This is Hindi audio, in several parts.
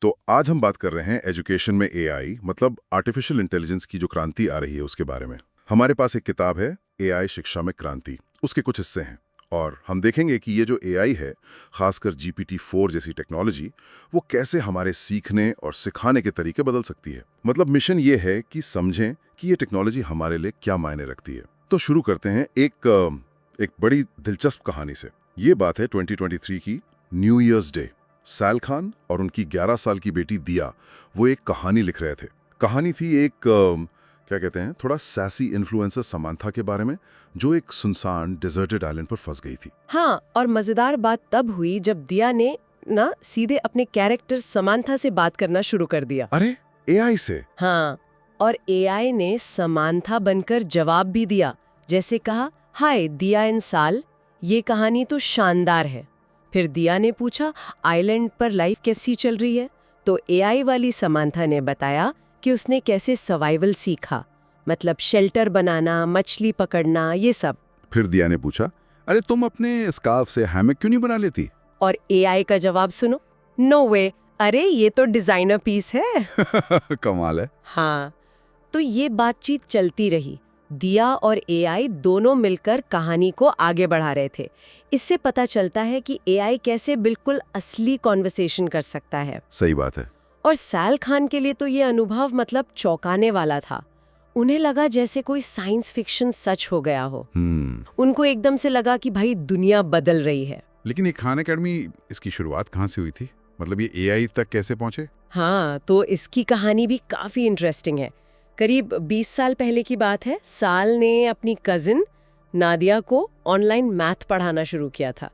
तो आज हम बात कर रहे हैं एजुकेशन में एआई मतलब आर्टिफिशियल इंटेलिजेंस की जो क्रांति आ रही है उसके बारे में। हमारे पास एक किताब है एआई शिक्षा में क्रांति, उसके कुछ हिस्से हैं और हम देखेंगे कि ये जो एआई है, खासकर GPT-4 जैसी टेक्नोलॉजी, वो कैसे हमारे सीखने और सिखाने के तरीके बदल सकती है। मतलब मिशन ये है कि समझें कि ये टेक्नोलॉजी हमारे लिए क्या मायने रखती है। तो शुरू करते हैं एक बड़ी दिलचस्प कहानी से। ये बात है 2023 की, न्यू ईयर्स डे। सैल खान और उनकी 11 साल की बेटी दिया वो एक कहानी लिख रहे थे। कहानी थी एक क्या कहते हैं, थोड़ा सैसी इन्फ्लुएंसर समांथा के बारे में, जो एक सुनसान डिजर्टेड आइलैंड पर फंस गई थी। हाँ, और मजेदार बात तब हुई जब दिया ने ना सीधे अपने कैरेक्टर समांथा से बात करना शुरू कर दिया। अरे, एआई से? हाँ, और एआई ने समांथा बनकर जवाब भी दिया। जैसे कहा, हाय दिया एंड साल, ये कहानी तो शानदार है। फिर दिया ने पूछा, आइलैंड पर लाइफ कैसी चल रही है? तो एआई वाली समांथा ने बताया कि उसने कैसे सर्वाइवल सीखा, मतलब शेल्टर बनाना, मछली पकड़ना, ये सब। फिर दिया ने पूछा, अरे तुम अपने स्कार्फ से हैमक क्यों नहीं बना लेती? और एआई का जवाब सुनो, नो वे, अरे ये तो डिजाइनर पीस है। कमाल है। हाँ, तो ये बातचीत चलती रही। दिया और एआई दोनों मिलकर कहानी को आगे बढ़ा रहे थे। इससे पता चलता है कि एआई कैसे बिल्कुल असली कॉन्वर्सेशन कर सकता है। सही बात है। और सैल खान के लिए तो ये अनुभव मतलब चौंकाने वाला था। उन्हें लगा जैसे कोई साइंस फिक्शन सच हो गया हो। उनको एकदम से लगा कि भाई दुनिया बदल रही है। लेकिन ये खान एकेडमी, इसकी शुरुआत कहाँ से हुई थी? मतलब ये एआई तक कैसे पहुंचे? हाँ, तो इसकी कहानी भी काफी इंटरेस्टिंग है। करीब 20 साल पहले की बात है। साल ने अपनी कजिन नादिया को ऑनलाइन मैथ पढ़ाना शुरू किया था।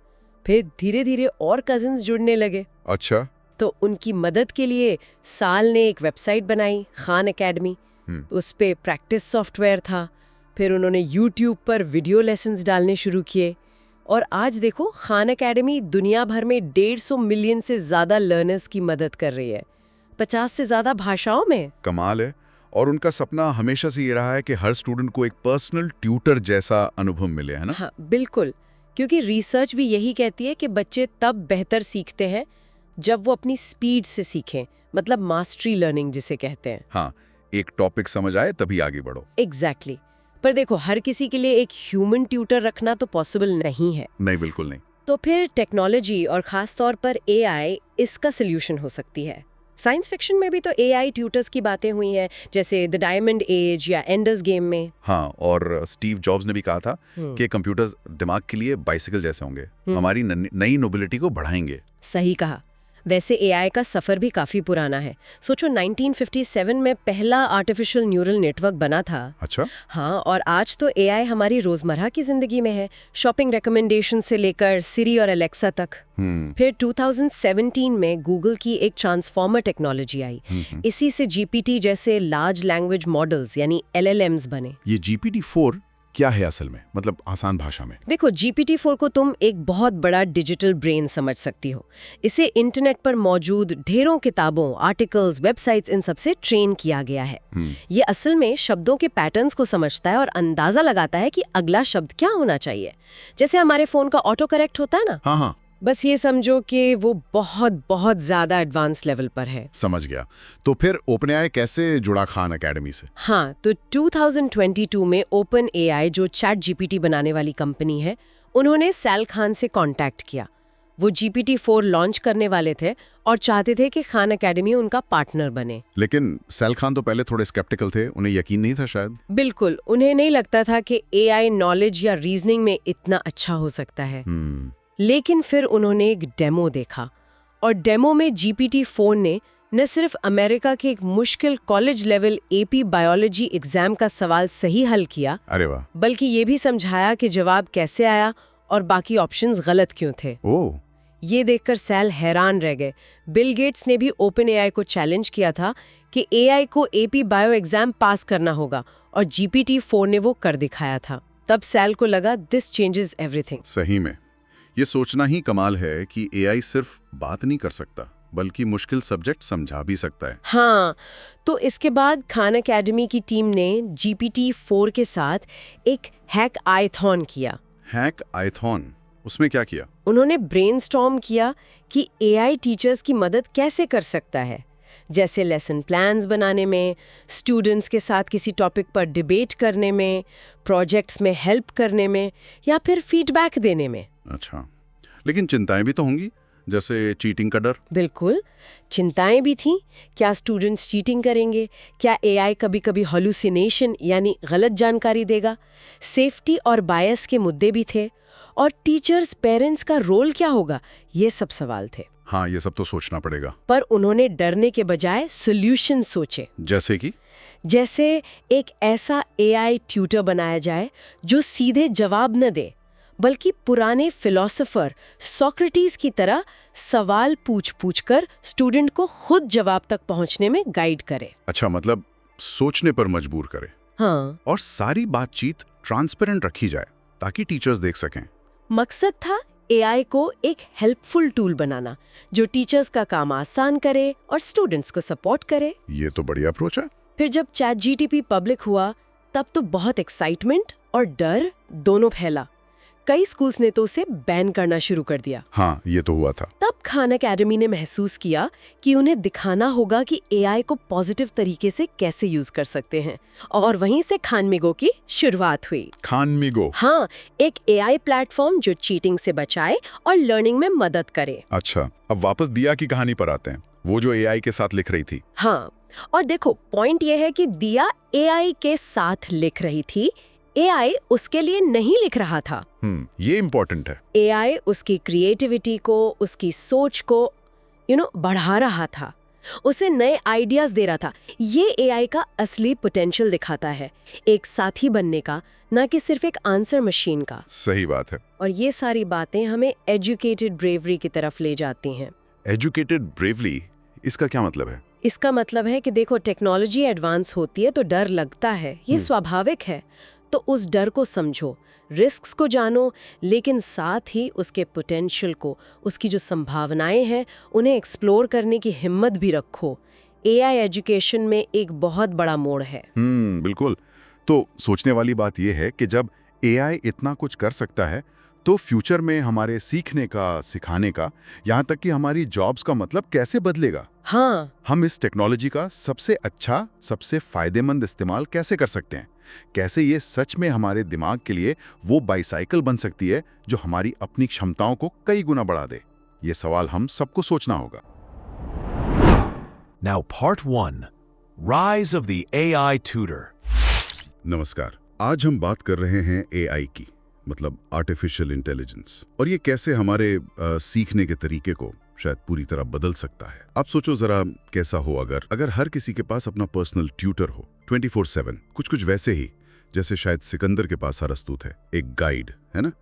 फिर धीरे धीरे और कजिन्स जुड़ने लगे। अच्छा। तो उनकी मदद के लिए साल ने एक वेबसाइट बनाई, खान एकेडमी। उस पे प्रैक्टिस सॉफ्टवेयर था। फिर उन्होंने यूट्यूब पर वीडियो लेसन्स डालने शुरू किए। और आज देखो, खान एकेडमी दुनिया भर में 150 मिलियन से ज्यादा लर्नर्स की मदद कर रही है, 50 से ज्यादा भाषाओं में। कमाल है। और उनका सपना हमेशा से ये रहा है कि हर स्टूडेंट को एक पर्सनल ट्यूटर जैसा अनुभव मिले, है ना? हाँ, बिल्कुल। क्योंकि रिसर्च भी यही कहती है कि बच्चे तब बेहतर सीखते हैं जब वो अपनी स्पीड से सीखें, मतलब मास्टरी लर्निंग जिसे कहते हैं। हाँ, एक टॉपिक समझ आए तभी आगे बढ़ो। एग्जैक्टली। पर देखो, हर किसी के लिए एक ह्यूमन ट्यूटर रखना तो पॉसिबल नहीं है। नहीं, बिल्कुल नहीं। तो फिर टेक्नोलॉजी और खास तौर पर एआई इसका सोल्यूशन हो सकती है। साइंस फिक्शन में भी तो एआई ट्यूटर्स की बातें हुई हैं, जैसे द डायमंड एज या एंडर्स गेम में। हाँ, और स्टीव जॉब्स ने भी कहा था कि कंप्यूटर्स दिमाग के लिए बाइसिकल जैसे होंगे, हमारी नई नोबिलिटी को बढ़ाएंगे। सही कहा। वैसे एआई का सफर भी काफी पुराना है। सोचो, 1957 में पहला आर्टिफिशियल न्यूरल नेटवर्क बना था। अच्छा। हाँ, और आज तो एआई हमारी रोजमर्रा की जिंदगी में है, शॉपिंग रिकमेंडेशन से लेकर सिरी और एलेक्सा तक। फिर 2017 में गूगल की एक ट्रांसफॉर्मर टेक्नोलॉजी आई। इसी से जीपीटी जैसे लार्ज लैंग्वेज मॉडल्स यानी एलएलएम्स बने। ये GPT-4 क्या है असल में, मतलब आसान भाषा में? देखो, GPT-4 को तुम एक बहुत बड़ा डिजिटल ब्रेन समझ सकती हो। इसे इंटरनेट पर मौजूद ढेरों किताबों, आर्टिकल्स, वेबसाइट्स, इन सब से ट्रेन किया गया है। ये असल में शब्दों के पैटर्न्स को समझता है और अंदाजा लगाता है कि अगला शब्द क्या होना चाहिए। जैसे हमारे फोन का ऑटो करेक्ट होता है ना। हाँ हाँ। बस ये समझो कि वो बहुत बहुत ज्यादा एडवांस लेवल पर है। समझ गया। तो फिर ओपनएआई कैसे जुड़ा खान एकेडमी से? हाँ, तो 2022 में ओपन एआई, जो चैट जीपीटी बनाने वाली कंपनी है, उन्होंने सैल खान से कांटेक्ट किया। वो GPT-4 लॉन्च करने वाले थे और चाहते थे कि खान एकेडमी उनका पार्टनर बने। लेकिन सैल खान तो पहले थोड़े स्केप्टिकल थे, उन्हें यकीन नहीं था शायद। बिल्कुल, उन्हें नहीं लगता था कि एआई नॉलेज या रीजनिंग में इतना अच्छा हो सकता है। लेकिन फिर उन्होंने एक डेमो देखा, और डेमो में GPT-4 ने न सिर्फ अमेरिका के एक मुश्किल college level AP biology exam का सवाल सही हल किया, अरे वाह, बल्कि ये भी समझाया कि जवाब कैसे आया और बाकी ऑप्शंस गलत क्यों थे। ओह, ये देखकर सैल हैरान रह गए। बिल गेट्स ने भी ओपन एआई को चैलेंज किया था कि एआई को AP बायो एग्जाम पास करना होगा, और GPT-4 ने वो कर दिखाया था। तब सैल को लगा, दिस चेंजेस एवरीथिंग। सही में ये सोचना ही कमाल है कि एआई सिर्फ बात नहीं कर सकता, बल्कि मुश्किल सब्जेक्ट समझा भी सकता है। हाँ, तो इसके बाद खान एकेडमी की टीम ने GPT-4 के साथ एक हैक आयथॉन किया। हैक आयथॉन? उसमें क्या किया? उन्होंने ब्रेनस्टॉर्म किया कि एआई टीचर्स की मदद कैसे कर सकता है, जैसे लेसन प्लान्स बनाने में, स्टूडेंट्स के साथ किसी टॉपिक पर डिबेट करने में, प्रोजेक्ट्स में हेल्प करने में या फिर फीडबैक देने में। अच्छा, लेकिन चिंताएं भी तो होंगी, जैसे चीटिंग का डर। बिल्कुल, चिंताएं भी थीं। क्या स्टूडेंट्स चीटिंग करेंगे? क्या एआई कभी-कभी हॉलुसिनेशन यानी गलत जानकारी देगा? सेफ्टी और बायस के मुद्दे भी थे। और टीचर्स, पेरेंट्स का रोल क्या होगा? ये सब सवाल थे। हाँ, ये सब तो सोचना पड़ेगा। पर उन्होंने डरने के बजाय सॉल्यूशन सोचे। जैसे कि? जैसे एक ऐसा एआई ट्यूटर बनाया जाए जो सीधे जवाब न दे, बल्कि पुराने फिलोसोफर सोक्रेटिस की तरह सवाल पूछ कर स्टूडेंट को खुद जवाब तक पहुंचने में गाइड करे। अच्छा, मतलब सोचने पर मजबूर करे। हाँ, और सारी बातचीत ट्रांसपेरेंट रखी जाए ताकि टीचर्स देख सकें। मकसद था एआई को एक हेल्पफुल टूल बनाना जो टीचर्स का काम आसान करे और स्टूडेंट्स को सपोर्ट करे। ये तो बढ़िया अप्रोच है। फिर जब ChatGPT पब्लिक हुआ तब तो बहुत एक्साइटमेंट और डर दोनों फैला। कई स्कूल्स ने तो उसे बैन करना शुरू कर दिया। हाँ, ये तो हुआ था। तब खान अकेडमी ने महसूस किया कि उन्हें दिखाना होगा कि एआई को पॉजिटिव तरीके से कैसे यूज कर सकते हैं, और वहीं से खानमिगो की शुरुआत हुई। खानमिगो? हाँ, एक एआई प्लेटफॉर्म जो चीटिंग से बचाए और लर्निंग में मदद करे। अच्छा, अब वापस दिया की कहानी पर आते हैं, वो जो एआई के साथ लिख रही थी। हाँ, और देखो पॉइंट ये है कि दिया एआई के साथ लिख रही थी, एआई उसके लिए नहीं लिख रहा था। ये इम्पोर्टेंट है। एआई उसकी क्रिएटिविटी को, उसकी सोच को बढ़ा रहा था, उसे नए आइडियाज दे रहा था। ये एआई का असली पोटेंशियल दिखाता है, एक साथी बनने का, ना कि सिर्फ एक आंसर मशीन का। सही बात है। और ये सारी बातें हमें एजुकेटेड ब्रेवरी की तरफ ले जाती हैं। एजुकेटेड ब्रेवली, इसका क्या मतलब है? इसका मतलब है कि देखो, टेक्नोलॉजी एडवांस होती है तो डर लगता है, ये स्वाभाविक है। तो उस डर को समझो, रिस्क्स को जानो, लेकिन साथ ही उसके पोटेंशियल को, उसकी जो संभावनाएं हैं, उन्हें एक्सप्लोर करने की हिम्मत भी रखो। एआई एजुकेशन में एक बहुत बड़ा मोड़ है। बिल्कुल। तो सोचने वाली बात यह है कि जब एआई इतना कुछ कर सकता है, तो फ्यूचर में हमारे सीखने का, सिखाने का, यहाँ तक कि हमारी जॉब्स का मतलब कैसे बदलेगा? हाँ, हम इस टेक्नोलॉजी का सबसे अच्छा, सबसे फायदेमंद इस्तेमाल कैसे कर सकते हैं? कैसे ये सच में हमारे दिमाग के लिए वो बाइसाइकिल बन सकती है जो हमारी अपनी क्षमताओं को कई गुना बढ़ा दे? ये सवाल हम सबको सोचना होगा। Now part 1. Rise of the AI Tutor. नमस्कार, आज हम बात कर रहे हैं एआई की, मतलब आर्टिफिशियल इंटेलिजेंस, और ये कैसे हमारे सीखने के तरीके को शायद पूरी तरह बदल सकता है। आप सोचो जरा, कैसा हो अगर हर किसी के पास अपना पर्सनल ट्यूटर हो 24/7, कुछ वैसे ही जैसे शायद सिकंदर के पास अरस्तुत है, एक गाइड है ना,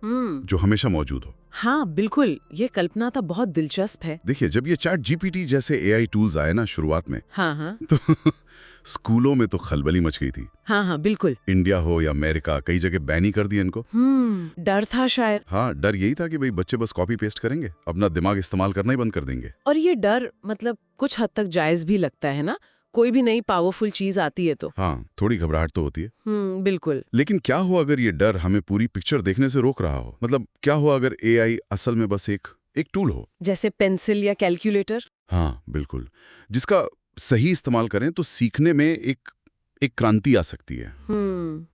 जो हमेशा मौजूद हो। हाँ बिल्कुल, ये कल्पना तो बहुत दिलचस्प है। देखिए, जब ये ChatGPT जैसे एआई टूल्स आए ना शुरुआत में, हाँ, तो स्कूलों में तो खलबली मच गई थी। हाँ, बिल्कुल। इंडिया हो या अमेरिका, कई जगह बैन ही कर दिया इनको। डर था शायद। हाँ, डर यही था कि भाई बच्चे बस कॉपी पेस्ट करेंगे, अपना दिमाग इस्तेमाल करना ही बंद कर देंगे। और ये डर मतलब कुछ हद तक जायज भी लगता है ना, कोई भी नई पावरफुल चीज आती है तो। हाँ, थोड़ी घबराहट तो होती है। बिल्कुल। लेकिन क्या हो अगर ये डर हमें पूरी पिक्चर देखने से रोक रहा हो? मतलब क्या हो अगर एआई असल में बस एक टूल हो, जैसे पेंसिल या कैलकुलेटर? हाँ बिल्कुल, जिसका सही इस्तेमाल करें तो सीखने में एक क्रांति आ सकती है।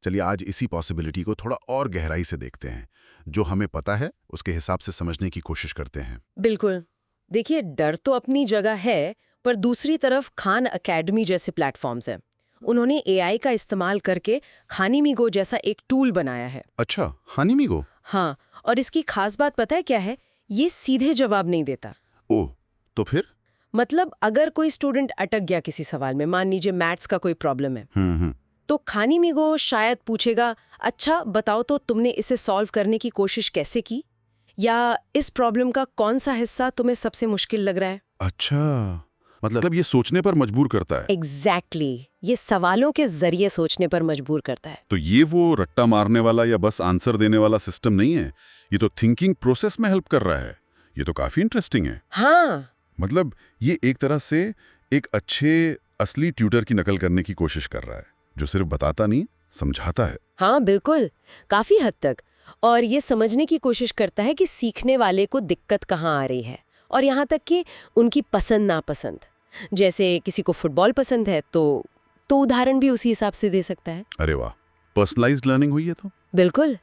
चलिए आज इसी पॉसिबिलिटी को थोड़ा और गहराई से देखते हैं, जो हमें पता है उसके हिसाब से समझने की कोशिश करते हैं। बिल्कुल। देखिए, डर तो अपनी जगह है, पर दूसरी तरफ खान अकेडमी जैसे प्लेटफॉर्म्स हैं। उन्होंने एआई का इस्तेमाल करके खानीमिगो जैसा एक टूल बनाया है। अच्छा, खानीमिगो? हाँ, और इसकी खास बात पता है क्या है? ये सीधे जवाब नहीं देता। ओह, तो फिर? मतलब अगर कोई स्टूडेंट अटक गया किसी सवाल में, मान लीजिए मैथ्स का कोई प्रॉब्लम है, तो खानीमिगो शायद पूछेगा, अच्छा बताओ तो तुमने इसे सॉल्व करने की कोशिश कैसे की, या इस प्रॉब्लम का कौन सा हिस्सा तुम्हें सबसे मुश्किल लग रहा है। अच्छा, मतलब ये सोचने पर मजबूर करता है। एग्जैक्टली, ये सवालों के जरिए सोचने पर मजबूर करता है। तो ये वो रट्टा मारने वाला या बस आंसर देने वाला सिस्टम नहीं है, ये तो थिंकिंग प्रोसेस में हेल्प कर रहा है। ये तो काफी इंटरेस्टिंग है। हाँ, मतलब ये एक तरह से एक अच्छे असली ट्यूटर की नकल करने की कोशिश कर रहा है, जो सिर्फ बताता नहीं, समझाता है। हाँ बिल्कुल, काफी हद तक। और ये समझने की कोशिश करता है कि सीखने वाले को दिक्कत कहाँ आ रही है, और यहाँ तक कि उनकी पसंद नापसंद। जैसे किसी को फुटबॉल पसंद है तो उदाहरण भी उसी हिसाब से दे सकता है। अरे वाह, पर्सनलाइज्ड लर्निंग हुई है तो। बिल्कुल।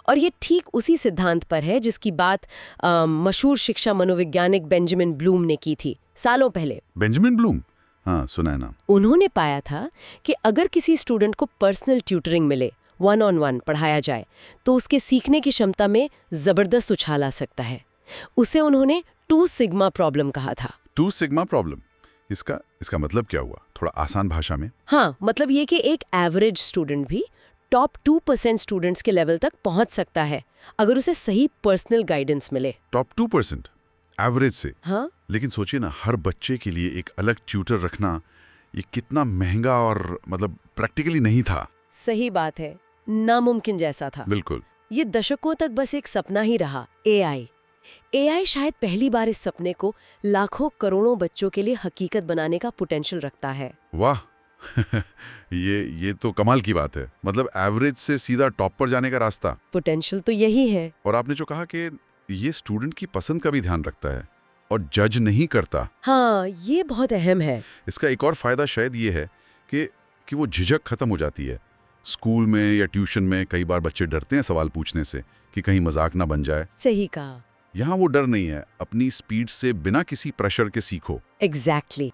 और ये ठीक उसी सिद्धांत पर है जिसकी बात मशहूर शिक्षा मनोवैज्ञानिक बेंजामिन ब्लूम ने की थी सालों पहले। बेंजामिन ब्लूम, हाँ सुना है नाम। उन्होंने पाया था कि अगर किसी स्टूडेंट को पर्सनल ट्यूटरिंग मिले, 1-on-1 पढ़ाया जाए, तो उसके सीखने की क्षमता में जबरदस्त उछाल आ सकता है। उसे उन्होंने 2 सिग्मा प्रॉब्लम कहा था। 2 सिग्मा प्रॉब्लम, इसका मतलब क्या हुआ, थोड़ा आसान भाषा में? हाँ, मतलब ये कि एक एवरेज स्टूडेंट भी टॉप 2% स्टूडेंट्स के लेवल तक पहुंच सकता है अगर उसे सही पर्सनल गाइडेंस मिले। टॉप 2% एवरेज से? हाँ, लेकिन सोचिए ना, हर बच्चे के लिए एक अलग ट्यूटर रखना, ये कितना महंगा और मतलब प्रैक्टिकली नहीं था। सही बात है, नामुमकिन जैसा था। बिल्कुल। ये दशकों तक बस एक सपना ही रहा। एआई शायद पहली बार इस सपने को लाखों करोड़ों बच्चों के लिए हकीकत बनाने का पोटेंशियल रखता है। वाह ये तो कमाल की बात है। मतलब एवरेज से सीधा टॉप पर जाने का रास्ता। पोटेंशियल तो यही है। और आपने जो कहा कि ये स्टूडेंट की पसंद का भी ध्यान रखता है और जज नहीं करता। हाँ, ये बहुत अहम है। इसका एक और फायदा शायद ये है कि वो झिझक खत्म हो जाती है। स्कूल में या ट्यूशन में कई बार बच्चे डरते हैं सवाल पूछने से कि कहीं मजाक ना बन जाए। सही कहा। यहाँ वो डर नहीं है, अपनी स्पीड से बिना किसी प्रेशर के सीखो। एग्जैक्टली।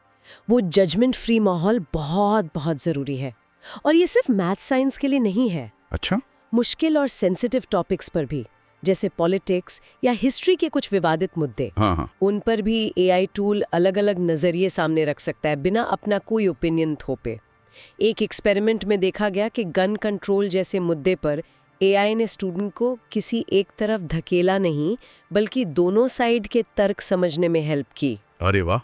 वो जजमेंट फ्री माहौल बहुत बहुत जरूरी है। और ये सिर्फ मैथ साइंस के लिए नहीं है। अच्छा। मुश्किल और सेंसिटिव टॉपिक्स पर भी, जैसे पॉलिटिक्स या हिस्ट्री के कुछ विवादित मुद्दे, हाँ, उन पर भी एआई टूल अलग अलग नजरिए सामने रख सकता है बिना अपना कोई ओपिनियन थोपे। एक एक्सपेरिमेंट में देखा गया कि गन कंट्रोल जैसे मुद्दे पर एआई ने स्टूडेंट को किसी एक तरफ धकेला नहीं, बल्कि दोनों साइड के तर्क समझने में हेल्प की। अरे वाह,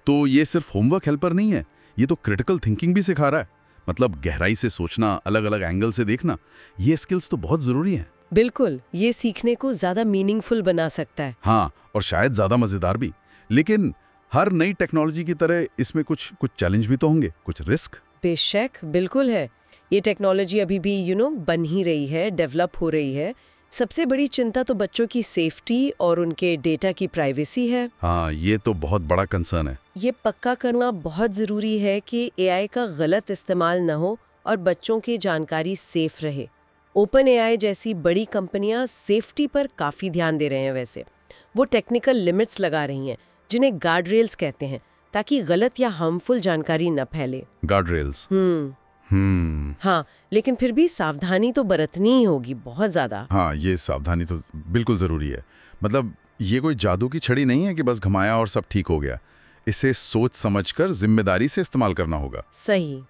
तो ये सिर्फ होमवर्क हेल्पर नहीं है, ये तो क्रिटिकल थिंकिंग भी सिखा रहा है। मतलब गहराई से सोचना, अलग अलग एंगल से देखना, ये स्किल्स तो बहुत जरूरी हैं। बिल्कुल, ये सीखने को ज्यादा मीनिंगफुल बना सकता है। हाँ, और शायद ज्यादा मजेदार भी। लेकिन हर नई टेक्नोलॉजी की तरह इसमें कुछ चैलेंज भी तो होंगे, कुछ रिस्क। बेशक, बिल्कुल है। ये टेक्नोलॉजी अभी भी बन ही रही है, डेवलप हो रही है। सबसे बड़ी चिंता तो बच्चों की सेफ्टी और उनके डेटा की प्राइवेसी है। हाँ, ये तो बहुत बड़ा कंसर्न है। ये पक्का करना बहुत ज़रूरी है कि एआई का गलत इस्तेमाल न हो और बच्चों की जानकारी सेफ रहे। ओपन एआई जैसी बड़ी कंपनियां सेफ्टी पर काफ़ी ध्यान दे रहे हैं। वैसे वो टेक्निकल लिमिट्स लगा रही हैं, जिन्हें गार्ड रेल्स कहते हैं, ताकि गलत या हार्मफुल जानकारी न फैले। Guard rails. हाँ, लेकिन फिर भी सावधानी तो बरतनी ही होगी, बहुत ज़्यादा। हाँ, ये सावधानी तो बिल्कुल ज़रूरी है। मतलब ये कोई जादू की छड़ी नहीं है कि बस घुमाया और सब ठीक हो गया। इसे सोच समझकर जिम्मेदारी से इस्तेमाल करना होगा। सही।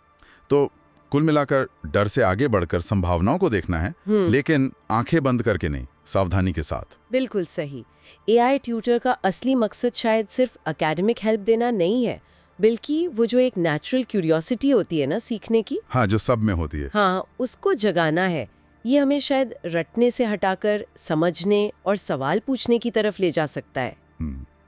तो कुल मिलाकर डर से आगे बढ़कर संभावनाओं को देखना है, लेकिन आंखें बंद करके नहीं, सावधानी के साथ। बिल्कुल सही। एआई ट्यूटर का असली मकसद शायद सिर्फ एकेडमिक हेल्प देना नहीं है, बल्कि वो जो एक नेचुरल क्यूरियोसिटी होती है ना सीखने की, हाँ, जो सब में होती है, हाँ, उसको जगाना है। ये हमें शायद रटने से हटाकर समझने और सवाल पूछने की तरफ ले जा सकता है।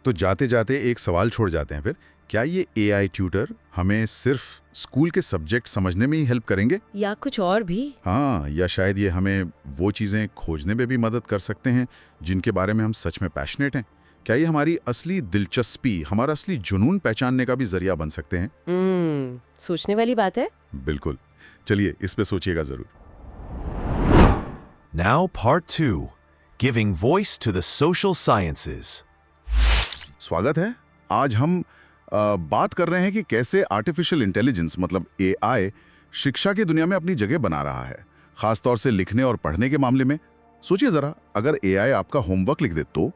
तो जाते जाते एक सवाल छोड़ जाते हैं फिर, क्या ये एआई ट्यूटर हमें सिर्फ स्कूल के सब्जेक्ट समझने में ही हेल्प करेंगे, या कुछ और भी? हाँ, या शायद ये हमें वो चीज़ें खोजने में भी मदद कर सकते हैं जिनके बारे में हम सच में पैशनेट हैं? क्या ये हमारी असली दिलचस्पी, हमारा असली जुनून पहचानने का भी जरिया बन सकते हैं? सोचने वाली बात है। बिल्कुल। चलिए, इस पे सोचिएगा जरूर। Now part 2, giving voice to the social sciences. स्वागत है। आज हम बात कर रहे हैं कि कैसे आर्टिफिशियल इंटेलिजेंस मतलब एआई शिक्षा की दुनिया में अपनी जगह बना रहा है, खासतौर से लिखने और पढ़ने के मामले में। सोचिए जरा, अगर एआई आपका होमवर्क लिख दे तो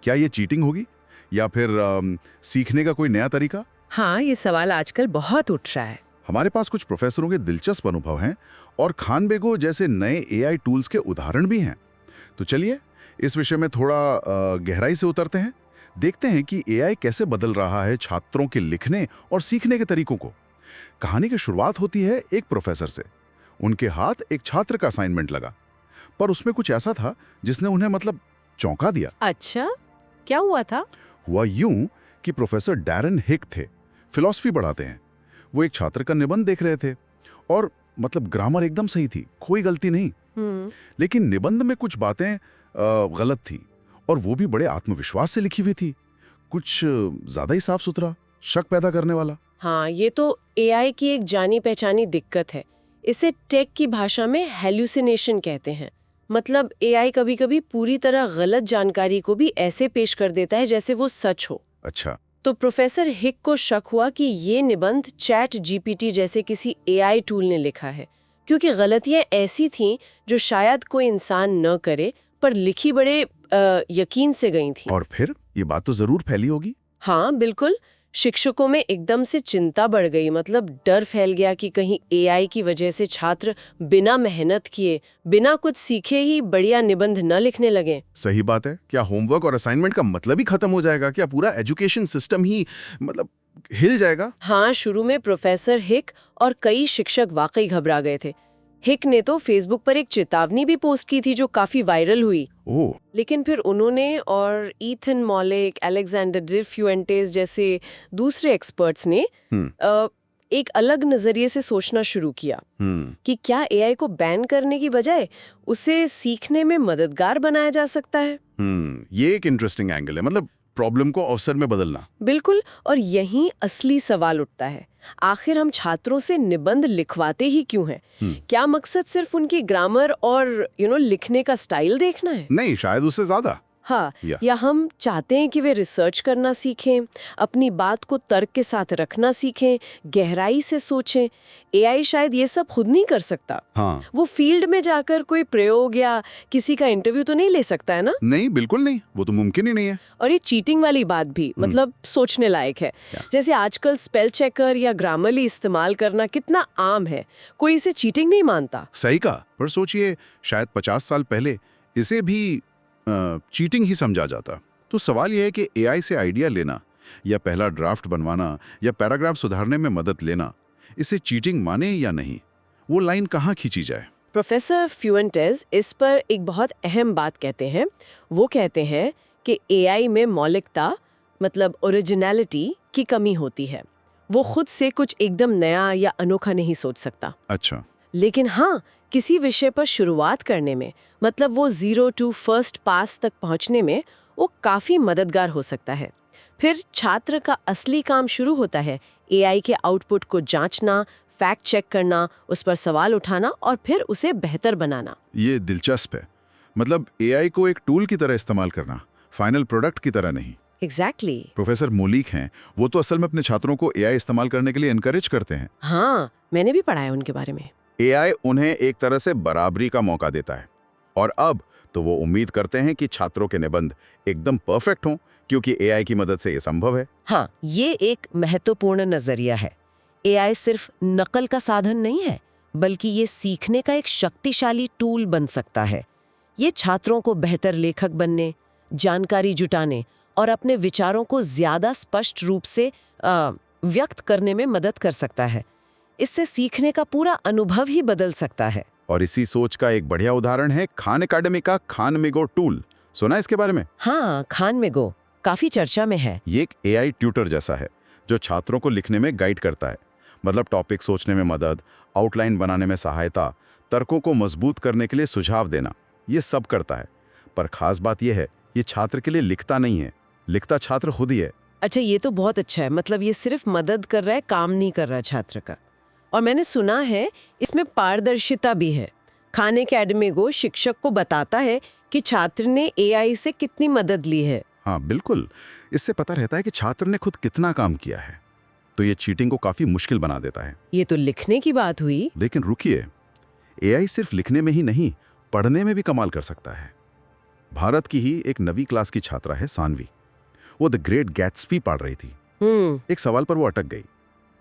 क्या ये चीटिंग होगी या फिर सीखने का कोई नया तरीका? हाँ, ये सवाल आजकल बहुत उठ रहा है। हमारे पास कुछ प्रोफेसरों के दिलचस्प अनुभव हैं और खानबेगो जैसे नए एआई टूल्स के उदाहरण भी हैं। तो चलिए इस विषय में थोड़ा गहराई से उतरते हैं, देखते हैं कि एआई कैसे बदल रहा है छात्रों के लिखने और सीखने के तरीकों को। कहानी की शुरुआत होती है एक प्रोफेसर से। उनके हाथ एक छात्र का असाइनमेंट लगा, पर उसमें कुछ ऐसा था जिसने उन्हें मतलब चौंका दिया। अच्छा, क्या हुआ था? हुआ यूं कि प्रोफेसर डैरन हिक थे, फिलॉसफी पढ़ाते हैं। वो एक छात्र का निबंध देख रहे थे और मतलब ग्रामर एकदम सही थी, कोई गलती नहीं। लेकिन निबंध में कुछ बातें गलत थी, और वो भी बड़े आत्मविश्वास से लिखी हुई थी। कुछ ज्यादा ही साफ सुथरा, शक पैदा करने वाला। हाँ, ये तो एआई की एक जानी पहचानी दिक्कत है। इसे टेक की भाषा में हेल्यूसिनेशन कहते हैं। मतलब एआई कभी-कभी पूरी तरह गलत जानकारी को भी ऐसे पेश कर देता है जैसे वो सच हो। अच्छा। तो प्रोफेसर हिक को शक हुआ कि ये निबंध चैट जीपीटी जैसे किसी एआई टूल ने लिखा है, क्योंकि गलतियां ऐसी थीं जो शायद कोई इंसान न करे, पर लिखी बड़े यकीन से गई थी। और फिर ये बात तो जरूर फैली होगी। हाँ बिल्कुल, शिक्षकों में एकदम से चिंता बढ़ गई। मतलब डर फैल गया कि कहीं एआई की वजह से छात्र बिना मेहनत किए, बिना कुछ सीखे ही बढ़िया निबंध न लिखने लगे। सही बात है। क्या होमवर्क और असाइनमेंट का मतलब ही खत्म हो जाएगा? क्या पूरा एजुकेशन सिस्टम ही मतलब हिल जाएगा? हाँ, शुरू में प्रोफेसर हिक और कई शिक्षक वाकई घबरा गए थे। हिक ने तो फेसबुक पर एक चेतावनी भी पोस्ट की थी जो काफी वायरल हुई। ओह। लेकिन फिर उन्होंने और ईथन मॉलिक, अलेक्जेंडर डिफ्यूएंटेस जैसे दूसरे एक्सपर्ट्स ने एक अलग नजरिए से सोचना शुरू किया कि क्या एआई को बैन करने की बजाय उसे सीखने में मददगार बनाया जा सकता है। ये एक इंटरेस्टिंग एंगल है, मतलब प्रॉब्लम को अवसर में बदलना। बिल्कुल, और यहीं असली सवाल उठता है। आखिर हम छात्रों से निबंध लिखवाते ही क्यों हैं? क्या मकसद सिर्फ उनकी ग्रामर और लिखने का स्टाइल देखना है? नहीं, शायद उससे ज्यादा। हाँ, या हम चाहते हैं कि वे रिसर्च करना सीखें, अपनी बात को तर्क के साथ रखना सीखें, गहराई से सोचें। एआई शायद ये सब खुद नहीं कर सकता। हाँ। वो फील्ड में जाकर कोई प्रयोग या किसी का इंटरव्यू तो नहीं ले सकता है ना? नहीं, बिल्कुल नहीं, वो तो मुमकिन ही नहीं है। और ये चीटिंग वाली बात भी मतलब सोचने लायक है। जैसे आजकल स्पेल चेकर या ग्रामरली इस्तेमाल करना कितना आम है, कोई इसे चीटिंग नहीं मानता। सही कहा, पर सोचिए शायद 50 साल पहले इसे भी चीटिंग ही समझा जाता। तो सवाल यह है कि एआई से आइडिया लेना या पहला ड्राफ्ट बनवाना या पैराग्राफ सुधारने में मदद लेना, इसे चीटिंग माने या नहीं? वो लाइन कहाँ खींची जाए? प्रोफेसर फ्यूएंटेस इस पर एक बहुत अहम बात कहते हैं। वो कहते हैं कि एआई में मौलिकता मतलब ओरिजिनलिटी की कमी होती है। वो खुद से कुछ एकदम नया या अनोखा नहीं सोच सकता। अच्छा। लेकिन हाँ, किसी विषय पर शुरुआत करने में, मतलब वो 0 to फर्स्ट पास तक पहुंचने में वो काफी मददगार हो सकता है। फिर छात्र का असली काम शुरू होता है, एआई के आउटपुट को जांचना, फैक्ट चेक करना, उस पर सवाल उठाना और फिर उसे बेहतर बनाना। ये दिलचस्प है, मतलब एआई को एक टूल की तरह इस्तेमाल करना, फाइनल प्रोडक्ट की तरह नहीं। एग्जैक्टली। प्रोफेसर मोलिक हैं, वो तो असल में अपने छात्रों को एआई इस्तेमाल करने के लिए एनकरेज करते हैं। हाँ, मैंने भी पढ़ा है उनके बारे में। एआई उन्हें एक तरह से बराबरी का मौका देता है, और अब तो वो उम्मीद करते हैं कि छात्रों के निबंध एकदम परफेक्ट हों, क्योंकि एआई की मदद से ये संभव है। हाँ, ये एक महत्वपूर्ण नजरिया है। एआई सिर्फ नकल का साधन नहीं है, बल्कि ये सीखने का एक शक्तिशाली टूल बन सकता है। ये छात्रों को बेहतर लेखक बनने, जानकारी जुटाने और अपने विचारों को ज्यादा स्पष्ट रूप से व्यक्त करने में मदद कर सकता है। इससे सीखने का पूरा अनुभव ही बदल सकता है। और इसी सोच का एक बढ़िया उदाहरण है खान एकेडमी का खानमिगो टूल। सुना इसके बारे में? हाँ, खानमिगो काफी चर्चा में है। ये एक एआई ट्यूटर जैसा है जो छात्रों को लिखने में गाइड करता है। मतलब टॉपिक सोचने में मदद, आउटलाइन बनाने में सहायता, तर्कों को मजबूत करने के लिए सुझाव देना, ये सब करता है। पर खास बात यह है, ये छात्र के लिए लिखता नहीं है, लिखता छात्र खुद ही है। अच्छा, ये तो बहुत अच्छा है। मतलब ये सिर्फ मदद कर रहा है, काम नहीं कर रहा है छात्र का। और मैंने सुना है इसमें पारदर्शिता भी है। खान एकेडमी शिक्षक को बताता है कि छात्र ने एआई से कितनी मदद ली है। हाँ बिल्कुल, इससे पता रहता है कि छात्र ने खुद कितना काम किया है। तो ये चीटिंग को काफी मुश्किल बना देता है। ये तो लिखने की बात हुई। लेकिन रुकिए, एआई सिर्फ लिखने में ही नहीं, पढ़ने में भी कमाल कर सकता है। भारत की ही एक 9वीं क्लास की छात्रा है सानवी। वो द ग्रेट गैट्सबी पढ़ रही थी। एक सवाल पर वो अटक गई।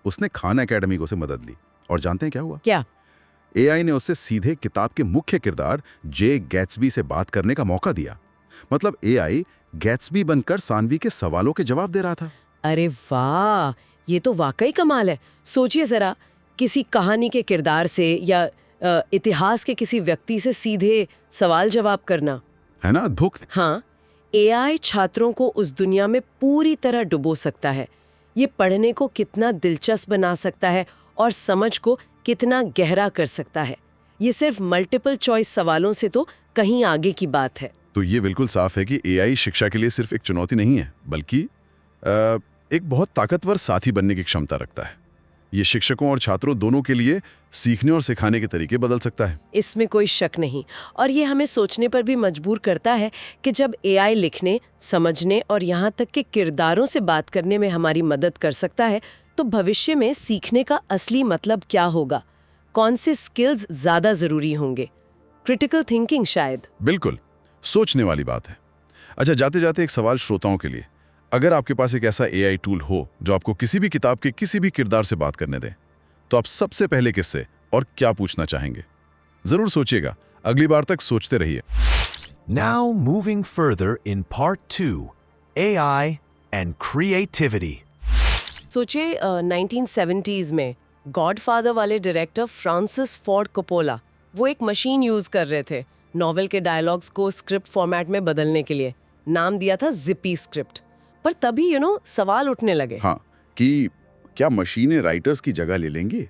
उसने खान एकेडमी से मदद ली, और जानते हैं क्या हुआ? क्या? एआई ने उसे सीधे किताब के मुख्य किरदार जे गैट्सबी से बात करने का मौका दिया। मतलब एआई गैट्सबी बनकर सानवी के सवालों के जवाब दे रहा था। अरे वाह, ये तो वाकई कमाल है। सोचिए जरा, किसी कहानी के किरदार से या इतिहास के किसी व्यक्ति से सीधे सवाल जवाब करना, है ना अद्भुत? हाँ, एआई छात्रों को उस दुनिया में पूरी तरह डुबो सकता है। ये पढ़ने को कितना दिलचस्प बना सकता है और समझ को कितना गहरा कर सकता है। ये सिर्फ मल्टीपल चॉइस सवालों से तो कहीं आगे की बात है। तो ये बिल्कुल साफ है कि एआई शिक्षा के लिए सिर्फ एक चुनौती नहीं है, बल्कि एक बहुत ताकतवर साथी बनने की क्षमता रखता है। ये शिक्षकों और छात्रों दोनों के लिए सीखने और सिखाने के तरीके बदल सकता है। इसमें कोई शक नहीं। और ये हमें सोचने पर भी मजबूर करता है कि जब एआई लिखने, समझने और यहाँ तक कि किरदारों से बात करने में हमारी मदद कर सकता है, तो भविष्य में सीखने का असली मतलब क्या होगा? कौन से स्किल्स ज़्यादा ज़रूरी होंगे? क्रिटिकल थिंकिंग शायद। बिल्कुल, सोचने वाली बात है। अच्छा, जाते जाते एक सवाल श्रोताओं के लिए। अगर आपके पास एक ऐसा एआई टूल हो जो आपको किसी भी किताब के किसी भी किरदार से बात करने दे, तो आप सबसे पहले किससे और क्या पूछना चाहेंगे? जरूर सोचिएगा। अगली बार तक सोचते रहिए। Now moving further in part 2, AI and creativity. सोचिए 1970s में गॉडफादर वाले डायरेक्टर फ्रांसिस फोर्ड कोपोला वो एक मशीन यूज कर रहे थे नॉवेल के डायलॉग्स को स्क्रिप्ट फॉर्मेट में बदलने के लिए। नाम दिया था जिपी स्क्रिप्ट। पर तभी सवाल उठने लगे। हाँ, कि क्या मशीनें राइटर्स की जगह ले लेंगी?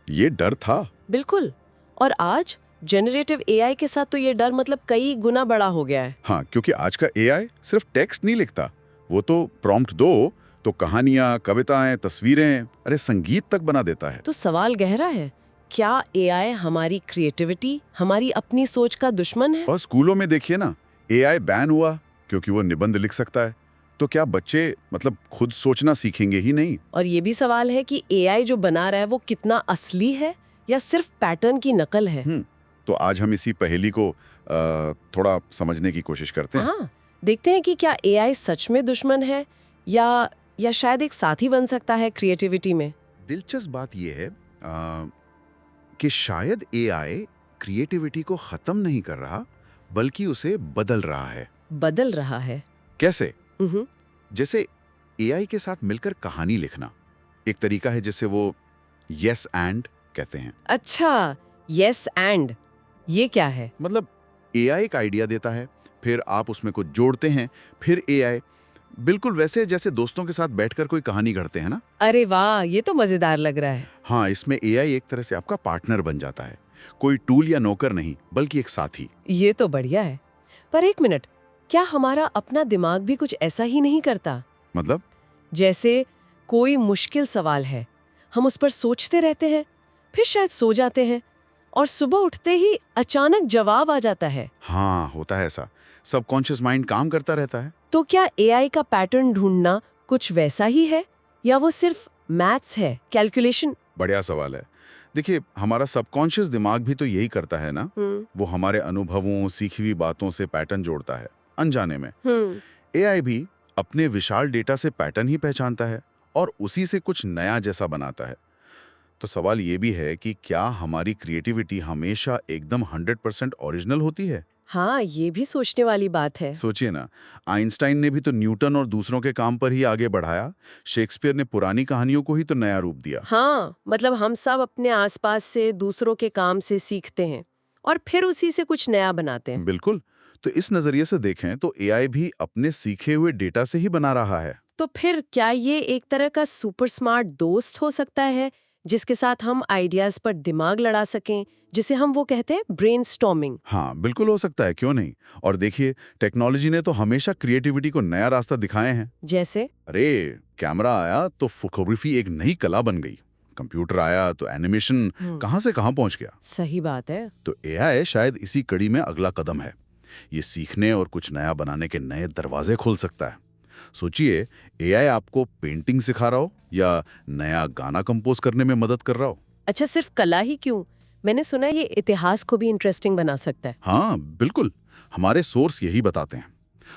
ये डर था। बिल्कुल। और आज जनरेटिव एआई के साथ तो ये डर मतलब कई गुना बड़ा हो गया है। हाँ, क्योंकि आज का एआई सिर्फ टेक्स्ट नहीं लिखता, वो तो प्रॉम्प्ट दो तो कहानियां, कविताएं, तस्वीरें, अरे संगीत तक बना देता है। तो सवाल गहरा है, क्या एआई हमारी क्रिएटिविटी, हमारी अपनी सोच का दुश्मन है? और स्कूलों में देखिए ना, एआई बैन हुआ क्योंकि वो निबंध लिख सकता है। तो क्या बच्चे मतलब खुद सोचना सीखेंगे ही नहीं? और ये भी सवाल है कि एआई जो बना रहा है वो कितना असली है या सिर्फ पैटर्न की नकल है। तो आज हम इसी पहेली को थोड़ा समझने की कोशिश करते हैं। हाँ, देखते हैं कि क्या एआई सच में दुश्मन है या शायद एक साथी बन सकता है क्रिएटिविटी में। दिलचस्प बात यह है कि शायद एआई क्रिएटिविटी को खत्म नहीं कर रहा, बल्कि उसे बदल रहा है। बदल रहा है? कैसे? जैसे एआई के साथ मिलकर कहानी लिखना एक तरीका है, जिसे वो यस एंड कहते हैं। अच्छा, यस एंड ये क्या है? मतलब एआई एक आइडिया देता है, फिर आप उसमें कुछ जोड़ते हैं, फिर एआई बिल्कुल वैसे जैसे दोस्तों के साथ बैठकर कोई कहानी गढ़ते हैं ना। अरे वाह, ये तो मजेदार लग रहा है। हाँ, इसमें एआई एक तरह से आपका पार्टनर बन जाता है, कोई टूल या नौकर नहीं, बल्कि एक साथी। ये तो बढ़िया है। पर एक मिनट, क्या हमारा अपना दिमाग भी कुछ ऐसा ही नहीं करता? मतलब? जैसे कोई मुश्किल सवाल है, हम उस पर सोचते रहते हैं, फिर शायद सो जाते हैं और सुबह उठते ही अचानक जवाब आ जाता है। हाँ, होता है ऐसा। सबकॉन्शियस माइंड काम करता रहता है। तो क्या एआई का पैटर्न ढूंढना कुछ वैसा ही है या वो सिर्फ मैथ्स है, कैलकुलेशन? बढ़िया सवाल है। देखिए, हमारा सबकॉन्शियस दिमाग भी तो यही करता है ना। वो हमारे अनुभवों, सीखी हुई बातों से पैटर्न जोड़ता है अनजाने में। एआई भी अपने विशाल डेटा से पैटर्न ही पहचानता है और उसी से कुछ नया जैसा बनाता है। तो सवाल ये भी है कि क्या हमारी क्रिएटिविटी हमेशा एकदम 100% ओरिजिनल होती है? हाँ, ये भी सोचने वाली बात है। सोचिए ना, आइंस्टाइन ने भी तो न्यूटन और दूसरों के काम पर ही आगे बढ़ाया। शेक्सपियर ने पुरानी कहानियों को ही तो नया रूप दिया। हाँ, मतलब हम सब अपने आसपास से, दूसरों के काम से सीखते हैं और फिर उसी से कुछ नया बनाते हैं। बिल्कुल। तो इस नजरिए से देखें तो एआई भी अपने सीखे हुए डेटा से ही बना रहा है। तो फिर क्या ये एक तरह का सुपर स्मार्ट दोस्त हो सकता है जिसके साथ हम आइडियाज पर दिमाग लड़ा सकें, जिसे हम वो कहते हैं ब्रेनस्टॉर्मिंग? हाँ, बिल्कुल हो सकता है, क्यों नहीं। और देखिए, टेक्नोलॉजी ने तो हमेशा क्रिएटिविटी को नया रास्ता दिखाए हैं। जैसे? अरे, कैमरा आया तो फोटोग्राफी एक नई कला बन गई। कंप्यूटर आया तो एनिमेशन कहां से कहां पहुंच गया। सही बात है। तो एआई शायद इसी कड़ी में अगला कदम है। ये सीखने और कुछ नया बनाने के नए दरवाजे खोल सकता है। सोचिए, एआई आपको पेंटिंग सिखा रहा हो या नया गाना कंपोज करने में मदद कर रहा हो। अच्छा, सिर्फ कला ही क्यों? मैंने सुना है ये इतिहास को भी इंटरेस्टिंग बना सकता है। हाँ, बिल्कुल। हमारे सोर्स यही बताते हैं।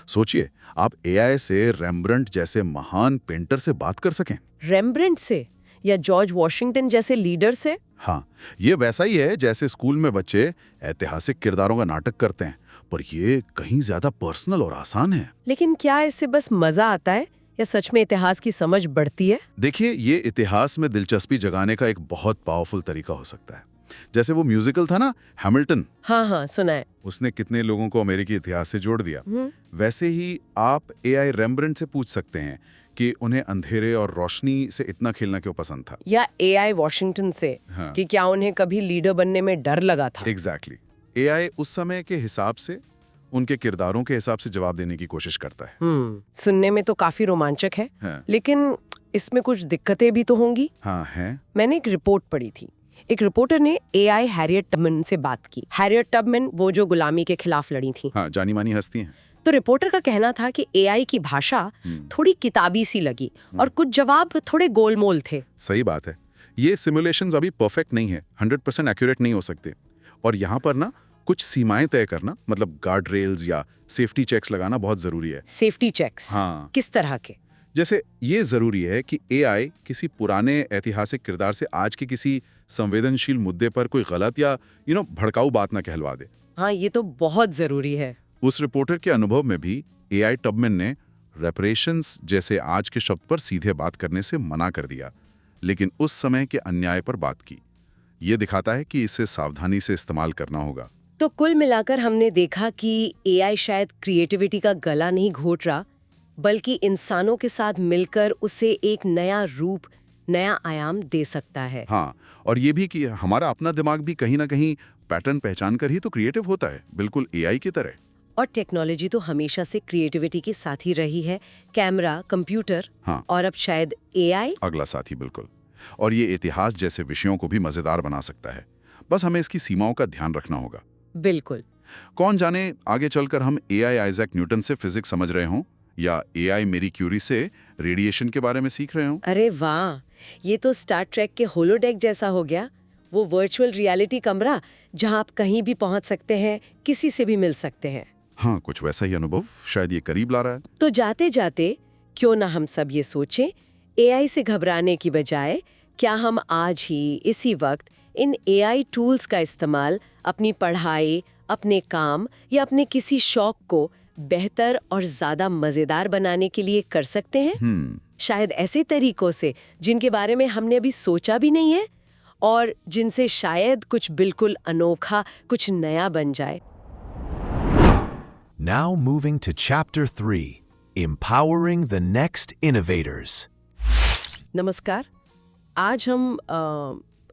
सोचिए, आप एआई से रेम्ब्रंट जैसे महान पेंटर से बात कर सकें। रेम्ब्रंट से या जॉर्ज वॉशिंगटन जैसे लीडर से? हाँ, ये वैसा ही है जैसे स्कूल में बच्चे ऐतिहासिक किरदारों का नाटक करते हैं, पर ये कहीं ज्यादा पर्सनल और आसान है। लेकिन क्या इससे बस मजा आता है या सच में इतिहास की समझ बढ़ती है? देखिए, ये इतिहास में दिलचस्पी जगाने का एक बहुत पावरफुल तरीका हो सकता है। जैसे वो म्यूजिकल था ना, हैमिल्टन। हाँ, सुना है। उसने कितने लोगों को अमेरिकी इतिहास से जोड़ दिया। वैसे ही आप एआई रेम्ब्रंट से पूछ सकते हैं कि उन्हें अंधेरे और रोशनी से इतना खेलना क्यों पसंद था। या एआई वॉशिंगटन से हाँ। कि क्या उन्हें कभी लीडर बनने में डर लगा था। एग्जैक्टली। एआई उस समय के हिसाब से, उनके किरदारों के हिसाब से जवाब देने की कोशिश करता है। सुनने में तो काफी रोमांचक है, हाँ। लेकिन इसमें कुछ दिक्कतें भी तो होंगी। हाँ हैं। मैंने एक रिपोर्ट पढ़ी थी। एक रिपोर्टर ने एआई हैरियट टबमैन से बात की। हैरियट टबमैन वो जो गुलामी के खिलाफ लड़ी थी। हाँ, जानी मानी हस्ती हैं। तो रिपोर्टर का कहना था कि एआई की भाषा थोड़ी किताबी सी लगी और कुछ जवाब थोड़े गोलमोल थे। सही बात है। ये सिमुलेशंस अभी परफेक्ट नहीं है, 100% एक्यूरेट नहीं हो सकते। और यहाँ पर ना कुछ सीमाएं तय करना, मतलब गार्ड रेल्स या सेफ्टी चेक्स लगाना बहुत जरूरी है। Safety checks? हाँ। किस तरह के? जैसे ये जरूरी है कि एआई किसी पुराने ऐतिहासिक किरदार से आज के किसी संवेदनशील मुद्दे पर कोई गलत या भड़काऊ बात ना कहलवा दे। हाँ, ये तो बहुत जरूरी है। उस रिपोर्टर के अनुभव में भी एआई टबमैन ने रेपरेशंस जैसे आज के शब्द पर सीधे बात करने से मना कर दिया, लेकिन उस समय के अन्याय पर बात की। ये दिखाता है कि इसे सावधानी से इस्तेमाल करना होगा। तो कुल मिलाकर हमने देखा कि एआई शायद क्रिएटिविटी का गला नहीं घोट रहा, बल्कि इंसानों के साथ मिलकर उसे एक नया रूप, नया आयाम दे सकता है। हाँ, और ये भी कि हमारा अपना दिमाग भी कहीं ना कहीं पैटर्न पहचान कर ही तो क्रिएटिव होता है, बिल्कुल एआई की तरह। और टेक्नोलॉजी तो हमेशा से क्रिएटिविटी के साथ ही रही है। कैमरा, कंप्यूटर, हाँ। और अब शायद एआई अगला साथी, बिल्कुल। और ये इतिहास जैसे विषयों को भी मजेदार बना सकता है। बस हमें इसकी सीमाओं का ध्यान रखना होगा। बिल्कुल। कौन जाने आगे चलकर हम एआई आइजैक न्यूटन से फिजिक्स समझ रहे हों, या एआई मेरी क्यूरी से रेडिएशन के बारे में सीख रहे हों। अरे वाह, ये तो स्टार ट्रेक के होलोडेक जैसा हो गया। वो वर्चुअल रियलिटी कमरा जहां आप कहीं भी पहुंच सकते हैं, किसी से भी मिल सकते हैं। हाँ, कुछ वैसा ही अनुभव शायद ये करीब ला रहा है। तो जाते जाते क्यों ना हम सब ये सोचें, एआई से घबराने की बजाय क्या हम आज ही इसी वक्त इन एआई टूल्स का इस्तेमाल अपनी पढ़ाई, अपने काम या अपने किसी शौक को बेहतर और ज्यादा मजेदार बनाने के लिए कर सकते हैं। शायद ऐसे तरीकों से जिनके बारे में हमने अभी सोचा भी नहीं है, और जिनसे शायद कुछ बिल्कुल अनोखा, कुछ नया बन जाए। Now moving to Chapter 3, Empowering the Next Innovators. नमस्कार। आज हम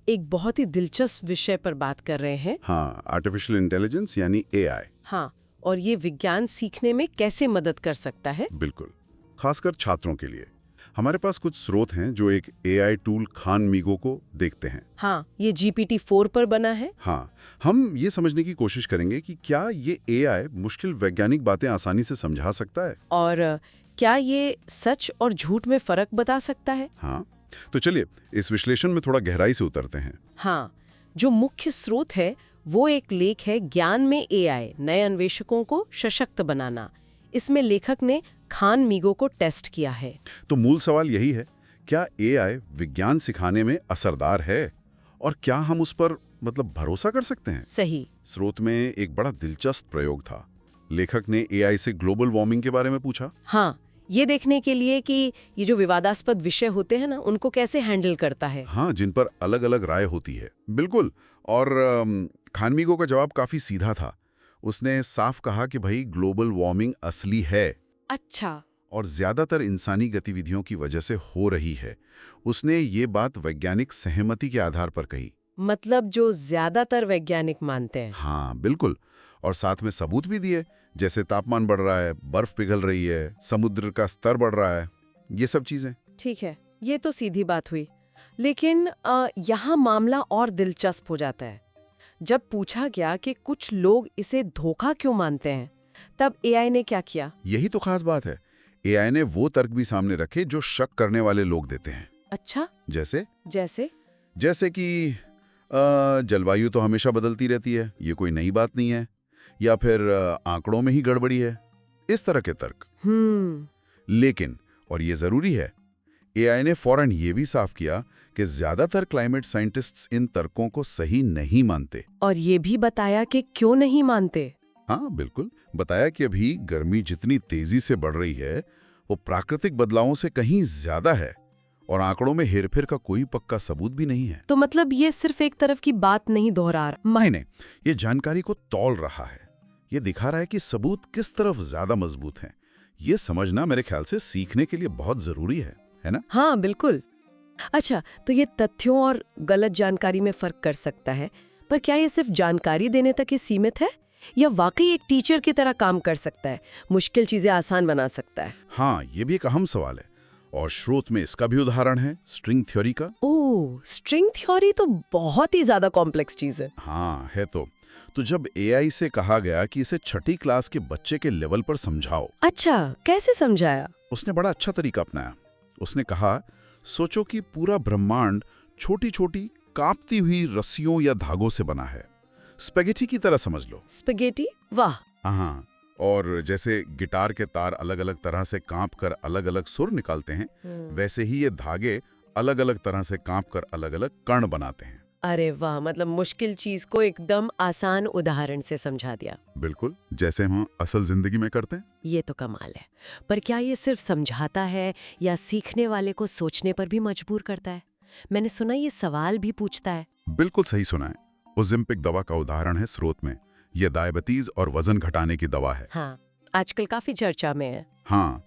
एक बहुत ही दिलचस्प विषय पर बात कर रहे हैं। हाँ, आर्टिफिशियल इंटेलिजेंस यानी एआई। हाँ, और ये विज्ञान सीखने में कैसे मदद कर सकता है। बिल्कुल, खासकर छात्रों के लिए। हमारे पास कुछ स्रोत हैं जो एक एआई टूल खान मीगो को देखते हैं। हाँ, ये GPT-4 पर बना है। हाँ, हम ये समझने की कोशिश करेंगे कि क्या ये एआई मुश्किल वैज्ञानिक बातें आसानी से समझा सकता है, और क्या ये सच और झूठ में फर्क बता सकता है। हाँ, तो चलिए इस विश्लेषण में थोड़ा गहराई से उतरते हैं। हाँ, जो मुख्य स्रोत है वो एक लेख है, ज्ञान में एआई, नए अन्वेषकों को सशक्त बनाना। इसमें लेखक ने खान मीगो को टेस्ट किया है। तो मूल सवाल यही है, क्या एआई विज्ञान सिखाने में असरदार है, और क्या हम उस पर भरोसा कर सकते हैं। सही। स्रोत में एक बड़ा दिलचस्प प्रयोग था। लेखक ने एआई से ग्लोबल वार्मिंग के बारे में पूछा। हाँ, ये देखने के लिए कि ये जो विवादास्पद विषय होते हैं ना, उनको कैसे हैंडल करता है। हाँ, जिन पर अलग अलग राय होती है। बिल्कुल। और खान मीगो का जवाब काफी सीधा था। उसने साफ कहा कि भाई ग्लोबल वार्मिंग असली है। अच्छा। और ज्यादातर इंसानी गतिविधियों की वजह से हो रही है। उसने ये बात वैज्ञानिक सहमति के आधार पर कही। मतलब जो ज्यादातर वैज्ञानिक मानते हैं। हाँ, बिल्कुल। और साथ में सबूत भी दिए, जैसे तापमान बढ़ रहा है, बर्फ पिघल रही है, समुद्र का स्तर बढ़ रहा है, ये सब चीजें। ठीक है, ये तो सीधी बात हुई। लेकिन यहाँ मामला और दिलचस्प हो जाता है। जब पूछा गया कि कुछ लोग इसे धोखा क्यों मानते हैं, तब एआई ने क्या किया। यही तो खास बात है। एआई ने वो तर्क भी सामने रखे जो शक करने वाले लोग देते हैं। अच्छा, जैसे कि जलवायु तो हमेशा बदलती रहती है, ये कोई नई बात नहीं है, या फिर आंकड़ों में ही गड़बड़ी है, इस तरह के तर्क। लेकिन, और ये जरूरी है, एआई ने फौरन ये भी साफ किया कि ज्यादातर क्लाइमेट साइंटिस्ट्स इन तर्कों को सही नहीं मानते। और ये भी बताया कि क्यों नहीं मानते। हाँ, बिल्कुल। बताया कि अभी गर्मी जितनी तेजी से बढ़ रही है, वो प्राकृतिक बदलावों से कहीं ज्यादा है, और आंकड़ों में हेरफेर का कोई पक्का सबूत भी नहीं है। तो मतलब ये सिर्फ एक तरफ की बात नहीं दोहरा रहा। नहीं, ये जानकारी को तौल रहा है। ये दिखा रहा है कि सबूत किस तरफ ज्यादा मजबूत हैं। ये समझना मेरे ख्याल से सीखने के लिए बहुत जरूरी है ना? हाँ बिल्कुल। अच्छा, तो ये तथ्यों और गलत जानकारी में फर्क कर सकता है, पर क्या ये सिर्फ जानकारी देने तक ही सीमित है या वाकई एक टीचर की तरह काम कर सकता है, मुश्किल चीजें आसान बना सकता है? हाँ, ये भी एक अहम सवाल है और स्रोत में इसका भी उदाहरण है स्ट्रिंग थ्योरी का। ओह, स्ट्रिंग थ्योरी तो बहुत ही ज्यादा कॉम्प्लेक्स चीज है। हाँ है तो जब एआई से कहा गया कि इसे छठी क्लास के बच्चे के लेवल पर समझाओ। अच्छा, कैसे समझाया? उसने बड़ा अच्छा तरीका अपनाया। उसने कहा, सोचो कि पूरा ब्रह्मांड छोटी छोटी कांपती हुई रस्सियों या धागों से बना है, स्पेगेटी की तरह समझ लो। स्पेगेटी? वाह। हाँ, और जैसे गिटार के तार अलग अलग तरह से कांप कर अलग अलग सुर निकालते हैं, वैसे ही ये धागे अलग अलग तरह से कांप कर अलग अलग कण बनाते हैं। अरे वाह, मतलब मुश्किल चीज को एकदम आसान उदाहरण से समझा दिया। बिल्कुल, जैसे हम असल जिंदगी में करते हैं। ये तो कमाल है। पर क्या ये सिर्फ समझाता है या सीखने वाले को सोचने पर भी मजबूर करता है? मैंने सुना ये सवाल भी पूछता है। बिल्कुल सही सुना है। ओज़ेम्पिक दवा का उदाहरण है स्रोत में। यह डायबिटीज और वजन घटाने की दवा है। हाँ, आजकल काफी चर्चा में है। हाँ,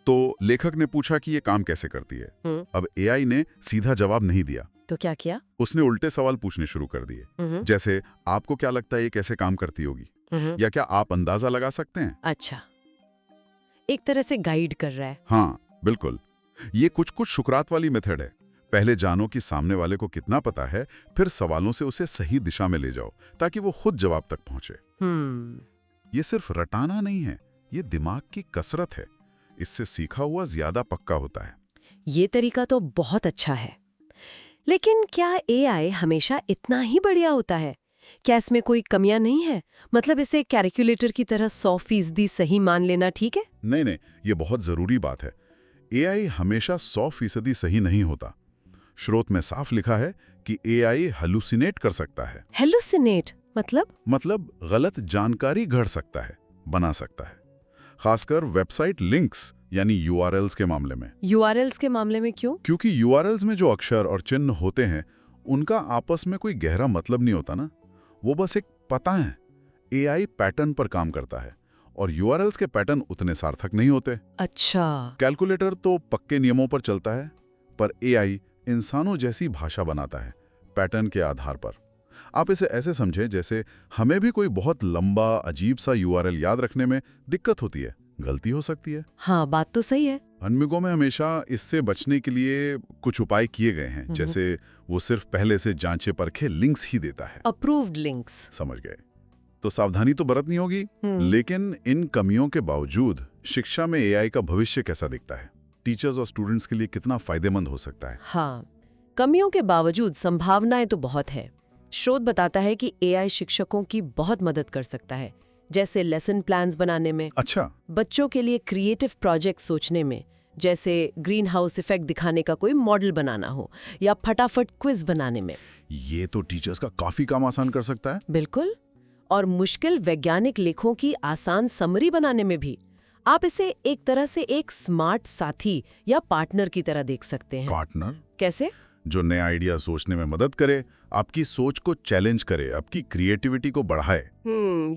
तो लेखक ने पूछा कि ये काम कैसे करती है। अब एआई ने सीधा जवाब नहीं दिया। तो क्या किया? उसने उल्टे सवाल पूछने शुरू कर दिए, जैसे आपको क्या लगता है ये कैसे काम करती होगी, या क्या आप अंदाजा लगा सकते हैं? अच्छा, एक तरह से गाइड कर रहा है। हाँ बिल्कुल, ये कुछ शुक्रात वाली मेथड है। पहले जानो कि सामने वाले को कितना पता है, फिर सवालों से उसे सही दिशा में ले जाओ ताकि वो खुद जवाब तक पहुंचे। ये सिर्फ रटाना नहीं है, ये दिमाग की कसरत है। इससे सीखा हुआ ज्यादा पक्का होता है। ये तरीका तो बहुत अच्छा है, लेकिन क्या एआई हमेशा इतना ही बढ़िया होता है? क्या इसमें कोई कमियां नहीं है? मतलब इसे कैलकुलेटर की तरह 100% सही मान लेना ठीक है? नहीं, ये बहुत जरूरी बात है। एआई हमेशा 100% सही नहीं होता। स्रोत में साफ लिखा है कि एआई हेलुसिनेट कर सकता है। हेलुसिनेट मतलब गलत जानकारी गढ़ सकता है, बना सकता है। खासकर वेबसाइट लिंक्स यानी यूआरएल्स के मामले में। यूआरएल्स के मामले में क्यों? क्योंकि यूआरएल्स में जो अक्षर और चिन्ह होते हैं, उनका आपस में कोई गहरा मतलब नहीं होता ना, वो बस एक पता है। एआई पैटर्न पर काम करता है और यूआरएल्स के पैटर्न उतने सार्थक नहीं होते। अच्छा। कैलकुलेटर तो पक्के नियमों पर चलता है, पर एआई इंसानों जैसी भाषा बनाता है पैटर्न के आधार पर। आप इसे ऐसे समझें जैसे हमें भी कोई बहुत लंबा अजीब सा यूआरएल याद रखने में दिक्कत होती है, गलती हो सकती है। हाँ, बात तो सही है। अनमिगों में हमेशा इससे बचने के लिए कुछ उपाय किए गए हैं, जैसे वो सिर्फ पहले से जांचे परखे लिंक्स ही देता है। Approved links. समझ गए। तो सावधानी तो बरतनी होगी, लेकिन इन कमियों के बावजूद शिक्षा में एआई का भविष्य कैसा दिखता है? टीचर्स और स्टूडेंट्स के लिए कितना फायदेमंद हो सकता है? हाँ, कमियों के बावजूद संभावनाएं तो बहुत है। स्रोत बताता है कि एआई शिक्षकों की बहुत मदद कर सकता है, जैसे लेसन प्लान्स बनाने में। अच्छा। बच्चों के लिए क्रिएटिव प्रोजेक्ट सोचने में, जैसे ग्रीन हाउस इफेक्ट दिखाने का कोई मॉडल बनाना हो या फटाफट क्विज बनाने में। ये तो टीचर्स का काफी काम आसान कर सकता है। बिल्कुल। और मुश्किल वैज्ञानिक लेखों की आसान समरी बनाने में भी। आप इसे एक तरह से एक स्मार्ट साथी या पार्टनर की तरह देख सकते हैं। पार्टनर? कैसे? जो नए आइडिया सोचने में मदद करे, आपकी सोच को चैलेंज करे, आपकी क्रिएटिविटी को बढ़ाए।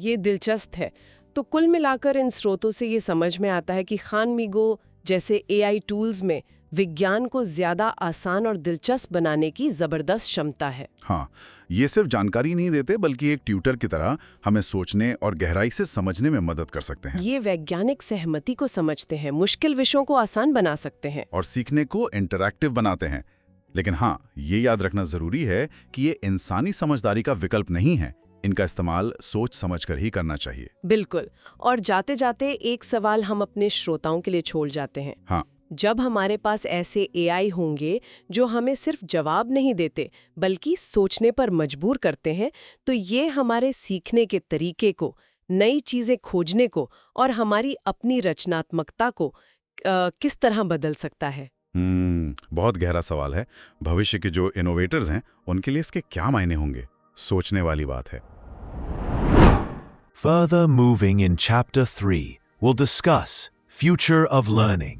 ये दिलचस्प है। तो कुल मिलाकर इन स्रोतों से ये समझ में आता है कि खानमिगो जैसे एआई टूल्स में विज्ञान को ज्यादा आसान और दिलचस्प बनाने की जबरदस्त क्षमता है। हाँ, ये सिर्फ जानकारी नहीं देते, बल्कि एक ट्यूटर की तरह हमें सोचने और गहराई से समझने में मदद कर सकते हैं। ये वैज्ञानिक सहमति को समझते हैं, मुश्किल विषयों को आसान बना सकते हैं और सीखने को इंटरैक्टिव बनाते हैं। लेकिन हाँ, ये याद रखना जरूरी है कि ये इंसानी समझदारी का विकल्प नहीं है। इनका इस्तेमाल सोच समझकर ही करना चाहिए। बिल्कुल। और जाते जाते एक सवाल हम अपने श्रोताओं के लिए छोड़ जाते हैं। हाँ। जब हमारे पास ऐसे एआई होंगे जो हमें सिर्फ जवाब नहीं देते बल्कि सोचने पर मजबूर करते हैं, तो ये हमारे सीखने के तरीके को, नई चीजें खोजने को और हमारी अपनी रचनात्मकता को किस तरह बदल सकता है? बहुत गहरा सवाल है। भविष्य के जो इनोवेटर्स हैं, उनके लिए इसके क्या मायने होंगे? सोचने वाली बात है। Further moving in Chapter 3, we'll discuss future of learning.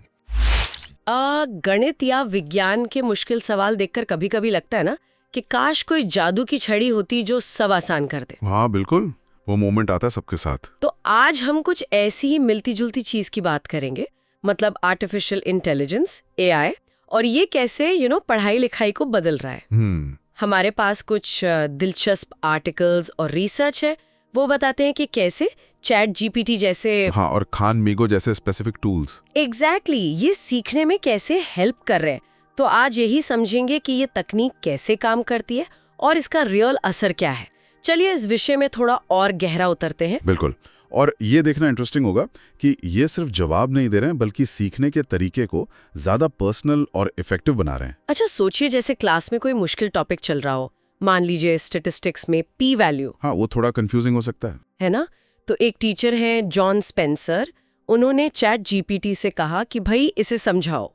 गणित या विज्ञान के मुश्किल सवाल देखकर कभी-कभी लगता है ना कि काश कोई जादू की छड़ी होती जो सब आसान कर दे। हाँ बिल्कुल, वो मोमेंट आता है सबके साथ। तो आज हम कुछ ऐसी ही मिलती जुलती चीज की बात करेंगे, मतलब आर्टिफिशियल इंटेलिजेंस, एआई, और ये कैसे पढ़ाई लिखाई को बदल रहा है। हमारे पास कुछ दिलचस्प आर्टिकल्स और रिसर्च है, वो बताते हैं कि कैसे चैट जीपीटी जैसे हाँ, और खान मीगो जैसे स्पेसिफिक टूल्स एग्जैक्टली ये सीखने में कैसे हेल्प कर रहे हैं। तो आज यही समझेंगे कि ये तकनीक कैसे काम करती है और इसका रियल असर क्या है। चलिए इस विषय में थोड़ा और गहरा उतरते हैं। बिल्कुल। और ये देखना इंटरेस्टिंग होगा कि ये सिर्फ जवाब नहीं दे रहे हैं, बल्कि सीखने के तरीके को ज्यादा पर्सनल और इफेक्टिव बना रहे हैं। अच्छा सोचिए, जैसे क्लास में कोई मुश्किल टॉपिक चल रहा हो, मान लीजिए स्टैटिस्टिक्स में पी वैल्यू, हाँ, वो थोड़ा कंफ्यूजिंग हो सकता है ना। तो एक टीचर हैं जॉन स्पेंसर, उन्होंने चैट जीपीटी से कहा कि भाई इसे समझाओ।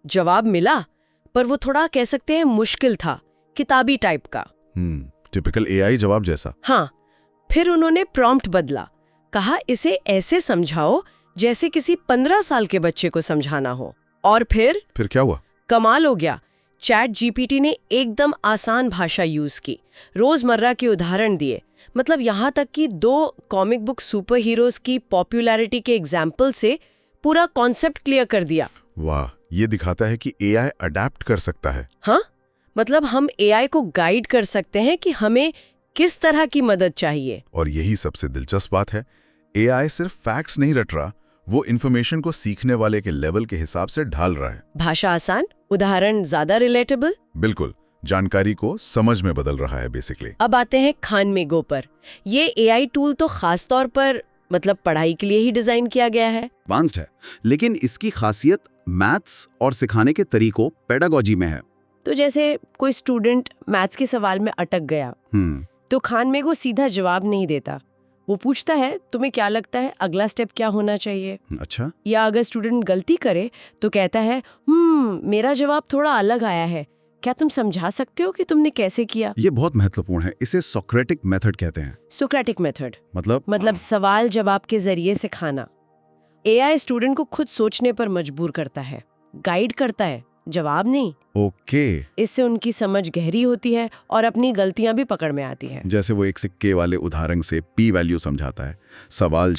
जवाब मिला, पर वो थोड़ा कह सकते हैं मुश्किल था, किताबी टाइप का। टिपिकल एआई जवाब जैसा। हाँ, फिर उन्होंने प्रॉम्प्ट बदला, कहा इसे ऐसे समझाओ जैसे किसी 15 साल के बच्चे को समझाना हो। और फिर क्या हुआ? कमाल हो गया। चैट जीपीटी ने एकदम आसान भाषा यूज की, रोजमर्रा के उदाहरण दिए, मतलब यहाँ तक कि 2 कॉमिक बुक सुपर हीरोज की पॉपुलैरिटी के एग्जाम्पल से पूरा कॉन्सेप्ट क्लियर कर दिया। वाह, ये दिखाता है कि एआई अडेप्ट कर सकता है। हाँ, मतलब हम एआई को गाइड कर सकते हैं कि हमें किस तरह की मदद चाहिए। और यही सबसे दिलचस्प बात है, एआई सिर्फ फैक्ट्स नहीं रट रहा, वो इन्फॉर्मेशन को सीखने वाले के लेवल के हिसाब से ढाल रहा है। भाषा आसान, उदाहरण ज्यादा रिलेटेबल। बिल्कुल, जानकारी को समझ में बदल रहा है बेसिकली। अब आते हैं खान मेगो पर। ये एआई टूल तो खास तौर पर मतलब पढ़ाई के लिए ही डिजाइन किया गया है। एडवांस्ड है, लेकिन इसकी खासियत मैथ्स और सिखाने के तरीकों पेडागोजी में है। तो जैसे कोई स्टूडेंट मैथ्स के सवाल में अटक गया, तो खान मेगो सीधा जवाब नहीं देता, वो पूछता है तुम्हें क्या लगता है अगला स्टेप क्या होना चाहिए। अच्छा। या अगर स्टूडेंट गलती करे तो कहता है मेरा जवाब थोड़ा अलग आया है, क्या तुम समझा सकते हो कि तुमने कैसे किया। ये बहुत महत्वपूर्ण है, इसे सोक्रेटिक मेथड कहते हैं। सोक्रेटिक मेथड मतलब सवाल जवाब के जरिए सिखाना। एआई स्टूडेंट को खुद सोचने पर मजबूर करता है, गाइड करता है, जवाब नहीं। ओके। इससे उनकी समझ गहरी होती है और अपनी गलतियां भी पकड़ में आती हैं। जैसे वो एक सिक्के वाले उदाहरण से पी वैल्यू समझाता है, सवाल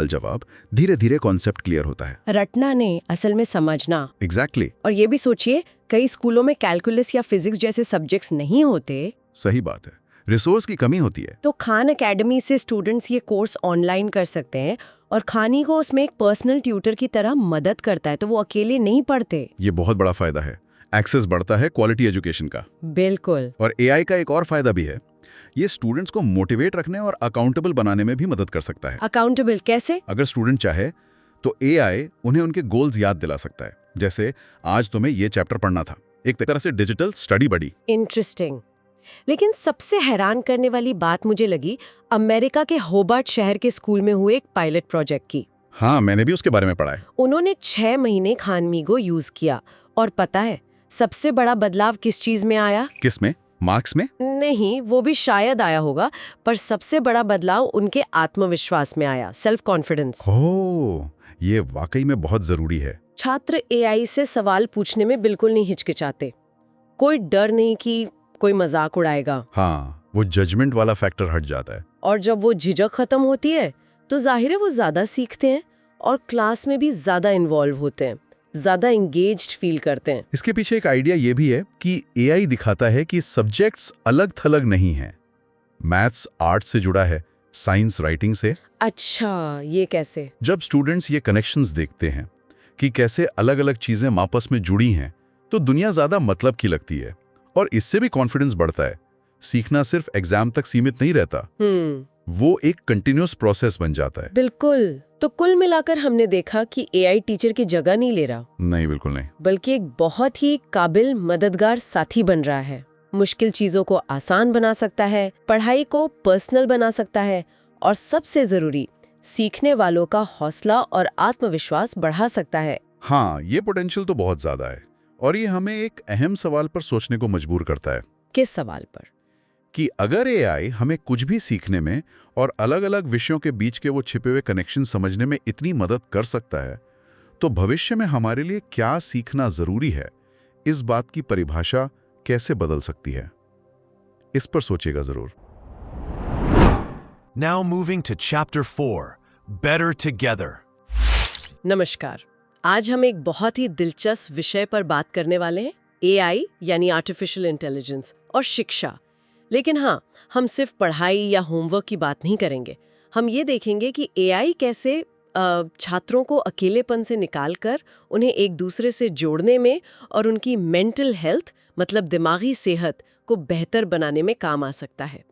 जवाब, धीरे धीरे कॉन्सेप्ट क्लियर होता है। रटना नहीं, असल में समझना। एग्जैक्टली। और ये भी सोचिए, कई स्कूलों में कैलकुलस या फिजिक्स जैसे सब्जेक्ट्स नहीं होते। सही बात है, रिसोर्स की कमी होती है। तो खान एकेडमी से स्टूडेंट्स ये कोर्स ऑनलाइन कर सकते हैं और खानी को उसमें एक पर्सनल ट्यूटर की तरह मदद करता है, तो वो अकेले नहीं पढ़ते। ये बहुत बड़ा फायदा है, एक्सेस बढ़ता है क्वालिटी एजुकेशन का। बिल्कुल। और एआई का एक और फायदा भी है, ये स्टूडेंट्स को मोटिवेट रखने और अकाउंटेबल बनाने में भी मदद कर सकता है। अकाउंटेबल कैसे? अगर स्टूडेंट चाहे तो एआई उन्हें उनके गोल्स याद दिला सकता है, जैसे आज तुम्हें ये चैप्टर पढ़ना था, एक तरह से डिजिटल स्टडी बडी। इंटरेस्टिंग। लेकिन सबसे हैरान करने वाली बात मुझे लगी अमेरिका के होबार्ट शहर के स्कूल में हुए एक पायलट प्रोजेक्ट की। हाँ, मैंने भी उसके बारे में पढ़ा है। उन्होंने 6 महीने खान मीगो यूज किया और पता है सबसे बड़ा बदलाव किस चीज में आया? किस में? मार्क्स में? नहीं, वो भी शायद आया होगा, पर सबसे बड़ा बदलाव उनके आत्मविश्वास में आया, सेल्फ कॉन्फिडेंस। ओह, ये वाकई में बहुत जरूरी है। छात्र एआई से सवाल पूछने में बिल्कुल नहीं हिचकिचाते, कोई डर नहीं कि कोई मजाक उड़ाएगा। हाँ, वो जजमेंट वाला फैक्टर हट जाता है। और जब वो झिझक खत्म होती है तो जाहिर है वो ज्यादा सीखते हैं और क्लास में भी ज्यादा इन्वॉल्व होते हैं, ज्यादा एंगेज्ड फील करते हैं। इसके पीछे एक आइडिया ये भी है कि एआई दिखाता है कि सब्जेक्ट्स अलग थलग नहीं हैं। मैथ्स आर्ट से जुड़ा है, साइंस राइटिंग से। अच्छा, ये कैसे? जब स्टूडेंट्स ये कनेक्शंस देखते हैं कि कैसे अलग अलग चीजें आपस में जुड़ी हैं, तो दुनिया ज्यादा मतलब की लगती है और इससे भी कॉन्फिडेंस बढ़ता है। सीखना सिर्फ एग्जाम तक सीमित नहीं रहता, वो एक कंटिन्यूअस प्रोसेस बन जाता है। बिल्कुल। तो कुल मिलाकर हमने देखा कि एआई टीचर की जगह नहीं ले रहा। नहीं, बिल्कुल नहीं। बल्कि एक बहुत ही काबिल मददगार साथी बन रहा है। मुश्किल चीजों को आसान बना सकता है, पढ़ाई को पर्सनल बना सकता है और सबसे जरूरी, सीखने वालों का हौसला और आत्मविश्वास बढ़ा सकता है। हाँ, ये पोटेंशियल तो बहुत ज्यादा है और ये हमें एक अहम सवाल पर सोचने को मजबूर करता है। किस सवाल पर? कि अगर एआई हमें कुछ भी सीखने में और अलग अलग विषयों के बीच के वो छिपे हुए कनेक्शन समझने में इतनी मदद कर सकता है, तो भविष्य में हमारे लिए क्या सीखना जरूरी है, इस बात की परिभाषा कैसे बदल सकती है? इस पर सोचिएगा जरूर। Now moving to Chapter 4, Better Together. नमस्कार। आज हम एक बहुत ही दिलचस्प विषय पर बात करने वाले हैं, एआई यानी आर्टिफिशियल इंटेलिजेंस और शिक्षा। लेकिन हाँ, हम सिर्फ पढ़ाई या होमवर्क की बात नहीं करेंगे। हम ये देखेंगे कि एआई कैसे छात्रों को अकेलेपन से निकालकर उन्हें एक दूसरे से जोड़ने में और उनकी मेंटल हेल्थ मतलब दिमागी सेहत को बेहतर बनाने में काम आ सकता है।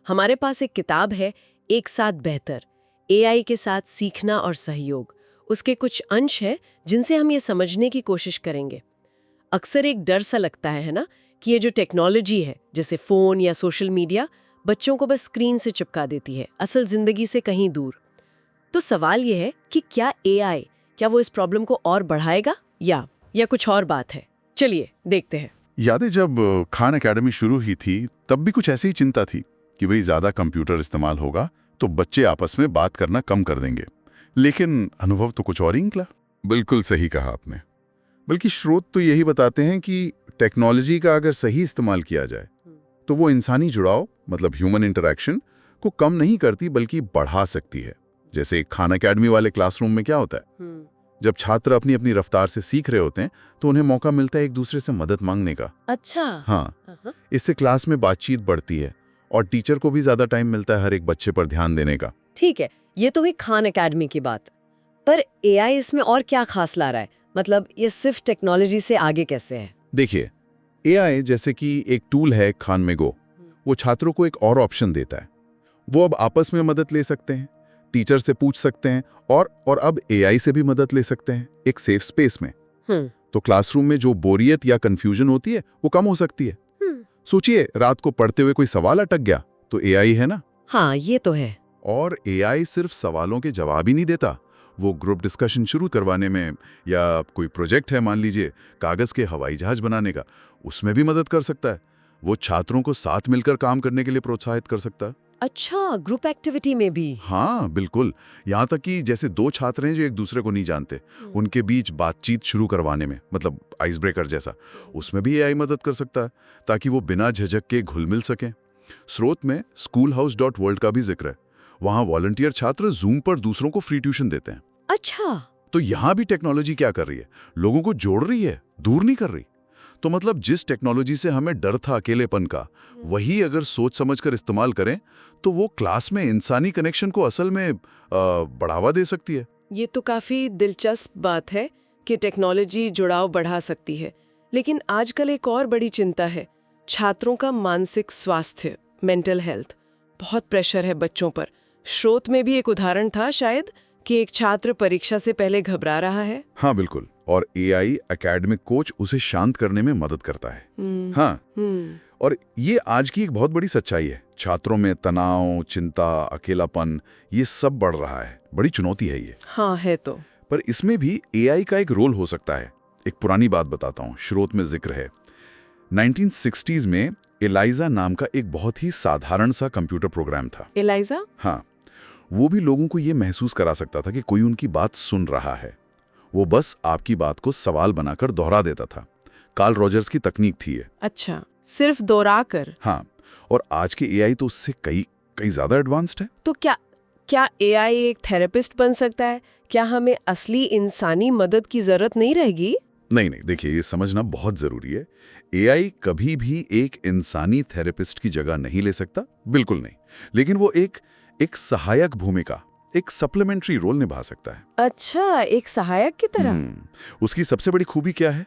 हमारे पास एक किताब है, एक साथ बेहतर, एआई के साथ सीखना और सहयोग। उसके कुछ अंश हैं जिनसे हम ये समझने की कोशिश करेंगे। अक्सर एक डर सा लगता है ना, कि ये जो टेक्नोलॉजी है जैसे फ़ोन या सोशल मीडिया बच्चों को बस स्क्रीन से चिपका देती है, असल ज़िंदगी से कहीं दूर। तो सवाल ये है कि क्या एआई, क्या वो इस प्रॉब्लम को और बढ़ाएगा या कुछ और बात है? चलिए देखते हैं। यादें जब खान एकेडमी शुरू हुई थी तब भी कुछ ऐसी ही चिंता थी कि भाई ज़्यादा कंप्यूटर इस्तेमाल होगा तो बच्चे आपस में बात करना कम कर देंगे। लेकिन अनुभव तो कुछ और ही निकला। बिल्कुल सही कहा आपने। बल्कि स्रोत तो यही बताते हैं कि टेक्नोलॉजी का अगर सही इस्तेमाल किया जाए तो वो इंसानी जुड़ाव मतलब ह्यूमन इंटरैक्शन को कम नहीं करती बल्कि बढ़ा सकती है। जैसे खान एकेडमी वाले क्लासरूम में क्या होता है, जब छात्र अपनी अपनी रफ्तार से सीख रहे होते हैं तो उन्हें मौका मिलता है एक दूसरे से मदद मांगने का। अच्छा। हाँ, इससे क्लास में बातचीत बढ़ती है और टीचर को भी ज्यादा टाइम मिलता है हर एक बच्चे पर ध्यान देने का। ठीक है, ये तो हुई खान एकेडमी की बात। पर एआई इसमें और क्या खास ला रहा है? मतलब ये सिर्फ टेक्नोलॉजी से आगे कैसे है? देखिए, एआई जैसे कि एक टूल है खान में गो, वो छात्रों को एक और ऑप्शन देता है। वो अब आपस में मदद ले सकते हैं, टीचर से पूछ सकते हैं और अब एआई से भी मदद ले सकते हैं एक सेफ स्पेस में। तो क्लासरूम में जो बोरियत या कंफ्यूजन होती है वो कम हो सकती है। सोचिए, रात को पढ़ते हुए कोई सवाल अटक गया तो एआई है ना। हाँ, ये तो है। और एआई सिर्फ सवालों के जवाब ही नहीं देता, वो ग्रुप डिस्कशन शुरू करवाने में या कोई प्रोजेक्ट है मान लीजिए कागज के हवाई जहाज बनाने का, उसमें भी मदद कर सकता है। वो छात्रों को साथ मिलकर काम करने के लिए प्रोत्साहित कर सकता है। अच्छा, ग्रुप एक्टिविटी में भी? हाँ बिल्कुल। यहाँ तक कि जैसे दो छात्र हैं जो एक दूसरे को नहीं जानते, उनके बीच बातचीत शुरू करवाने में मतलब आइस ब्रेकर जैसा, उसमें भी एआई मदद कर सकता है ताकि वो बिना झिझक के घुल मिल सकें। स्रोत में schoolhouse.world का भी जिक्र है। वहाँ वॉलंटियर छात्र जूम पर दूसरों को फ्री ट्यूशन देते हैं। अच्छा, तो यहाँ भी टेक्नोलॉजी क्या कर रही है, लोगों को जोड़ रही है, दूर नहीं कर रही। तो मतलब जिस टेक्नोलॉजी से हमें डर था अकेलेपन का, वही अगर सोच समझकर इस्तेमाल करें तो वो क्लास में इंसानी कनेक्शन को असल में बढ़ावा दे सकती है। ये तो काफी दिलचस्प बात है कि टेक्नोलॉजी जुड़ाव बढ़ा सकती है। लेकिन आजकल एक और बड़ी चिंता है, छात्रों का मानसिक स्वास्थ्य, मेंटल हेल्थ। बहुत प्रेशर है बच्चों पर। स्रोत में भी एक उदाहरण था शायद कि एक छात्र परीक्षा से पहले घबरा रहा है। हाँ बिल्कुल, और एआई एकेडमिक कोच उसे शांत करने में मदद करता है। हाँ, और ये आज की एक बहुत बड़ी सच्चाई है। छात्रों में तनाव, चिंता, अकेलापन, ये सब बढ़ रहा है। बड़ी चुनौती है ये। हाँ है तो। पर इसमें भी एआई का एक रोल हो सकता है। एक पुरानी बात बताता हूँ, स्रोत में जिक्र है। 1960s में एलाइजा नाम का एक बहुत ही साधारण सा कंप्यूटर प्रोग्राम था। एलाइजा? हाँ, वो भी लोगों को ये महसूस करा सकता था कि कोई उनकी बात सुन रहा है। वो बस आपकी बात को सवाल बनाकर दोहरा देता था। कार्ल रॉजर्स की तकनीक थी ये। अच्छा, सिर्फ दोहरा कर? हाँ, और आज के एआई तो उससे कई ज्यादा एडवांस्ड है। तो क्या एआई एक थेरेपिस्ट बन सकता है? क्या हमें असली इंसानी मदद की जरूरत नहीं रहेगी? नहीं, देखिए, ये समझना बहुत जरूरी है। एआई कभी भी एक इंसानी थेरेपिस्ट की जगह नहीं ले सकता, बिल्कुल नहीं। लेकिन वो एक सहायक भूमिका, एक सप्लीमेंट्री रोल निभा सकता है। अच्छा, एक सहायक की तरह? उसकी सबसे बड़ी खूबी क्या है,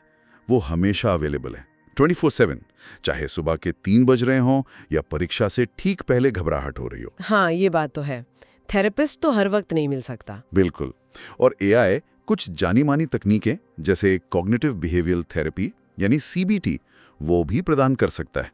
वो हमेशा अवेलेबल है 24/7, चाहे सुबह के 3 बज रहे हों या परीक्षा से ठीक पहले घबराहट हो रही हो। हाँ, ये बात तो है। थेरेपिस्ट तो हर वक्त नहीं मिल सकता। बिल्कुल। और एआई कुछ जानी मानी तकनीकें जैसे कॉग्निटिव बिहेवियरल थेरेपी यानी सीबीटी वो भी प्रदान कर सकता है।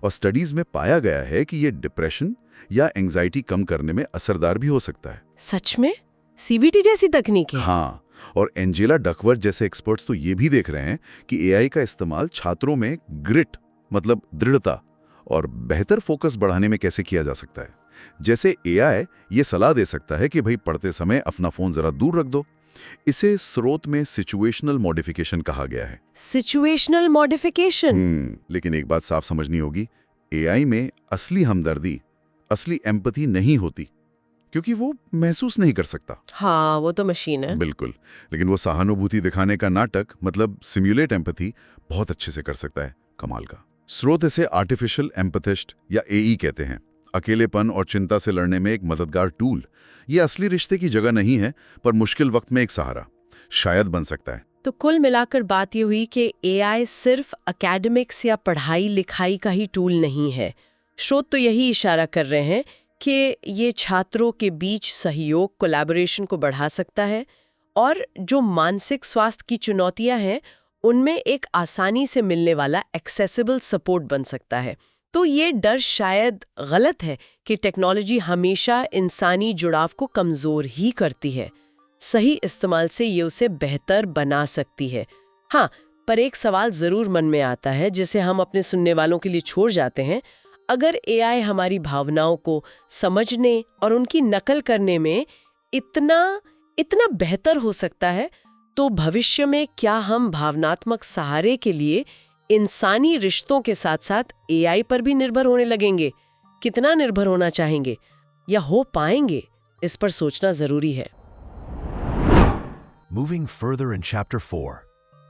और स्टडीज में पाया गया है कि ये डिप्रेशन या एंजाइटी कम करने में असरदार भी हो सकता है। सच में? सीबीटी जैसी तकनीकें? हाँ, और एंजेला डकवर्थ जैसे एक्सपर्ट्स तो ये भी देख रहे हैं कि एआई का इस्तेमाल छात्रों में ग्रिट मतलब दृढ़ता और बेहतर फोकस बढ़ाने में कैसे किया जा सकता है। जैसे एआई ये सलाह दे सकता है कि भाई पढ़ते समय अपना फोन जरा दूर रख दो। इसे स्रोत में सिचुएशनल मॉडिफिकेशन कहा गया है। Situational modification? लेकिन एक बात साफ समझनी होगी, एआई में असली हमदर्दी असली एम्पैथी नहीं होती, क्योंकि वो महसूस नहीं कर सकता। हाँ, वो तो मशीन है। बिल्कुल, लेकिन वो सहानुभूति दिखाने का नाटक मतलब सिम्युलेट एम्पैथी बहुत अच्छे से कर सकता है। कमाल का। स्रोत इसे आर्टिफिशियल एम्पैथिस्ट या एई कहते हैं। अकेलेपन और चिंता से लड़ने में एक मददगार टूल। ये असली रिश्ते की जगह नहीं है, पर मुश्किल वक्त में एक सहारा शायद बन सकता है। तो कुल मिलाकर बात ये हुई कि एआई सिर्फ एकेडमिक्स या पढ़ाई लिखाई का ही टूल नहीं है। स्रोत तो यही इशारा कर रहे हैं कि ये छात्रों के बीच सहयोग, कोलैबोरेशन को बढ़ा सकता है और जो मानसिक स्वास्थ्य की चुनौतियां हैं उनमें एक आसानी से मिलने वाला एक्सेसिबल सपोर्ट बन सकता है। तो ये डर शायद गलत है कि टेक्नोलॉजी हमेशा इंसानी जुड़ाव को कमज़ोर ही करती है। सही इस्तेमाल से ये उसे बेहतर बना सकती है। हाँ, पर एक सवाल ज़रूर मन में आता है जिसे हम अपने सुनने वालों के लिए छोड़ जाते हैं। अगर एआई हमारी भावनाओं को समझने और उनकी नकल करने में इतना बेहतर हो सकता है, तो भविष्य में क्या हम भावनात्मक सहारे के लिए इंसानी रिश्तों के साथ साथ एआई पर भी निर्भर होने लगेंगे? कितना निर्भर होना चाहेंगे या हो पाएंगे, इस पर सोचना जरूरी है। Moving further in Chapter 4,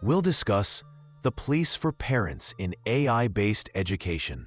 we'll discuss the place for parents in AI-based education.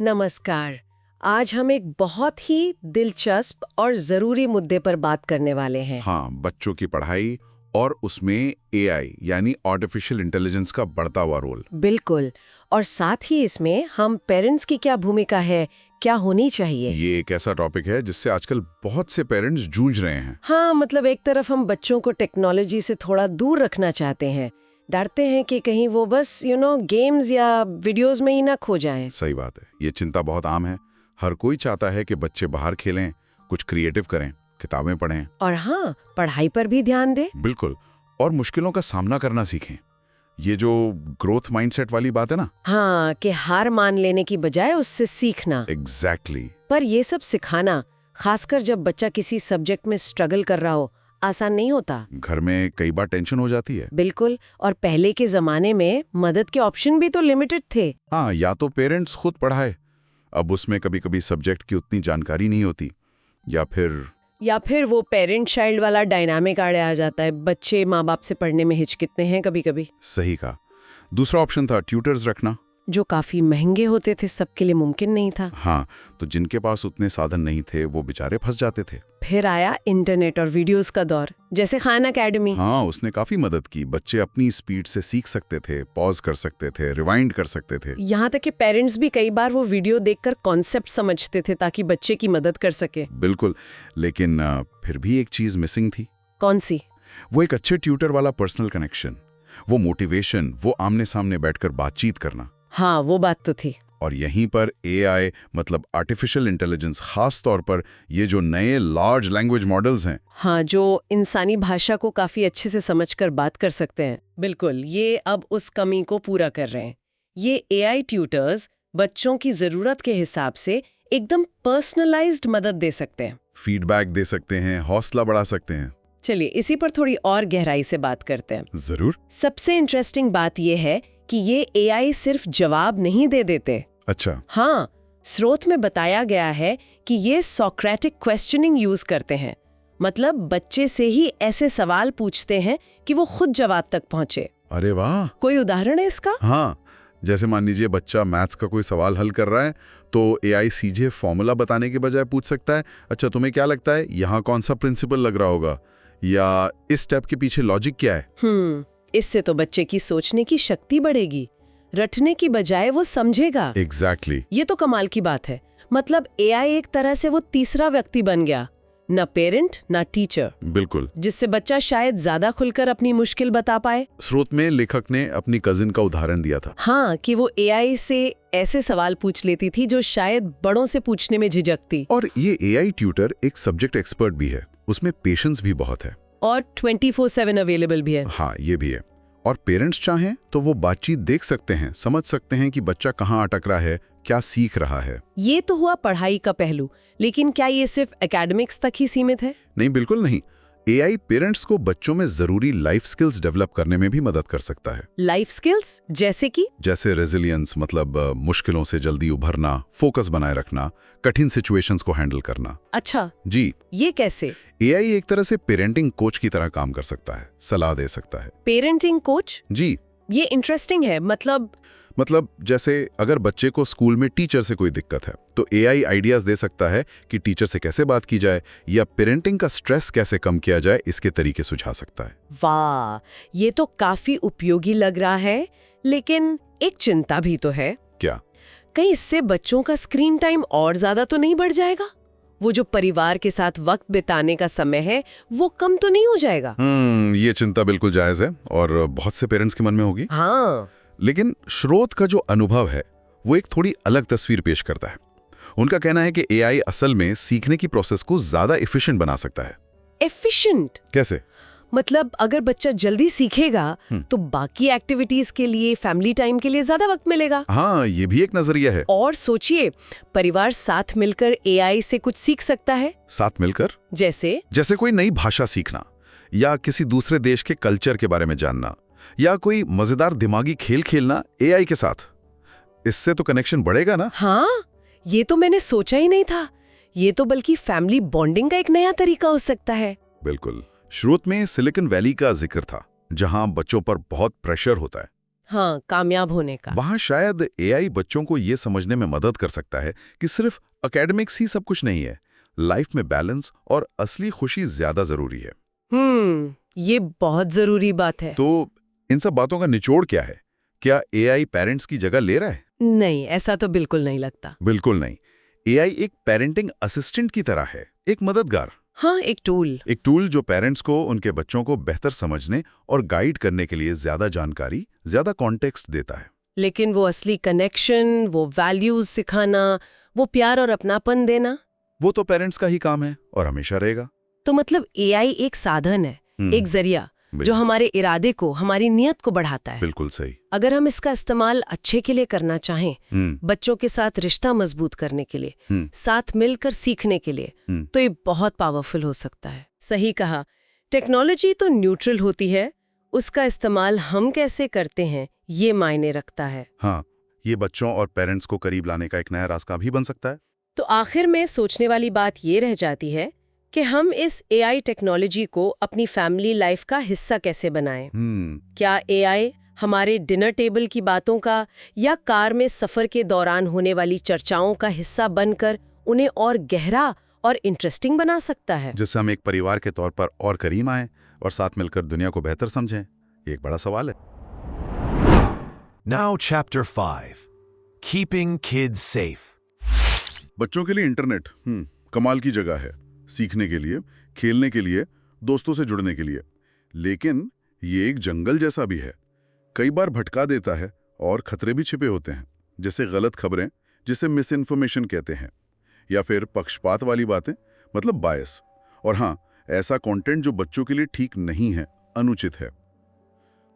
नमस्कार। आज हम एक बहुत ही दिलचस्प और जरूरी मुद्दे पर बात करने वाले हैं। हाँ, बच्चों की पढ़ाई और उसमें एआई यानी आर्टिफिशियल इंटेलिजेंस का बढ़ता हुआ रोल। बिल्कुल, और साथ ही इसमें हम पेरेंट्स की क्या भूमिका है, क्या होनी चाहिए। ये एक ऐसा टॉपिक है जिससे आजकल बहुत से पेरेंट्स जूझ रहे हैं। हाँ, मतलब एक तरफ हम बच्चों को टेक्नोलॉजी से थोड़ा दूर रखना चाहते हैं, डरते हैं कि कहीं वो बस गेम्स या वीडियोस में ही ना खो जाएं। सही बात है, ये चिंता बहुत आम है। हर कोई चाहता है कि बच्चे बाहर खेलें, कुछ क्रिएटिव करें, किताबें पढ़ें और हाँ, पढ़ाई पर भी ध्यान दें। बिल्कुल, और मुश्किलों का सामना करना सीखें। ये जो ग्रोथ माइंडसेट वाली बात है ना, हाँ, कि हार मान लेने की बजाय उससे सीखना। एग्जैक्टली। पर ये सब सिखाना, खासकर जब बच्चा किसी सब्जेक्ट में स्ट्रगल कर रहा हो, आसान नहीं होता। घर में कई बार टेंशन हो जाती है। बिल्कुल, और पहले के जमाने में मदद के ऑप्शन भी तो लिमिटेड थे। हाँ, या तो पेरेंट्स खुद पढ़ाए, अब उसमें कभी कभी सब्जेक्ट की उतनी जानकारी नहीं होती, या फिर वो पेरेंट चाइल्ड वाला डायनामिक आड़े आ जाता है। बच्चे माँ बाप से पढ़ने में हिचकिते हैं कभी कभी। सही कहा। दूसरा ऑप्शन था ट्यूटर्स रखना, जो काफी महंगे होते थे, सबके लिए मुमकिन नहीं था। हाँ, तो जिनके पास उतने साधन नहीं थे वो बेचारे फंस जाते थे। फिर आया इंटरनेट और वीडियोस का दौर, जैसे खान अकेडमी। हाँ, उसने काफी मदद की। बच्चे अपनी स्पीड से सीख सकते थे, पॉज कर सकते थे, रिवाइंड कर सकते थे। यहाँ तक कि पेरेंट्स भी कई बार वो वीडियो देखकर कॉन्सेप्ट समझते थे ताकि बच्चे की मदद कर सके। बिल्कुल, लेकिन फिर भी एक चीज मिसिंग थी। कौन सी? वो एक अच्छे ट्यूटर वाला पर्सनल कनेक्शन, वो मोटिवेशन, वो आमने सामने बैठकर बातचीत करना। हाँ, वो बात तो थी। और यहीं पर एआई मतलब आर्टिफिशियल इंटेलिजेंस, खास तौर पर ये जो नए लार्ज लैंग्वेज मॉडल्स हैं, हाँ, जो इंसानी भाषा को काफी अच्छे से समझकर बात कर सकते हैं, बिल्कुल, ये अब उस कमी को पूरा कर रहे हैं। ये एआई ट्यूटर्स बच्चों की जरूरत के हिसाब से एकदम पर्सनलाइज्ड मदद दे सकते हैं, फीडबैक दे सकते हैं, हौसला बढ़ा सकते हैं। चलिए इसी पर थोड़ी और गहराई से बात करते हैं। जरूर। सबसे इंटरेस्टिंग बात यह है कि ये एआई सिर्फ जवाब नहीं दे देते। अच्छा। हाँ, स्रोत में बताया गया है कि ये सोक्रेटिक क्वेश्चनिंग यूज करते हैं, मतलब बच्चे से ही ऐसे सवाल पूछते हैं कि वो खुद जवाब तक पहुंचे। अरे वाह। कोई उदाहरण है इसका? हाँ, जैसे मान लीजिए बच्चा मैथ्स का कोई सवाल हल कर रहा है तो एआई सीधे फॉर्मूला बताने के बजाय पूछ सकता है, अच्छा तुम्हें क्या लगता है यहाँ कौन सा प्रिंसिपल लग रहा होगा, या इस स्टेप के पीछे लॉजिक क्या है। इससे तो बच्चे की सोचने की शक्ति बढ़ेगी, रटने की बजाय वो समझेगा। एग्जैक्टली। ये तो कमाल की बात है। मतलब एआई एक तरह से वो तीसरा व्यक्ति बन गया, ना पेरेंट ना टीचर। बिल्कुल, जिससे बच्चा शायद ज्यादा खुलकर अपनी मुश्किल बता पाए। स्रोत में लेखक ने अपनी कजिन का उदाहरण दिया था। हाँ, कि वो एआई से ऐसे सवाल पूछ लेती थी जो शायद बड़ों से पूछने में झिझकती। और ये एआई ट्यूटर एक सब्जेक्ट एक्सपर्ट भी है, उसमें पेशेंस भी बहुत है और 24/7 अवेलेबल भी है। हाँ, ये भी है। और पेरेंट्स चाहें तो वो बातचीत देख सकते हैं, समझ सकते हैं कि बच्चा कहाँ अटक रहा है, क्या सीख रहा है। ये तो हुआ पढ़ाई का पहलू, लेकिन क्या ये सिर्फ एकेडमिक्स तक ही सीमित है? नहीं, बिल्कुल नहीं। एआई पेरेंट्स को बच्चों में जरूरी लाइफ स्किल्स डेवलप करने में भी मदद कर सकता है। लाइफ स्किल्स जैसे कि? जैसे रेजिलियंस, मतलब मुश्किलों से जल्दी उभरना, फोकस बनाए रखना, कठिन सिचुएशंस को हैंडल करना। अच्छा, जी, ये कैसे? एआई एक तरह से पेरेंटिंग कोच की तरह काम कर सकता है, सलाह दे सकता है। Parenting coach? जी, ये इंटरेस्टिंग है। मतलब जैसे अगर बच्चे को स्कूल में टीचर से कोई दिक्कत है तो एआई आइडियाज दे सकता है कि टीचर से कैसे बात की जाए या पेरेंटिंग का स्ट्रेस कैसे कम किया जाए, इसके तरीके सुझा सकता है। वाह, ये तो काफी उपयोगी लग रहा है। लेकिन एक चिंता भी तो है। क्या? कहीं इससे बच्चों का स्क्रीन टाइम और ज्यादा तो नहीं बढ़ जाएगा? वो जो परिवार के साथ वक्त बिताने का समय है वो कम तो नहीं हो जाएगा? ये चिंता बिल्कुल जायज है और बहुत से पेरेंट्स के मन में होगी। हाँ, लेकिन स्रोत का जो अनुभव है वो एक थोड़ी अलग तस्वीर पेश करता है। उनका कहना है कि एआई असल में सीखने की प्रोसेस को ज्यादा एफिशिएंट बना सकता है। एफिशिएंट? कैसे? मतलब अगर बच्चा जल्दी सीखेगा तो बाकी एक्टिविटीज के लिए, फैमिली टाइम के लिए ज्यादा वक्त मिलेगा। हाँ, ये भी एक नजरिया है। और सोचिए, परिवार साथ मिलकर एआई से कुछ सीख सकता है। साथ मिलकर? जैसे कोई नई भाषा सीखना या किसी दूसरे देश के कल्चर के बारे में जानना या कोई मजेदार दिमागी खेल खेलना एआई के साथ। इससे तो कनेक्शन बढ़ेगा ना? हाँ, ये तो मैंने सोचा ही नहीं था। ये तो बल्कि फैमिली बॉन्डिंग का एक नया तरीका हो सकता है। बिल्कुल। शुरुआत में सिलिकॉन वैली का जिक्र था, जहां बच्चों पर बहुत प्रेशर होता है। हाँ, कामयाब होने का। वहां शायद एआई बच्चों को ये समझने में मदद कर सकता है कि सिर्फ एकेडमिक्स ही सब कुछ नहीं है। लाइफ में बैलेंस और असली खुशी ज्यादा जरूरी है। ये बहुत जरूरी बात है। तो इन सब बातों का निचोड़ क्या है? क्या एआई पेरेंट्स की जगह ले रहा है? नहीं, ऐसा तो बिल्कुल नहीं लगता। बिल्कुल नहीं। एआई एक पेरेंटिंग असिस्टेंट की तरह है, एक मददगार। हाँ, एक टूल जो पेरेंट्स को उनके बच्चों को बेहतर समझने और गाइड करने के लिए ज्यादा जानकारी, ज्यादा कॉन्टेक्स्ट देता है। लेकिन वो असली कनेक्शन, वो वैल्यूज सिखाना, वो प्यार और अपनापन देना, वो तो पेरेंट्स का ही काम है और हमेशा रहेगा। तो मतलब एआई एक साधन है, एक जरिया जो हमारे इरादे को, हमारी नियत को बढ़ाता है। बिल्कुल सही। अगर हम इसका इस्तेमाल अच्छे के लिए करना चाहें, बच्चों के साथ रिश्ता मजबूत करने के लिए, साथ मिलकर सीखने के लिए, तो ये बहुत पावरफुल हो सकता है। सही कहा। टेक्नोलॉजी तो न्यूट्रल होती है, उसका इस्तेमाल हम कैसे करते हैं ये मायने रखता है। हाँ, ये बच्चों और पेरेंट्स को करीब लाने का एक नया रास्ता भी बन सकता है। तो आखिर में सोचने वाली बात ये रह जाती है कि हम इस एआई टेक्नोलॉजी को अपनी फैमिली लाइफ का हिस्सा कैसे बनाएं। क्या एआई हमारे डिनर टेबल की बातों का या कार में सफर के दौरान होने वाली चर्चाओं का हिस्सा बनकर उन्हें और गहरा और इंटरेस्टिंग बना सकता है, जिससे हम एक परिवार के तौर पर और करीब आएं और साथ मिलकर दुनिया को बेहतर समझें? ये एक बड़ा सवाल है। Now Chapter 5. Keeping Kids Safe. बच्चों के लिए इंटरनेट कमाल की जगह है, सीखने के लिए, खेलने के लिए, दोस्तों से जुड़ने के लिए। लेकिन ये एक जंगल जैसा भी है, कई बार भटका देता है और खतरे भी छिपे होते हैं, जैसे गलत खबरें, जिसे मिस इन्फॉर्मेशन कहते हैं, या फिर पक्षपात वाली बातें, मतलब बायस। और हाँ, ऐसा कंटेंट जो बच्चों के लिए ठीक नहीं है, अनुचित है।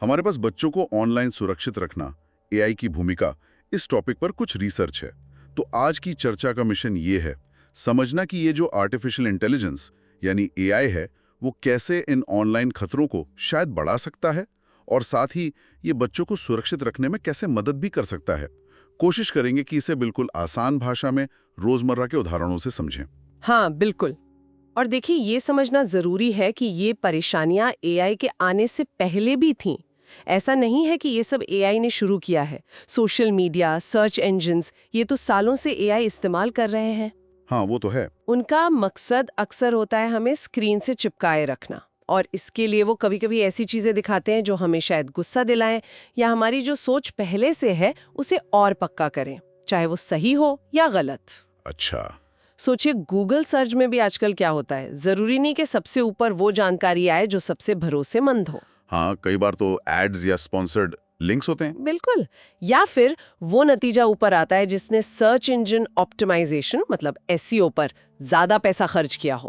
हमारे पास बच्चों को ऑनलाइन सुरक्षित रखना, एआई की भूमिका, इस टॉपिक पर कुछ रिसर्च है। तो आज की चर्चा का मिशन ये है, समझना कि ये जो आर्टिफिशियल इंटेलिजेंस यानी एआई है, वो कैसे इन ऑनलाइन खतरों को शायद बढ़ा सकता है और साथ ही ये बच्चों को सुरक्षित रखने में कैसे मदद भी कर सकता है। कोशिश करेंगे कि इसे बिल्कुल आसान भाषा में रोजमर्रा के उदाहरणों से समझें। हाँ, बिल्कुल। और देखिए, ये समझना जरूरी है कि ये परेशानियां एआई के आने से पहले भी थीं। ऐसा नहीं है कि ये सब एआई ने शुरू किया है। सोशल मीडिया, सर्च इंजिन्स, ये तो सालों से एआई इस्तेमाल कर रहे हैं। हाँ, वो तो है। उनका मकसद अक्सर होता है हमें स्क्रीन से चिपकाए रखना, और इसके लिए वो कभी-कभी ऐसी चीजें दिखाते हैं जो हमें शायद गुस्सा दिलाएं या हमारी जो सोच पहले से है उसे और पक्का करें, चाहे वो सही हो या गलत। अच्छा। सोचिए, गूगल सर्च में भी आजकल क्या होता है, जरूरी नहीं कि सबसे ऊपर वो जानकारी आए जो सबसे भरोसेमंद हो। हाँ, कई बार तो एड्स या स्पॉन्सर्ड लिंक्स होते हैं। बिल्कुल। या फिर वो नतीजा ऊपर आता है जिसने सर्च इंजन ऑप्टिमाइजेशन मतलब एसईओ पर ज्यादा पैसा खर्च किया हो।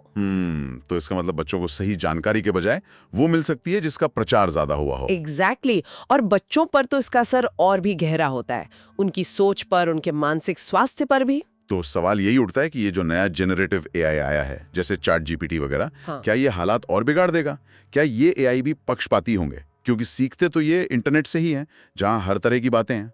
तो इसका मतलब बच्चों को सही जानकारी के बजाय वो मिल सकती है जिसका प्रचार ज्यादा हुआ हो। एग्जैक्टली। और बच्चों पर तो इसका असर और भी गहरा होता है, उनकी सोच पर, उनके मानसिक स्वास्थ्य पर भी। तो सवाल यही उठता है कि ये जो नया जेनरेटिव एआई आया है, जैसे चैट जीपीटी वगैरह, हाँ। क्या ये हालात और बिगाड़ देगा? क्या ये एआई भी पक्षपाती होंगे? क्योंकि सीखते तो ये इंटरनेट से ही हैं, जहां हर तरह की बातें हैं।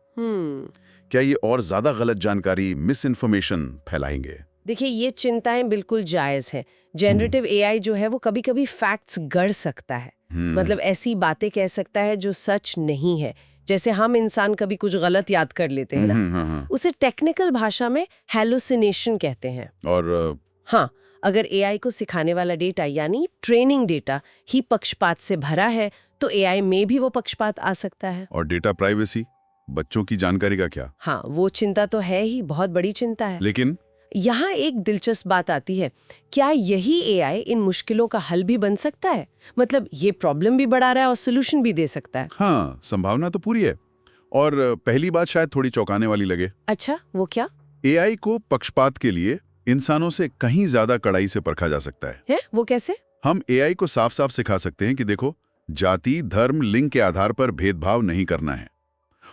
क्या ये और ज्यादा गलत जानकारी, मिस इन्फॉर्मेशन फैलाएंगे? देखिए, ये चिंताएं बिल्कुल जायज है। जनरेटिव एआई जो है वो कभी-कभी फैक्ट्स गढ़ सकता है। मतलब ऐसी बातें कह सकता है जो सच नहीं है। जैसे हम इंसान कभी कुछ गलत याद कर लेते हैं ना, उसे टेक्निकल भाषा में हैलुसिनेशन कहते हैं। और हाँ, अगर एआई को सिखाने वाला डेटा यानी ट्रेनिंग डेटा ही पक्षपात से भरा है तो एआई में भी वो पक्षपात आ सकता है। और डेटा प्राइवेसी, बच्चों की जानकारी का क्या? हाँ, वो चिंता तो है ही, बहुत बड़ी चिंता है। लेकिन यहाँ एक दिलचस्प बात आती है, क्या यही एआई इन मुश्किलों का हल भी बन सकता है? मतलब ये प्रॉब्लम भी बढ़ा रहा है और सोल्यूशन भी दे सकता है। हाँ, संभावना तो पूरी है। और पहली बात शायद थोड़ी चौंकाने वाली लगे। अच्छा, वो क्या एआई को पक्षपात के लिए इंसानों से कहीं ज्यादा कड़ाई से परखा जा सकता है। वो कैसे? हम एआई को साफ साफ सिखा सकते हैं कि देखो, जाति, धर्म, लिंग के आधार पर भेदभाव नहीं करना है,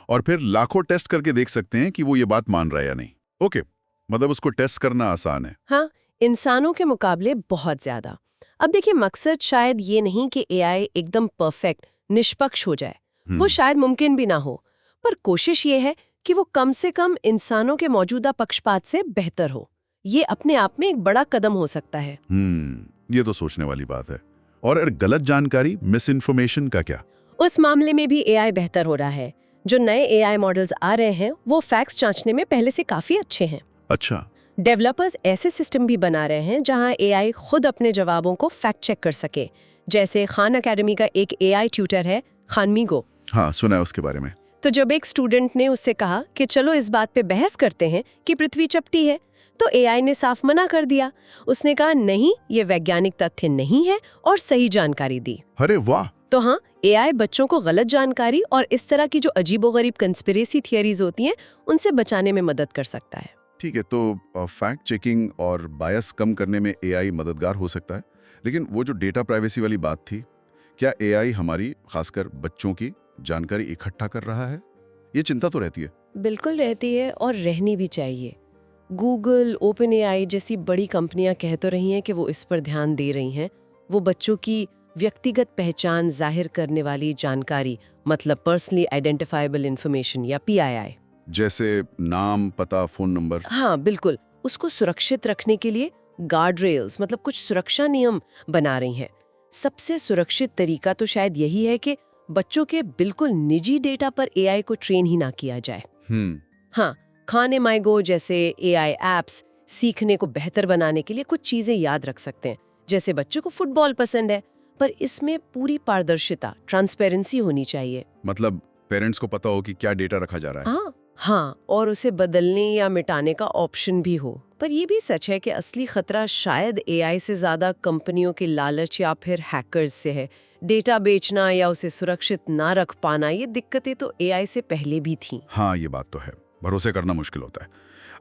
और फिर लाखों टेस्ट करके देख सकते हैं कि वो ये बात मान रहा है या नहीं। ओके, मतलब उसको टेस्ट करना आसान है। हाँ, इंसानों के मुकाबले बहुत ज्यादा। अब देखिए, मकसद शायद ये नहीं कि एआई एकदम परफेक्ट, निष्पक्ष हो जाए, वो शायद मुमकिन भी ना हो, पर कोशिश ये है कि वो कम से कम इंसानों के मौजूदा पक्षपात से बेहतर हो। ये अपने आप में एक बड़ा कदम हो सकता है। ये तो सोचने वाली बात है। और अगर गलत जानकारी, मिस इन्फॉर्मेशन का क्या? उस मामले में भी एआई बेहतर हो रहा है। जो नए एआई मॉडल्स आ रहे हैं वो फैक्ट्स जांचने में पहले से काफी अच्छे हैं। अच्छा। डेवलपर्स ऐसे सिस्टम भी बना रहे हैं जहां एआई खुद अपने जवाबों को फैक्ट चेक कर सके। जैसे खान एकेडमी का एक एआई ट्यूटर है, खानमीगो। हाँ, सुना है उसके बारे में। तो जब एक स्टूडेंट ने उससे कहा कि चलो इस बात पे बहस करते हैं कि पृथ्वी चपटी है, तो एआई ने साफ मना कर दिया। उसने कहा नहीं, ये वैज्ञानिक तथ्य नहीं है, और सही जानकारी दी। अरे वाह! तो हाँ, एआई बच्चों को गलत जानकारी और इस तरह की जो अजीबोगरीब कंस्पिरेसी थियरीज होती हैं उनसे बचाने में मदद कर सकता है। ठीक है, तो फैक्ट चेकिंग और बायस कम करने में एआई मददगार हो सकता है। लेकिन वो जो डेटा प्राइवेसी वाली बात थी, क्या एआई हमारी, खासकर बच्चों की जानकारी इकट्ठा कर रहा है? ये चिंता तो रहती है। बिल्कुल रहती है, और रहनी भी चाहिए। गूगल, ओपन एआई जैसी बड़ी कंपनियां कह तो रही हैं कि वो इस पर ध्यान दे रही हैं। वो बच्चों की व्यक्तिगत पहचान जाहिर करने वाली जानकारी, मतलब पर्सनली आइडेंटिफाइबल इंफॉर्मेशन या पीआईआई, जैसे नाम, पता, फोन नंबर। हाँ बिल्कुल, उसको सुरक्षित रखने के लिए गार्ड रेल्स, मतलब कुछ सुरक्षा नियम बना रही हैं। सबसे सुरक्षित तरीका तो शायद यही है कि बच्चों के बिल्कुल निजी डेटा पर एआई को ट्रेन ही ना किया जाए। हाँ, खान माईगो जैसे एआई एप्स सीखने को बेहतर बनाने के लिए कुछ चीजें याद रख सकते हैं। जैसे बच्चों को फुटबॉल पसंद है, पर इसमें पूरी पारदर्शिता, ट्रांसपेरेंसी होनी चाहिए। मतलब पेरेंट्स को पता हो कि क्या डेटा रखा जा रहा है। हाँ, और उसे बदलने या मिटाने का ऑप्शन भी हो। पर यह भी सच है कि असली खतरा शायद एआई से ज्यादा कंपनियों के लालच या फिर हैकर्स से है। डेटा बेचना या उसे सुरक्षित ना रख पाना, ये दिक्कतें तो एआई से पहले भी थीं। हाँ, ये बात तो है, भरोसे करना मुश्किल होता है।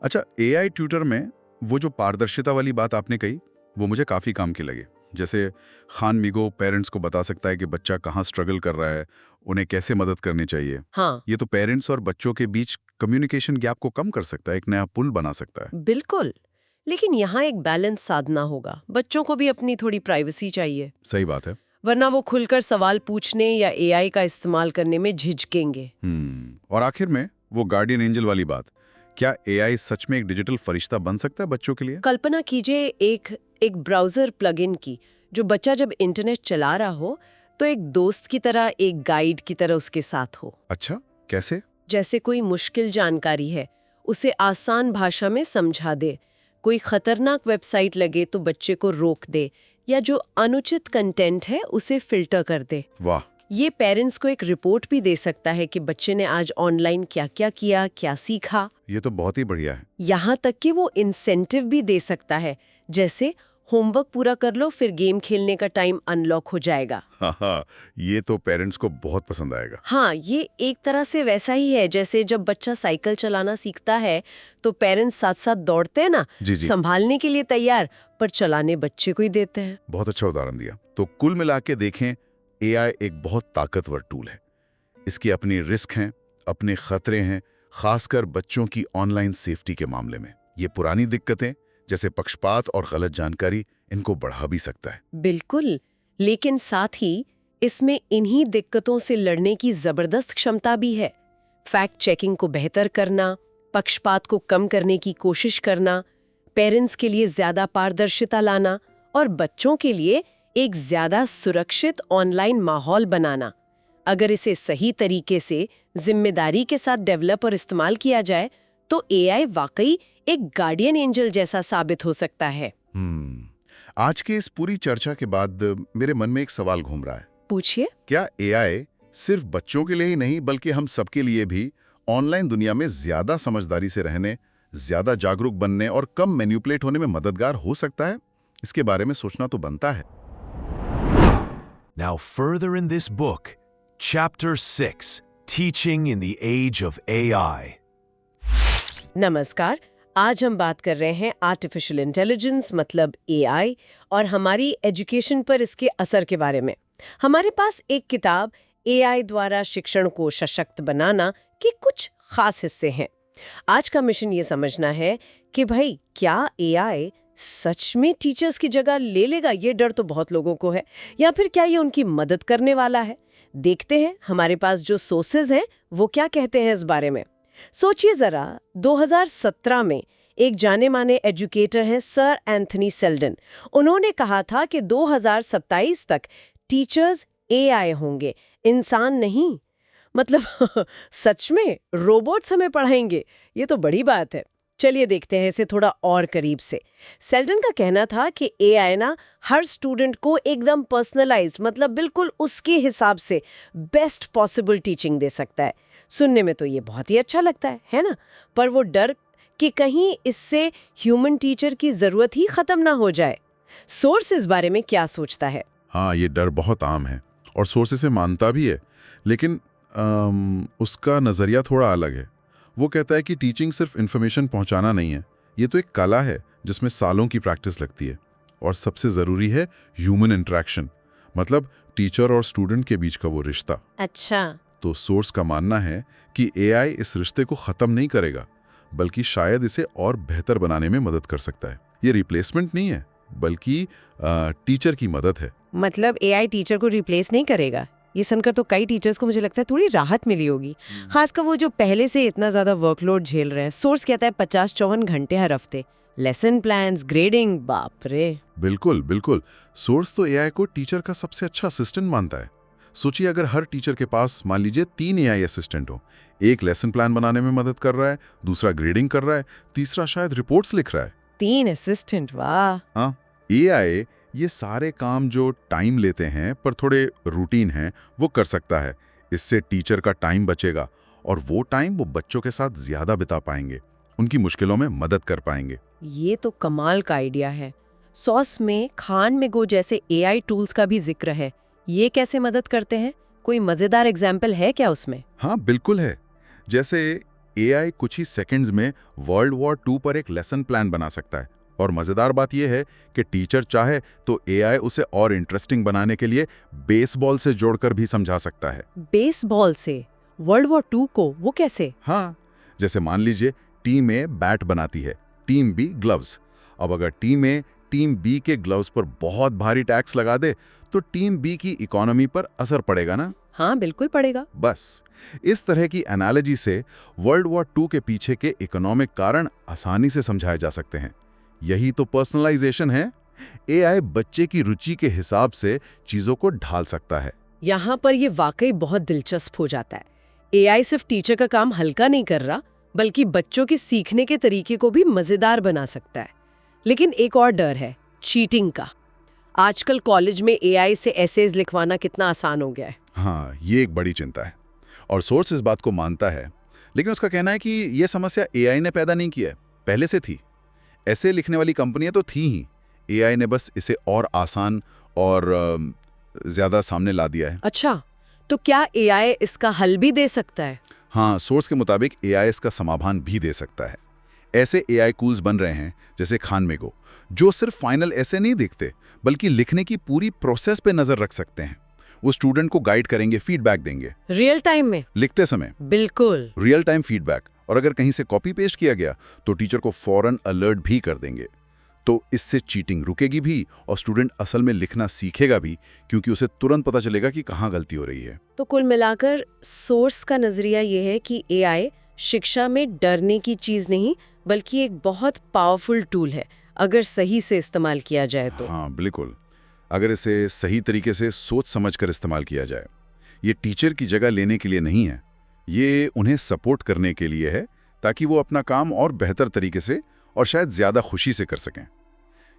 अच्छा, एआई ट्यूटर में वो जो पारदर्शिता वाली बात आपने कही, वो मुझे काफी काम की लगी। जैसे खानमीगो पेरेंट्स को बता सकता है कि बच्चा कहाँ स्ट्रगल कर रहा है, उन्हें कैसे मदद करनी चाहिए। हाँ, ये तो पेरेंट्स और बच्चों के बीच कम्युनिकेशन गैप को कम कर सकता है, एक नया पुल बना सकता है। बिल्कुल। लेकिन यहाँ एक बैलेंस साधना होगा। बच्चों को भी अपनी थोड़ी प्राइवेसी चाहिए, सही बात है। वरना वो खुलकर सवाल पूछने या एआई का इस्तेमाल करने में झिझकेंगे। और आखिर में वो गार्डियन एंजल वाली बात, क्या एआई सच में एक डिजिटल फरिश्ता बन सकता है बच्चों के लिए? कल्पना कीजिए एक ब्राउजर प्लगइन की, जो बच्चा जब इंटरनेट चला रहा हो तो एक दोस्त की तरह, एक गाइड की तरह उसके साथ हो। अच्छा, कैसे? जैसे कोई मुश्किल जानकारी है, उसे आसान भाषा में समझा दे। कोई खतरनाक वेबसाइट लगे तो बच्चे को रोक दे, या जो अनुचित कंटेंट है उसे फिल्टर कर दे। वाह! ये पेरेंट्स को एक रिपोर्ट भी दे सकता है कि बच्चे ने आज ऑनलाइन क्या क्या किया, क्या सीखा। ये तो बहुत ही बढ़िया है। यहाँ तक कि वो इंसेंटिव भी दे सकता है, जैसे होमवर्क पूरा कर लो, फिर गेम खेलने का टाइम अनलॉक हो जाएगा। हाँ, ये तो पेरेंट्स को बहुत पसंद आएगा। हाँ, ये एक तरह से वैसा ही है जैसे जब बच्चा साइकिल चलाना सीखता है तो पेरेंट्स साथ साथ दौड़ते हैं ना, जी जी, संभालने के लिए तैयार, पर चलाने बच्चे को ही देते हैं। बहुत अच्छा उदाहरण दिया। तो कुल मिला के देखें, एआई एक बहुत ताकतवर टूल है। इसकी अपनी रिस्क हैं, अपने खतरे हैं, खासकर बच्चों की ऑनलाइन सेफ्टी के मामले में। ये पुरानी दिक्कतें जैसे पक्षपात और गलत जानकारी इनको बढ़ा भी सकता है। बिल्कुल, लेकिन साथ ही इसमें इन्हीं दिक्कतों से लड़ने की जबरदस्त क्षमता भी है। फैक्ट चेकिंग को बेहतर करना, पक्षपात को कम करने की कोशिश करना, पेरेंट्स के लिए ज्यादा पारदर्शिता लाना और बच्चों के लिए एक ज्यादा सुरक्षित ऑनलाइन माहौल बनाना। अगर इसे सही तरीके से जिम्मेदारी के साथ डेवलप और इस्तेमाल किया जाए तो एआई वाकई एक गार्डियन एंजल जैसा साबित हो सकता है। आज की इस पूरी चर्चा के बाद मेरे मन में एक सवाल घूम रहा है। पूछिए। क्या एआई सिर्फ बच्चों के लिए ही नहीं बल्कि हम सबके लिए भी ऑनलाइन दुनिया में ज्यादा समझदारी से रहने, ज्यादा जागरूक बनने और कम मैनिपुलेट होने में मददगार हो सकता है? इसके बारे में सोचना तो बनता है। Now further in this book, Chapter 6, Teaching in the Age of AI. नमस्कार, आज हम बात कर रहे हैं आर्टिफिशियल इंटेलिजेंस मतलब एआई और हमारी एजुकेशन पर इसके असर के बारे में। हमारे पास एक किताब एआई द्वारा शिक्षण को सशक्त बनाना के कुछ खास हिस्से हैं। आज का मिशन ये समझना है कि भाई क्या एआई सच में टीचर्स की जगह ले लेगा, ये डर तो बहुत लोगों को है, या फिर क्या ये उनकी मदद करने वाला है। देखते हैं हमारे पास जो सोर्सेज हैं वो क्या कहते हैं इस बारे में। सोचिए जरा, 2017 में एक जाने माने एजुकेटर हैं सर एंथनी सेल्डन। उन्होंने कहा था कि 2027 तक टीचर्स एआई होंगे, इंसान नहीं। मतलब सच में रोबोट्स हमें पढ़ाएंगे? ये तो बड़ी बात है। चलिए देखते हैं इसे थोड़ा और करीब से। सेल्डन का कहना था कि एआई ना हर स्टूडेंट को एकदम पर्सनलाइज्ड, मतलब बिल्कुल उसके हिसाब से बेस्ट पॉसिबल टीचिंग दे सकता है। सुनने में तो ये बहुत ही अच्छा लगता है ना? पर वो डर कि कहीं इससे ह्यूमन टीचर की जरूरत ही खत्म ना हो जाए। सोर्स इस बारे में क्या सोचता है? हाँ, ये डर बहुत आम है और सोर्सेस से मानता भी है, लेकिन उसका नज़रिया थोड़ा अलग है। वो कहता है कि टीचिंग सिर्फ इन्फॉर्मेशन पहुंचाना नहीं है, ये तो एक कला है जिसमें सालों की प्रैक्टिस लगती है। और सबसे ज़रूरी है ह्यूमन इंटरेक्शन, मतलब टीचर और स्टूडेंट के बीच का वो रिश्ता। अच्छा। तो सोर्स का मानना है कि एआई इस रिश्ते को ख़त्म नहीं करेगा, बल्कि शायद इसे और बेहतर बनाने में मदद कर सकता है। ये रिप्लेसमेंट नहीं है, बल्कि टीचर की मदद है। मतलब एआई टीचर को रिप्लेस नहीं करेगा? ये सुनकर तो कई टीचर्स को मुझे लगता है थोड़ी राहत मिली होगी, खासकर वो जो पहले से इतना ज्यादा वर्कलोड झेल रहे हैं। सोर्स कहता है 50-54 घंटे हर हफ्ते, लेसन प्लान्स, ग्रेडिंग, बाप रे। बिल्कुल बिल्कुल। सोर्स तो एआई को टीचर का सबसे अच्छा असिस्टेंट मानता है। सोचिए अगर हर टीचर के पास मान लीजिए 3 एआई असिस्टेंट हो, एक लेसन प्लान बनाने में मदद कर रहा है, दूसरा ग्रेडिंग कर रहा है, तीसरा शायद रिपोर्ट्स लिख रहा है। 3 असिस्टेंट, वाह। हाँ, एआई ये सारे काम जो टाइम लेते हैं पर थोड़े रूटीन हैं वो कर सकता है। इससे टीचर का टाइम बचेगा और वो टाइम वो बच्चों के साथ ज्यादा बिता पाएंगे, उनकी मुश्किलों में मदद कर पाएंगे। ये तो कमाल का आइडिया है। सॉस में खान में गो जैसे एआई टूल्स का भी जिक्र है, ये कैसे मदद करते हैं? कोई मजेदार एग्जाम्पल है क्या उसमें? हाँ बिल्कुल है। जैसे एआई कुछ ही सेकंड्स में वर्ल्ड वॉर 2 पर एक लेसन प्लान बना सकता है। और मजेदार बात यह है कि टीचर चाहे तो एआई उसे और इंटरेस्टिंग बनाने के लिए बेसबॉल से जोड़कर भी समझा सकता है। बेसबॉल से वर्ल्ड वॉर 2 को? वो कैसे? हाँ, जैसे मान लीजिए टीम ए बैट बनाती है, टीम बी ग्लव्स। अब अगर टीम ए टीम बी के ग्लव्स पर बहुत भारी टैक्स लगा दे तो टीम बी की इकोनॉमी पर असर पड़ेगा ना? हाँ बिल्कुल पड़ेगा। बस इस तरह की एनालॉजी से वर्ल्ड वॉर 2 के पीछे के इकोनॉमिक कारण आसानी से समझाए जा सकते हैं। यही तो पर्सनलाइजेशन है। एआई बच्चे की रुचि के हिसाब से चीजों को ढाल सकता है। यहाँ पर ये वाकई बहुत दिलचस्प हो जाता है। एआई सिर्फ टीचर का काम हल्का नहीं कर रहा, बल्कि बच्चों के सीखने के तरीके को भी मजेदार बना सकता है। लेकिन एक और डर है, चीटिंग का। आजकल कॉलेज में एआई से एसेज लिखवाना कितना आसान हो गया है। हाँ, ये एक बड़ी चिंता है और सोर्स इस बात को मानता है, लेकिन उसका कहना है कि यह समस्या एआई ने पैदा नहीं की है, पहले से थी। ऐसे लिखने वाली कंपनियां तो थी ही, एआई ने बस इसे और आसान और ज्यादा सामने ला दिया है। अच्छा, तो क्या एआई इसका हल भी दे सकता है? हाँ, सोर्स के मुताबिक एआई इसका समाधान भी दे सकता है। ऐसे एआई टूल्स बन रहे हैं जैसे खानमेगो, जो सिर्फ फाइनल ऐसे नहीं देखते बल्कि लिखने की पूरी प्रोसेस पे नजर रख सकते हैं। वो स्टूडेंट को गाइड करेंगे, फीडबैक देंगे रियल टाइम में लिखते समय। बिल्कुल रियल टाइम फीडबैक और अगर कहीं से कॉपी पेस्ट किया गया तो टीचर को फौरन अलर्ट भी कर देंगे। तो इससे चीटिंग रुकेगी भी और स्टूडेंट असल में लिखना सीखेगा भी, क्योंकि उसे तुरंत पता चलेगा कि कहाँ गलती हो रही है। तो कुल मिलाकर सोर्स का नजरिया ये है कि एआई शिक्षा में डरने की चीज नहीं, बल्कि एक बहुत पावरफुल टूल है अगर सही से इस्तेमाल किया जाए तो। हाँ बिल्कुल, अगर इसे सही तरीके से सोच समझकर इस्तेमाल किया जाए। ये टीचर की जगह लेने के लिए नहीं है, ये उन्हें सपोर्ट करने के लिए है, ताकि वो अपना काम और बेहतर तरीके से और शायद ज़्यादा खुशी से कर सकें।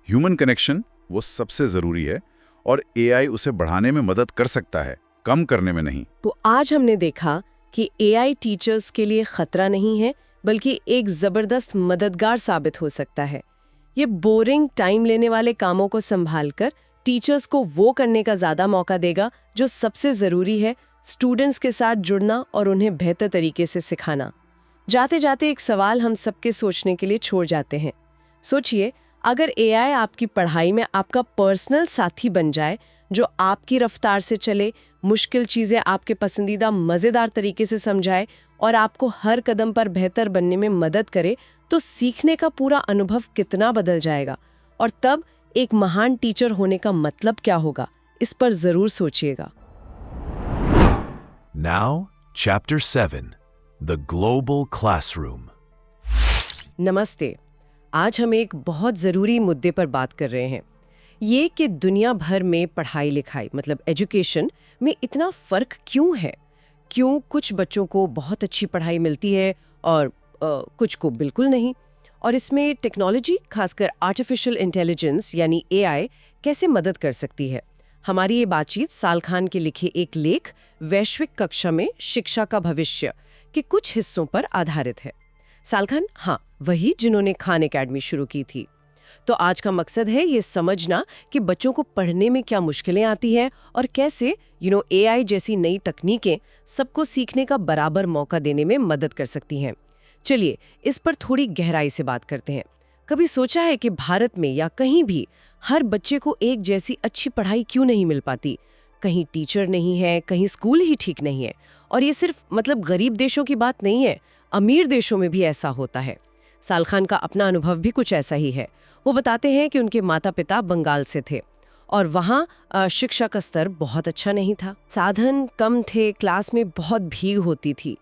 ह्यूमन कनेक्शन वो सबसे ज़रूरी है और एआई उसे बढ़ाने में मदद कर सकता है, कम करने में नहीं। तो आज हमने देखा कि एआई टीचर्स के लिए खतरा नहीं है, बल्कि एक जबरदस्त मददगार साबित हो सकता है। ये बोरिंग टाइम लेने वाले कामों को संभालकर टीचर्स को वो करने का ज़्यादा मौका देगा जो सबसे ज़रूरी है, स्टूडेंट्स के साथ जुड़ना और उन्हें बेहतर तरीके से सिखाना। जाते जाते एक सवाल हम सबके सोचने के लिए छोड़ जाते हैं। सोचिए, अगर एआई आपकी पढ़ाई में आपका पर्सनल साथी बन जाए, जो आपकी रफ्तार से चले, मुश्किल चीज़ें आपके पसंदीदा मज़ेदार तरीके से समझाए और आपको हर कदम पर बेहतर बनने में मदद करे, तो सीखने का पूरा अनुभव कितना बदल जाएगा। और तब एक महान टीचर होने का मतलब क्या होगा, इस पर ज़रूर सोचिएगा। Now, Chapter 7, The Global Classroom. नमस्ते। आज हम एक बहुत ज़रूरी मुद्दे पर बात कर रहे हैं, ये कि दुनिया भर में पढ़ाई लिखाई मतलब एजुकेशन में इतना फ़र्क क्यों है। क्यों कुछ बच्चों को बहुत अच्छी पढ़ाई मिलती है और कुछ को बिल्कुल नहीं। और इसमें टेक्नोलॉजी, खासकर आर्टिफिशियल इंटेलिजेंस यानी एआई, कैसे मदद कर सकती है। हमारी ये बातचीत साल खान के लिखे एक लेख वैश्विक कक्षा में शिक्षा का भविष्य के कुछ हिस्सों पर आधारित है। साल खान, हाँ, वही जिन्होंने खान एकेडमी शुरू की थी। तो आज का मकसद है ये समझना कि बच्चों को पढ़ने में क्या मुश्किलें आती हैं और कैसे एआई जैसी नई तकनीकें सबको सीखने का बराबर मौका देने में मदद कर सकती हैं। चलिए इस पर थोड़ी गहराई से बात करते हैं। कभी सोचा है कि भारत में या कहीं भी हर बच्चे को एक जैसी अच्छी पढ़ाई क्यों नहीं मिल पाती? कहीं टीचर नहीं है, कहीं स्कूल ही ठीक नहीं है। और ये सिर्फ गरीब देशों की बात नहीं है, अमीर देशों में भी ऐसा होता है। साल खान का अपना अनुभव भी कुछ ऐसा ही है। वो बताते हैं कि उनके माता पिता बंगाल से थे और वहाँ शिक्षा का स्तर बहुत अच्छा नहीं था, साधन कम थे, क्लास में बहुत भीड़ होती थी।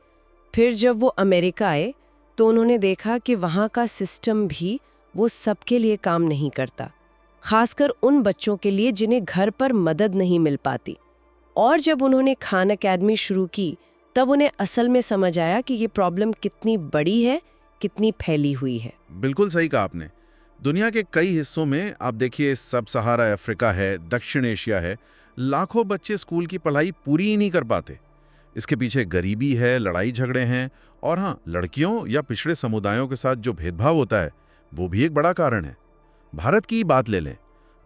फिर जब वो अमेरिका आए तो उन्होंने देखा कि वहाँ का सिस्टम भी वो सबके लिए काम नहीं करता, खासकर उन बच्चों के लिए जिन्हें घर पर मदद नहीं मिल पाती। और जब उन्होंने खान एकेडमी शुरू की, तब उन्हें असल में समझ आया कि ये प्रॉब्लम कितनी बड़ी है, कितनी फैली हुई है। बिल्कुल सही कहा आपने। दुनिया के कई हिस्सों में आप देखिए, सब सहारा अफ्रीका है, दक्षिण एशिया है, लाखों बच्चे स्कूल की पढ़ाई पूरी ही नहीं कर पाते। इसके पीछे गरीबी है, लड़ाई झगड़े हैं और हाँ, लड़कियों या पिछड़े समुदायों के साथ जो भेदभाव होता है वो भी एक बड़ा कारण है। भारत की बात ले लें,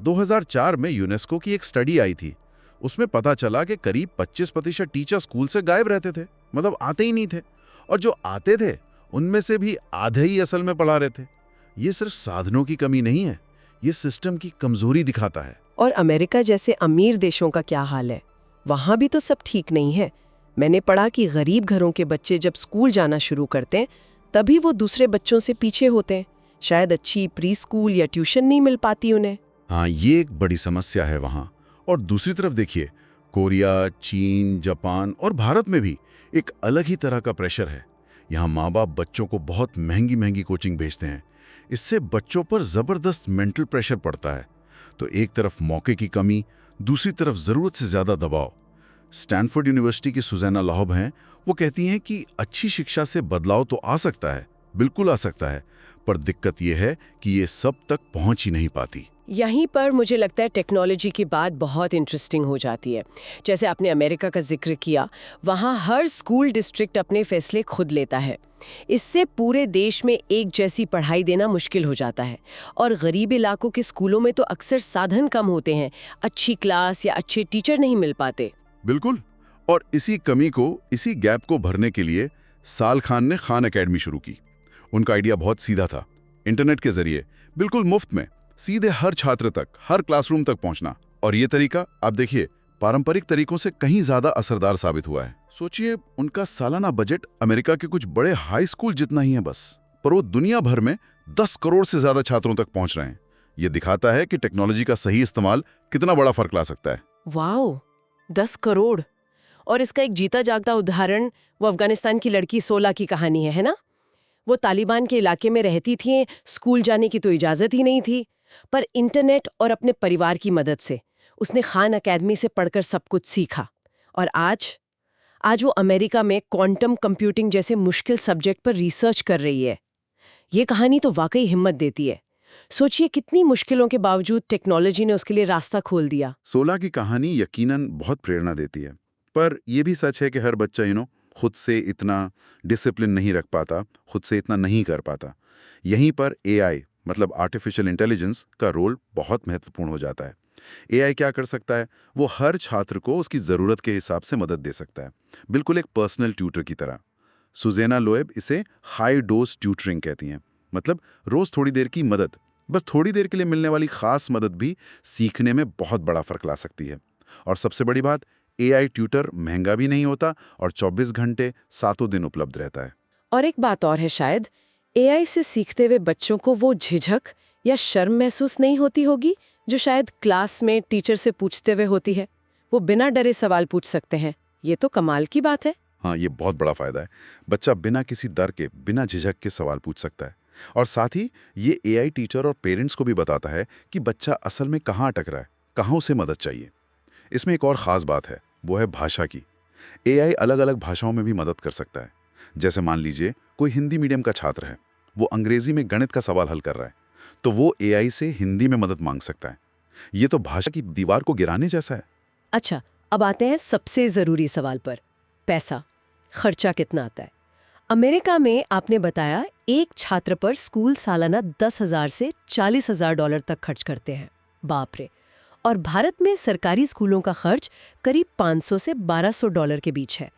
2004 में यूनेस्को की एक स्टडी आई थी। उसमें पता चला कि करीब 25% टीचर स्कूल से गायब रहते थे, मतलब आते ही नहीं थे। और जो आते थे उनमें से भी आधे ही असल में पढ़ा रहे थे। ये सिर्फ साधनों की कमी नहीं है, ये सिस्टम की कमजोरी दिखाता है। और अमेरिका जैसे अमीर देशों का क्या हाल है? वहाँ भी तो सब ठीक नहीं है। मैंने पढ़ा कि गरीब घरों के बच्चे जब स्कूल जाना शुरू करते हैं, तभी वो दूसरे बच्चों से पीछे होते हैं। शायद अच्छी प्री स्कूल या ट्यूशन नहीं मिल पाती उन्हें। हाँ, ये एक बड़ी समस्या है वहाँ। और दूसरी तरफ देखिए, कोरिया, चीन, जापान और भारत में भी एक अलग ही तरह का प्रेशर है। यहाँ माँ बाप बच्चों को बहुत महंगी महंगी कोचिंग भेजते हैं। इससे बच्चों पर ज़बरदस्त मेंटल प्रेशर पड़ता है। तो एक तरफ मौके की कमी, दूसरी तरफ ज़रूरत से ज़्यादा दबाव। स्टैनफोर्ड यूनिवर्सिटी की सुजैना लाहब हैं, वो कहती हैं कि अच्छी शिक्षा से बदलाव तो आ सकता है, बिल्कुल आ सकता है, पर दिक्कत ये है कि ये सब तक पहुंच ही नहीं पाती। यहीं पर मुझे लगता है टेक्नोलॉजी की बात बहुत इंटरेस्टिंग हो जाती है। जैसे आपने अमेरिका का जिक्र किया, वहाँ हर स्कूल डिस्ट्रिक्ट अपने फैसले खुद लेता है। इससे पूरे देश में एक जैसी पढ़ाई देना मुश्किल हो जाता है। और गरीब इलाकों के स्कूलों में तो अक्सर साधन कम होते हैं, अच्छी क्लास या अच्छे टीचर नहीं मिल पाते। बिल्कुल। और इसी कमी को, इसी गैप को भरने के लिए साल खान ने खान एकेडमी शुरू की। उनका आइडिया बहुत सीधा था, इंटरनेट के जरिए बिल्कुल मुफ्त में सीधे हर छात्र तक, हर क्लासरूम तक पहुंचना। और ये तरीका आप देखिए पारंपरिक तरीकों से कहीं ज्यादा असरदार साबित हुआ है। सोचिए, उनका सालाना बजट अमेरिका के कुछ बड़े हाई स्कूल जितना ही है बस, पर वो दुनिया भर में 10 करोड़ से ज्यादा छात्रों तक पहुंच रहे हैं। ये दिखाता है कि टेक्नोलॉजी का सही इस्तेमाल कितना बड़ा फर्क ला सकता है। वाओ, 10 करोड़! और इसका एक जीता जागता उदाहरण वो अफगानिस्तान की लड़की सोला की कहानी है ना? वो तालिबान के इलाके में रहती थी, स्कूल जाने की तो इजाज़त ही नहीं थी, पर इंटरनेट और अपने परिवार की मदद से उसने खान अकेडमी से पढ़कर सब कुछ सीखा। और आज वो अमेरिका में क्वांटम कंप्यूटिंग जैसे मुश्किल सब्जेक्ट पर रिसर्च कर रही है। ये कहानी तो वाकई हिम्मत देती है। सोचिए, कितनी मुश्किलों के बावजूद टेक्नोलॉजी ने उसके लिए रास्ता खोल दिया। सोला की कहानी यकीनन बहुत प्रेरणा देती है, पर यह भी सच है कि हर बच्चा खुद से इतना डिसिप्लिन नहीं रख पाता, खुद से इतना नहीं कर पाता। यहीं पर एआई मतलब आर्टिफिशियल इंटेलिजेंस का रोल बहुत महत्वपूर्ण हो जाता है। एआई क्या कर सकता है? वो हर छात्र को उसकी ज़रूरत के हिसाब से मदद दे सकता है, बिल्कुल एक पर्सनल ट्यूटर की तरह। सुजेना लोएब इसे हाई डोज ट्यूटरिंग कहती हैं, मतलब रोज़ थोड़ी देर की मदद, बस थोड़ी देर के लिए मिलने वाली खास मदद भी सीखने में बहुत बड़ा फर्क ला सकती है। और सबसे बड़ी बात, एआई ट्यूटर महंगा भी नहीं होता और 24 घंटे 7 दिन उपलब्ध रहता है। और एक बात और है, शायद एआई से सीखते हुए बच्चों को वो झिझक या शर्म महसूस नहीं होती होगी जो शायद क्लास में टीचर से पूछते हुए होती है। वो बिना डरे सवाल पूछ सकते हैं। ये तो कमाल की बात है। हाँ, ये बहुत बड़ा फायदा है। बच्चा बिना किसी डर के, बिना झिझक के सवाल पूछ सकता है। और साथ ही ये एआई टीचर और पेरेंट्स को भी बताता है कि बच्चा असल में कहाँ अटक रहा है, कहाँ उसे मदद चाहिए। इसमें एक और ख़ास बात है, वो है भाषा की। एआई अलग अलग भाषाओं में भी मदद कर सकता है। जैसे मान लीजिए कोई हिंदी मीडियम का छात्र है, वो अंग्रेजी में गणित का सवाल हल कर रहा है, तो वो एआई से हिंदी में मदद मांग सकता है। ये तो भाषा की दीवार को गिराने जैसा है। अच्छा, अब आते हैं सबसे ज़रूरी सवाल पर। पैसा, खर्चा कितना आता है? अमेरिका में आपने बताया एक छात्र पर स्कूल सालाना 10,000 से 40,000 डॉलर तक खर्च करते हैं। बाप रे! और भारत में सरकारी स्कूलों का खर्च करीब 500 से 1200 डॉलर के बीच है।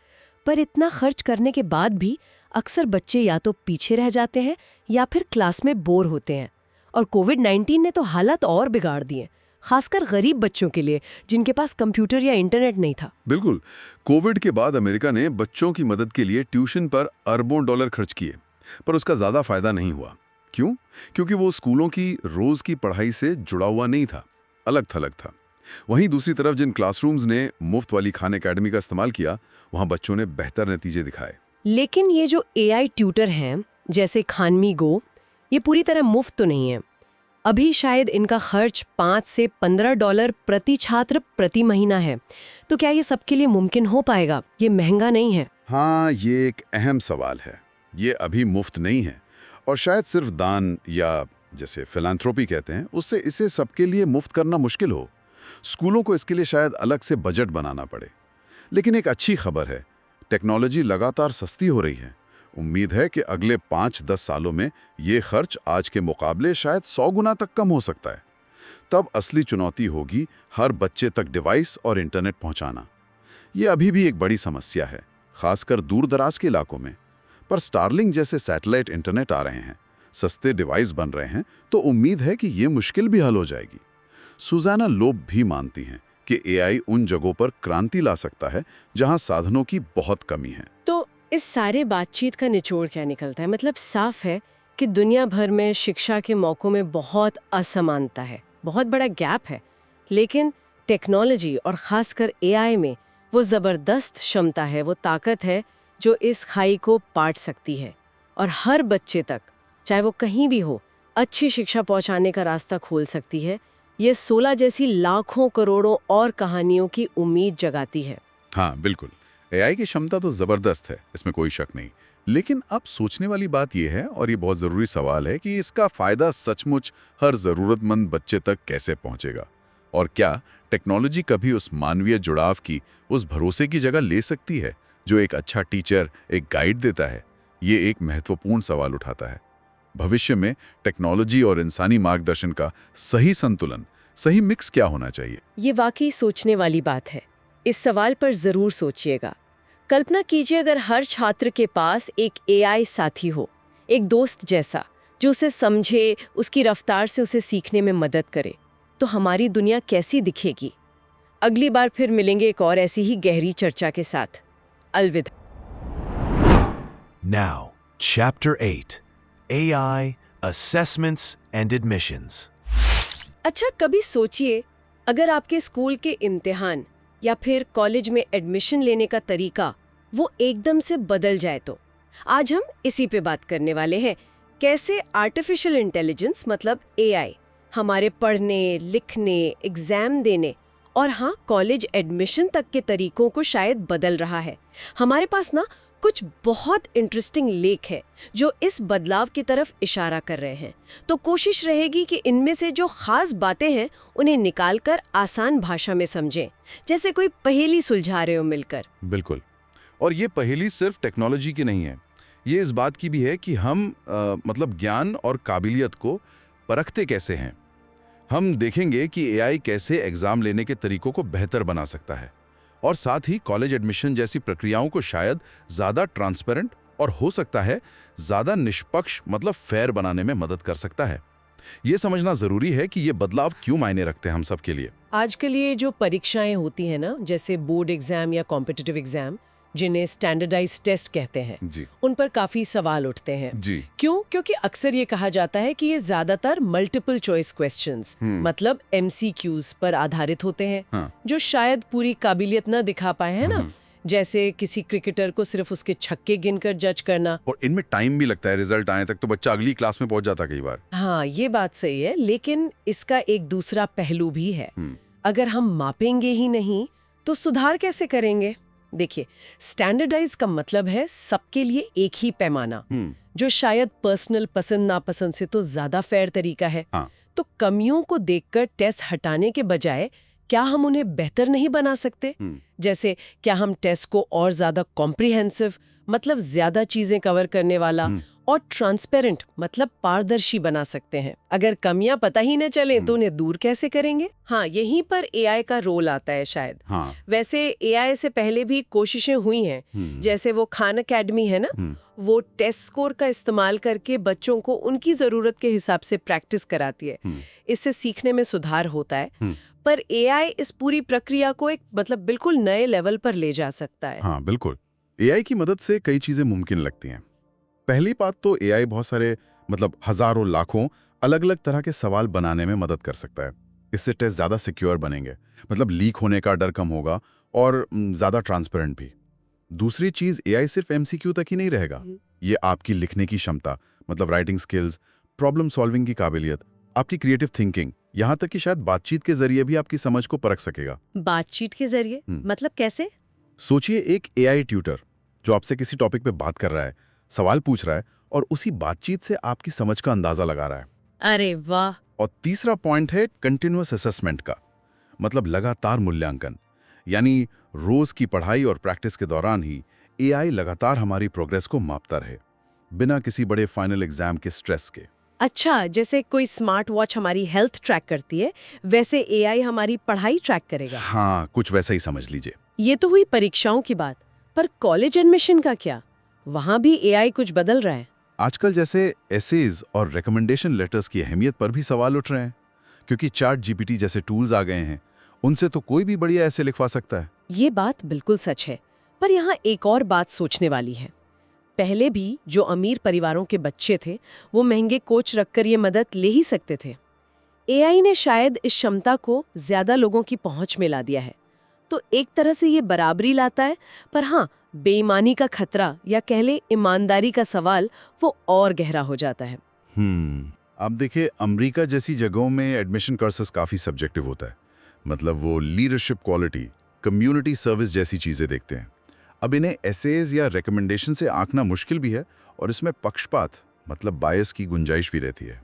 पर इतना खर्च करने के बाद भी अक्सर बच्चे या तो पीछे रह जाते हैं या फिर क्लास में बोर होते हैं। और कोविड-19 ने तो हालत और बिगाड़ दिए, खासकर गरीब बच्चों के लिए जिनके पास कंप्यूटर या इंटरनेट नहीं था। बिल्कुल। कोविड के बाद अमेरिका ने बच्चों की मदद के लिए ट्यूशन पर अरबों डॉलर खर्च किए, पर उसका ज़्यादा फायदा नहीं हुआ। क्यों? क्योंकि वो स्कूलों की रोज़ की पढ़ाई से जुड़ा हुआ नहीं था, अलग थलग था। वहीं दूसरी तरफ जिन क्लासरूम्स ने मुफ्त वाली खान अकेडमी का इस्तेमाल किया, वहाँ बच्चों ने बेहतर नतीजे दिखाए। लेकिन ये जो एआई ट्यूटर हैं, जैसे खानमी गो, ये पूरी तरह मुफ्त तो नहीं है। अभी शायद इनका खर्च 5 से 15 डॉलर प्रति छात्र प्रति महीना है। तो क्या ये सबके लिए मुमकिन हो पाएगा? ये महंगा नहीं है? हाँ, ये एक अहम सवाल है। ये अभी मुफ्त नहीं है, और शायद सिर्फ दान या जैसे फिलैंथ्रोपी कहते हैं, उससे इसे सबके लिए मुफ्त करना मुश्किल हो। स्कूलों को इसके लिए शायद अलग से बजट बनाना पड़े। लेकिन एक अच्छी खबर है, टेक्नोलॉजी लगातार सस्ती हो रही है। उम्मीद है कि अगले 5-10 सालों में ये खर्च आज के मुकाबले शायद 100 गुना तक कम हो सकता है। तब असली चुनौती होगी हर बच्चे तक डिवाइस और इंटरनेट पहुंचाना। ये अभी भी एक बड़ी समस्या है, खासकर दूर दराज के इलाकों में। पर स्टारलिंक जैसे सैटेलाइट इंटरनेट आ रहे हैं, सस्ते डिवाइस बन रहे हैं, तो उम्मीद है कि ये मुश्किल भी हल हो जाएगी। सुजाना लोब भी मानती हैं कि एआई उन जगहों पर क्रांति ला सकता है जहां साधनों की बहुत कमी है। तो इस सारे बातचीत का निचोड़ क्या निकलता है? मतलब साफ है कि दुनिया भर में शिक्षा के मौक़ों में बहुत असमानता है, बहुत बड़ा गैप है। लेकिन टेक्नोलॉजी और ख़ासकर एआई में वो ज़बरदस्त क्षमता है, वो ताकत है जो इस खाई को पाट सकती है और हर बच्चे तक, चाहे वो कहीं भी हो, अच्छी शिक्षा पहुंचाने का रास्ता खोल सकती है। ये 16 जैसी लाखों करोड़ों और कहानियों की उम्मीद जगाती है। हाँ, बिल्कुल। एआई की क्षमता तो ज़बरदस्त है, इसमें कोई शक नहीं। लेकिन अब सोचने वाली बात यह है, और ये बहुत ज़रूरी सवाल है, कि इसका फ़ायदा सचमुच हर ज़रूरतमंद बच्चे तक कैसे पहुंचेगा? और क्या टेक्नोलॉजी कभी उस मानवीय जुड़ाव की, उस भरोसे की जगह ले सकती है जो एक अच्छा टीचर, एक गाइड देता है? ये एक महत्वपूर्ण सवाल उठाता है। भविष्य में टेक्नोलॉजी और इंसानी मार्गदर्शन का सही संतुलन, सही मिक्स क्या होना चाहिए? ये वाकई सोचने वाली बात है। इस सवाल पर ज़रूर सोचिएगा। कल्पना कीजिए अगर हर छात्र के पास एक एआई साथी हो, एक दोस्त जैसा, जो उसे समझे, उसकी रफ्तार से उसे सीखने में मदद करे, तो हमारी दुनिया कैसी दिखेगी? अगली बार फिर मिलेंगे एक और ऐसी ही गहरी चर्चा के साथ। अलविदा। Now, Chapter 8 AI, Assessments and Admissions. अच्छा, कभी सोचिए अगर आपके स्कूल के इम्तिहान या फिर कॉलेज में एडमिशन लेने का तरीका वो एकदम से बदल जाए तो। आज हम इसी पे बात करने वाले हैं, कैसे आर्टिफिशियल इंटेलिजेंस मतलब AI हमारे पढ़ने, लिखने, एग्जाम देने और हाँ कॉलेज एडमिशन तक के तरीकों को शायद बदल रहा है। हमारे पास ना कुछ बहुत इंटरेस्टिंग लेख है जो इस बदलाव की तरफ इशारा कर रहे हैं, तो कोशिश रहेगी कि इनमें से जो खास बातें हैं उन्हें निकालकर आसान भाषा में समझें, जैसे कोई पहेली सुलझा रहे हो मिलकर। बिल्कुल। और ये पहेली सिर्फ टेक्नोलॉजी की नहीं है, ये इस बात की भी है कि हम मतलब ज्ञान और काबिलियत को परखते कैसे हैं। हम देखेंगे कि AI कैसे एग्जाम लेने के तरीकों को बेहतर बना सकता है और साथ ही कॉलेज एडमिशन जैसी प्रक्रियाओं को शायद ज़्यादा ट्रांसपेरेंट और हो सकता है ज़्यादा निष्पक्ष मतलब फेयर बनाने में मदद कर सकता है। ये समझना ज़रूरी है कि ये बदलाव क्यों मायने रखते हैं हम सब के लिए। आजकल ये जो परीक्षाएं होती हैं ना, जैसे बोर्ड एग्जाम या कॉम्पिटिटिव एग्जाम, जिन्हें स्टैंडर्डाइज्ड टेस्ट कहते हैं, जी उन पर काफी सवाल उठते हैं। जी क्यों? क्योंकि अक्सर ये कहा जाता है कि ये ज्यादातर मल्टीपल चॉइस क्वेश्चंस मतलब MCQs पर आधारित होते हैं, हाँ। जो शायद पूरी काबिलियत न दिखा पाए, है ना। जैसे किसी क्रिकेटर को सिर्फ उसके छक्के गिनकर जज करना। और इनमें टाइम भी लगता है, रिजल्ट आने तक तो बच्चा अगली क्लास में पहुंच जाता कई बार। हाँ, ये बात सही है, लेकिन इसका एक दूसरा पहलू भी है। अगर हम मापेंगे ही नहीं तो सुधार कैसे करेंगे? देखिए, स्टैंडर्डाइज का मतलब है सबके लिए एक ही पैमाना, जो शायद पर्सनल पसंद नापसंद से तो ज्यादा फेयर तरीका है। हाँ। तो कमियों को देखकर टेस्ट हटाने के बजाय क्या हम उन्हें बेहतर नहीं बना सकते? जैसे क्या हम टेस्ट को और ज्यादा कॉम्प्रिहेंसिव मतलब ज्यादा चीजें कवर करने वाला और ट्रांसपेरेंट मतलब पारदर्शी बना सकते हैं? अगर कमियां पता ही न चले तो उन्हें दूर कैसे करेंगे? हाँ, यहीं पर AI का रोल आता है शायद। हाँ। वैसे AI से पहले भी कोशिशें हुई हैं, जैसे वो खान अकेडमी है ना, वो टेस्ट स्कोर का इस्तेमाल करके बच्चों को उनकी जरूरत के हिसाब से प्रैक्टिस कराती है। इससे सीखने में सुधार होता है। पर AI इस पूरी प्रक्रिया को एक मतलब बिल्कुल नए लेवल पर ले जा सकता है। हाँ बिल्कुल, AI की मदद से कई चीजें मुमकिन लगती हैं। पहली बात तो AI बहुत सारे मतलब हजारों लाखों अलग अलग तरह के सवाल बनाने में मदद कर सकता है। इससे टेस्ट ज्यादा सिक्योर बनेंगे, मतलब लीक होने का डर कम होगा और ज्यादा ट्रांसपेरेंट भी। दूसरी चीज, AI सिर्फ MCQ तक ही नहीं रहेगा, ये आपकी लिखने की क्षमता मतलब राइटिंग स्किल्स, प्रॉब्लम सॉल्विंग की काबिलियत, आपकी क्रिएटिव थिंकिंग, यहाँ तक कि शायद बातचीत के जरिए भी आपकी समझ को परख सकेगा। बातचीत के जरिए मतलब कैसे? सोचिए एक AI ट्यूटर जो आपसे किसी टॉपिक पे बात कर रहा है, सवाल पूछ रहा है और उसी बातचीत से आपकी समझ का अंदाजा लगा रहा है। अरे वाह! और तीसरा पॉइंट है कंटिन्यूअस असेसमेंट का, मतलब लगातार मूल्यांकन, यानी रोज की पढ़ाई और प्रैक्टिस के दौरान ही AI लगातार हमारी प्रोग्रेस को मापता रहे, बिना किसी बड़े फाइनल एग्जाम के स्ट्रेस के। अच्छा, जैसे कोई स्मार्ट वॉच हमारी हेल्थ ट्रैक करती है, वैसे AI हमारी पढ़ाई ट्रैक करेगा। हाँ, कुछ वैसा ही समझ लीजिए। ये तो हुई परीक्षाओं की बात, पर कॉलेज एडमिशन का क्या? वहां भी AI कुछ बदल रहा है? आजकल जैसे एसेज और रिकमेंडेशन लेटर्स की अहमियत पर भी सवाल उठ रहे हैं, क्योंकि ChatGPT जैसे टूल्स आ गए हैं, उनसे तो कोई भी बढ़िया ऐसे लिखवा सकता है। ये बात बिल्कुल सच है, पर यहाँ एक और बात सोचने वाली है। पहले भी जो अमीर परिवारों के बच्चे थे, वो महंगे कोच रखकर ये मदद ले ही सकते थे। AI ने शायद इस क्षमता को ज्यादा लोगों की पहुंच में ला दिया है, तो एक तरह से ये बराबरी लाता है, पर हाँ, बेईमानी का खतरा या कह ले ईमानदारी का सवाल वो और गहरा हो जाता है। आप देखिए, अमेरिका जैसी जगहों में एडमिशन कोर्सेस काफ़ी सब्जेक्टिव होता है, मतलब वो लीडरशिप क्वालिटी, कम्युनिटी सर्विस जैसी चीज़ें देखते हैं। अब इन्हें एसेज या रिकमेंडेशन से आंकना मुश्किल भी है और इसमें पक्षपात मतलब बायस की गुंजाइश भी रहती है,